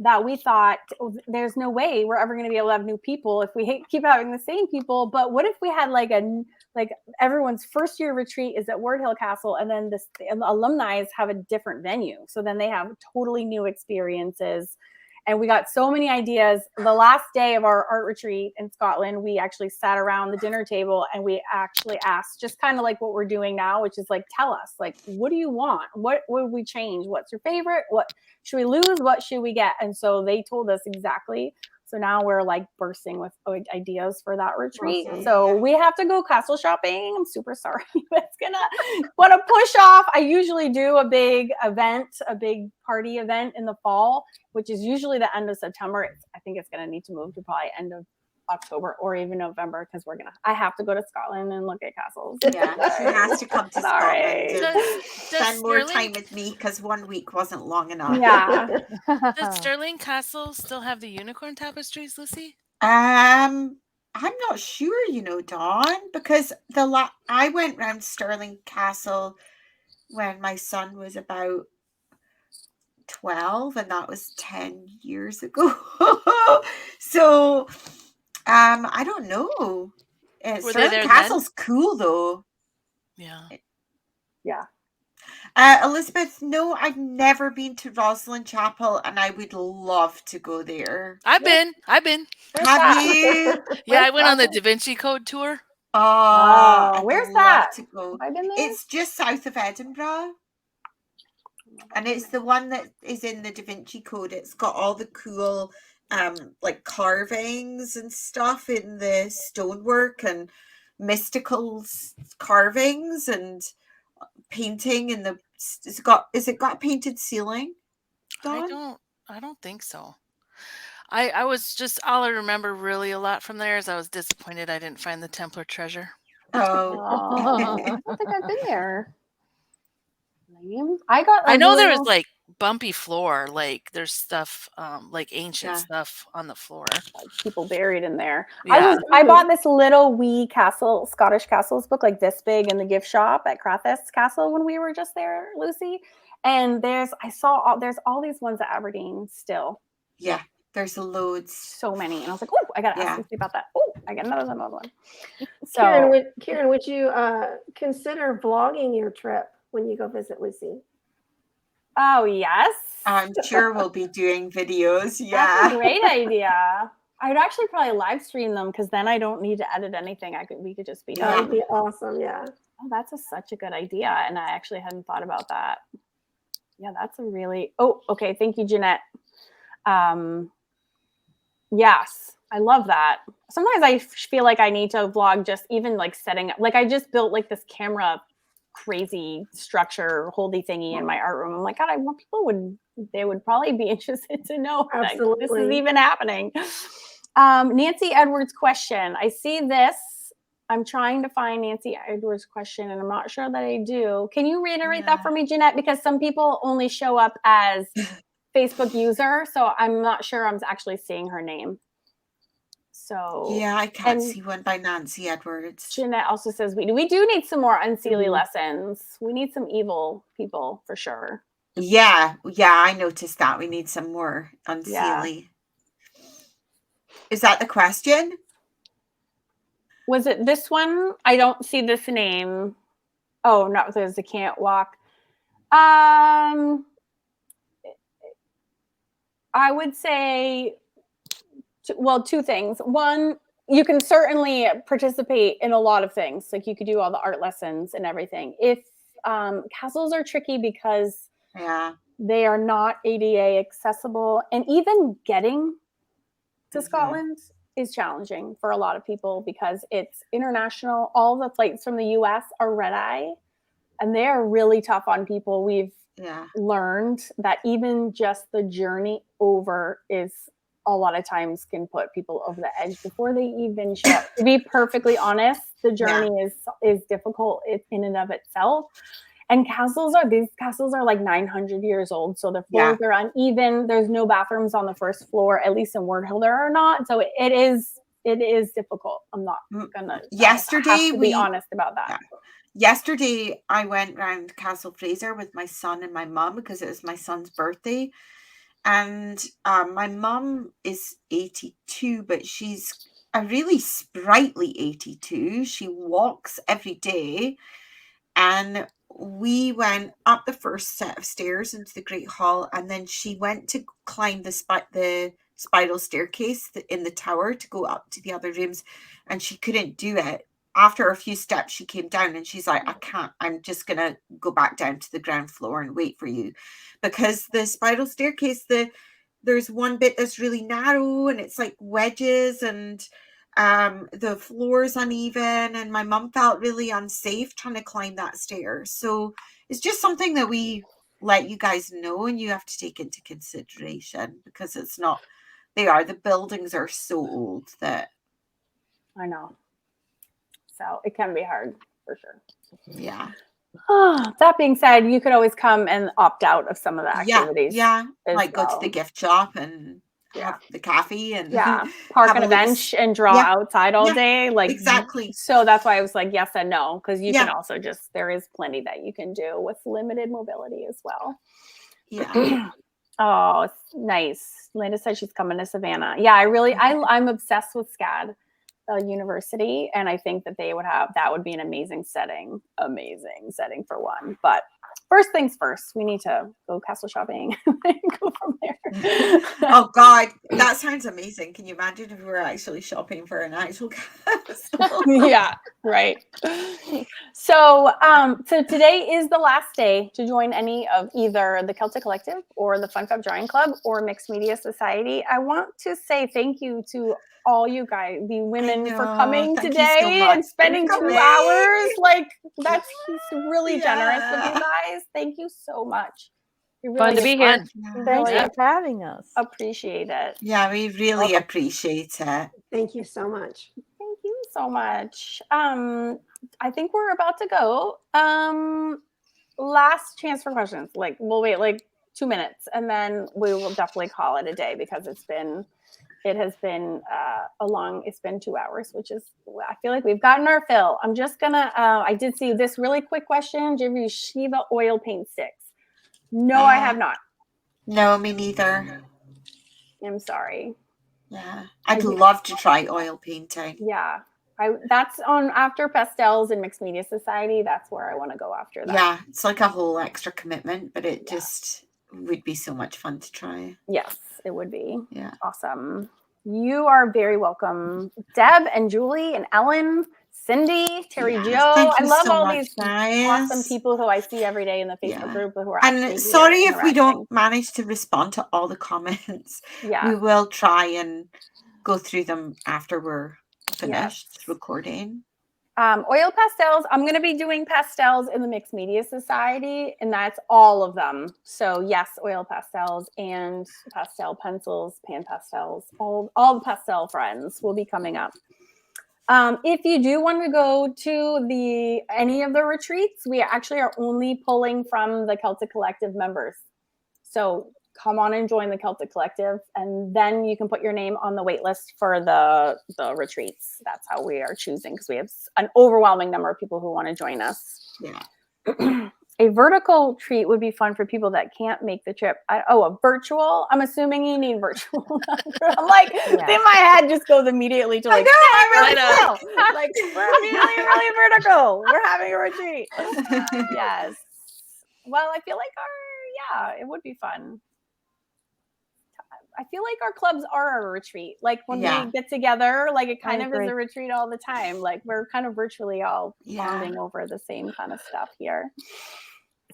that we thought, oh, there's no way we're ever going to be able to have new people if we keep having the same people. But what if we had like everyone's first year retreat is at Ward Hill Castle, and then the alumni have a different venue, so then they have totally new experiences. And we got so many ideas. The last day of our art retreat in Scotland, we actually sat around the dinner table and we actually asked, just kind of like what we're doing now, which is like, tell us, like, what do you want? What would we change? What's your favorite? What should we lose? What should we get? And so they told us exactly. So now we're like bursting with ideas for that retreat. Awesome. So we have to go castle shopping. I'm super sorry. It's want to push off. I usually do a big event, a big party event in the fall, which is usually the end of September. I think it's going to need to move to probably end of October or even November, because I have to go to Scotland and look at castles. Yeah, she has to come to Sorry. Scotland and spend more Stirling- time with me, because 1 week wasn't long enough. Yeah. Does Stirling Castle still have the unicorn tapestries, Lucy? I'm not sure, Dawn, because I went round Stirling Castle when my son was about 12, and that was 10 years ago. So I don't know. Were they Stirling there Castle's cool though. Yeah. Yeah. Elizabeth, no, I've never been to Rosslyn Chapel, and I would love to go there. I've been. Where's Have that? you? Yeah, I went on the Da Vinci Code tour. Oh, I'd where's love that? to go. Have I been there? It's just south of Edinburgh, and it's the one that is in the Da Vinci Code. It's got all the cool like carvings and stuff in the stonework and mystical carvings and painting in the. Is it got a painted ceiling, Dawn? I don't think so. I was just, all I remember really a lot from there is I was disappointed I didn't find the Templar treasure. Oh, I don't think I've been there. I know there was like bumpy floor, like there's stuff, like ancient Yeah. stuff on the floor. people buried in there. Yeah. I bought this little wee castle, Scottish castles book, like this big, in the gift shop at Crathis Castle when we were just there, Lucy. And there's all these ones at Aberdeen still. yeah. There's loads. So many. And I was like, oh, I gotta ask Lucy about that. Oh, I got another one. So Karen, would you consider vlogging your trip when you go visit Lucy? oh yes. I'm sure we'll be doing videos. That's a Yeah. great idea. I'd actually probably live stream them, because then I don't need to edit anything. We could just be That done. would be awesome. Yeah. Oh, that's such a good idea. And I actually hadn't thought about that. Yeah, that's a really, okay. Thank you, Jeanette. Yes, I love that. Sometimes I feel like I need to vlog just even like setting up, like I just built like this camera crazy structure holdy thingy in my art room. I'm like, God, I want people would probably be interested to know that this is Absolutely. even happening. Nancy Edwards' question. I see this. I'm trying to find Nancy Edwards' question, and I'm not sure that I do. Can you reiterate that for me, Jeanette? Because some people only show up as Facebook user, so I'm not sure I'm actually seeing her name. So Yeah, I can't see one by Nancy Edwards. Jeanette also says we do need some more Unseelie lessons. We need some evil people for sure. Yeah, I noticed that. We need some more Unseelie. Is that the question? Was it this one? I don't see this name. Oh no, there's a can't walk. I would say, two things. One, you can certainly participate in a lot of things. Like you could do all the art lessons and everything. If castles are tricky because they are not ADA accessible, and even getting to Scotland is challenging for a lot of people because it's international. All the flights from the US are red eye, and they are really tough on people. We've learned that even just the journey over is a lot of times can put people over the edge before they even show up. To be perfectly honest, the journey is difficult in and of itself. And these castles are like 900 years old. So the floors are uneven. There's no bathrooms on the first floor, at least in Ward Hill there are not. So it is difficult. I'm not gonna be honest about that. Yesterday, I went round Castle Fraser with my son and my mum because it was my son's birthday. And my mum is 82, but she's a really sprightly 82. She walks every day. And we went up the first set of stairs into the Great Hall, and then she went to climb the spiral staircase in the tower to go up to the other rooms, and she couldn't do it. After a few steps, she came down and she's like, I can't, I'm just going to go back down to the ground floor and wait for you. Because the spiral staircase, there's one bit that's really narrow and it's like wedges, and the floor's uneven, and my mum felt really unsafe trying to climb that stair. So it's just something that we let you guys know, and you have to take into consideration, because it's not, the buildings are so old that. I know. So it can be hard for sure. Yeah. That being said, you could always come and opt out of some of the activities. Yeah. as Like go to well. the gift shop and Yeah. have the coffee and park have on a little bench and draw Yeah. outside all Yeah. day. Like Exactly. So that's why I was like yes and no, because you Yeah. can also just, there is plenty that you can do with limited mobility as well. Yeah. Oh, it's nice. Linda said she's coming to Savannah. Yeah, I'm obsessed with SCAD University, and I think that that would be an amazing setting for one. But first things first, we need to go castle shopping and go from there. Oh God, that sounds amazing. Can you imagine if we were actually shopping for an actual castle? Yeah, right. So today is the last day to join any of either the Celtic Collective or the Fun Fab Drawing Club or Mixed Media Society. I want to say thank you to all you guys, the women, for coming Thank you today so much and for spending 2 coming. hours. Like, that's really generous of Yeah. you guys. Thank you so much. We Fun to be here. Yeah. Thank Thanks you. for having us. Appreciate it. Yeah, we really appreciate it. Thank you so much. Thank you so much. I think we're about to go. Last chance for questions. Like, we'll wait like 2 minutes, and then we will definitely call it a day, because it's been 2 hours, which is, I feel like we've gotten our fill. I'm just gonna, I did see this really quick question. Do you ever use Shiva oil paint sticks? No, I have not. No, me neither. I'm sorry. Yeah, I'd love to try oil painting. Yeah. That's on after pastels and Mixed Media Society. That's where I want to go after that. Yeah, it's like a whole extra commitment, but it just would be so much fun to try. Yes, it would be. Yeah. Awesome. You are very welcome. Deb and Julie and Ellen, Cindy, Terry Jo. Thank I you love so all much, these guys. awesome people who I see every day in the Facebook group who are actually And sorry here if we interacting. don't manage to respond to all the comments. Yeah. We will try and go through them after we're finished recording. Oil pastels. I'm going to be doing pastels in the Mixed Media Society, and that's all of them. So yes, oil pastels and pastel pencils, pan pastels, all the pastel friends will be coming up. If you do want to go to any of the retreats, we actually are only pulling from the Celtic Collective members. So come on and join the Celtic Collective, and then you can put your name on the wait list for the retreats. That's how we are choosing, because we have an overwhelming number of people who want to join us. Yeah. A vertical treat would be fun for people that can't make the trip. A virtual? I'm assuming you need virtual. I'm like, in my head just goes immediately to like, I know. like, we're really, really vertical. We're having a retreat. Yes. Well, I feel like it would be fun. I feel like our clubs are a retreat. Like when we get together, like it kind of is a retreat all the time. Like we're kind of virtually all bonding over the same kind of stuff here.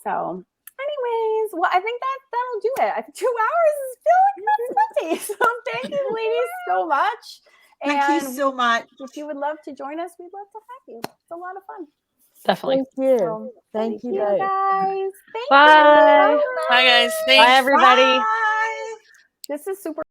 So anyways, well, I think that'll do it. I think 2 hours is feeling that's plenty. So thank you ladies so much. Thank you so much. If you would love to join us, we'd love to have you. It's a lot of fun. Definitely. Thank you. So, Thank you guys. both. Thank Bye. you. Bye, guys. Thanks. Bye, everybody. Bye. This is super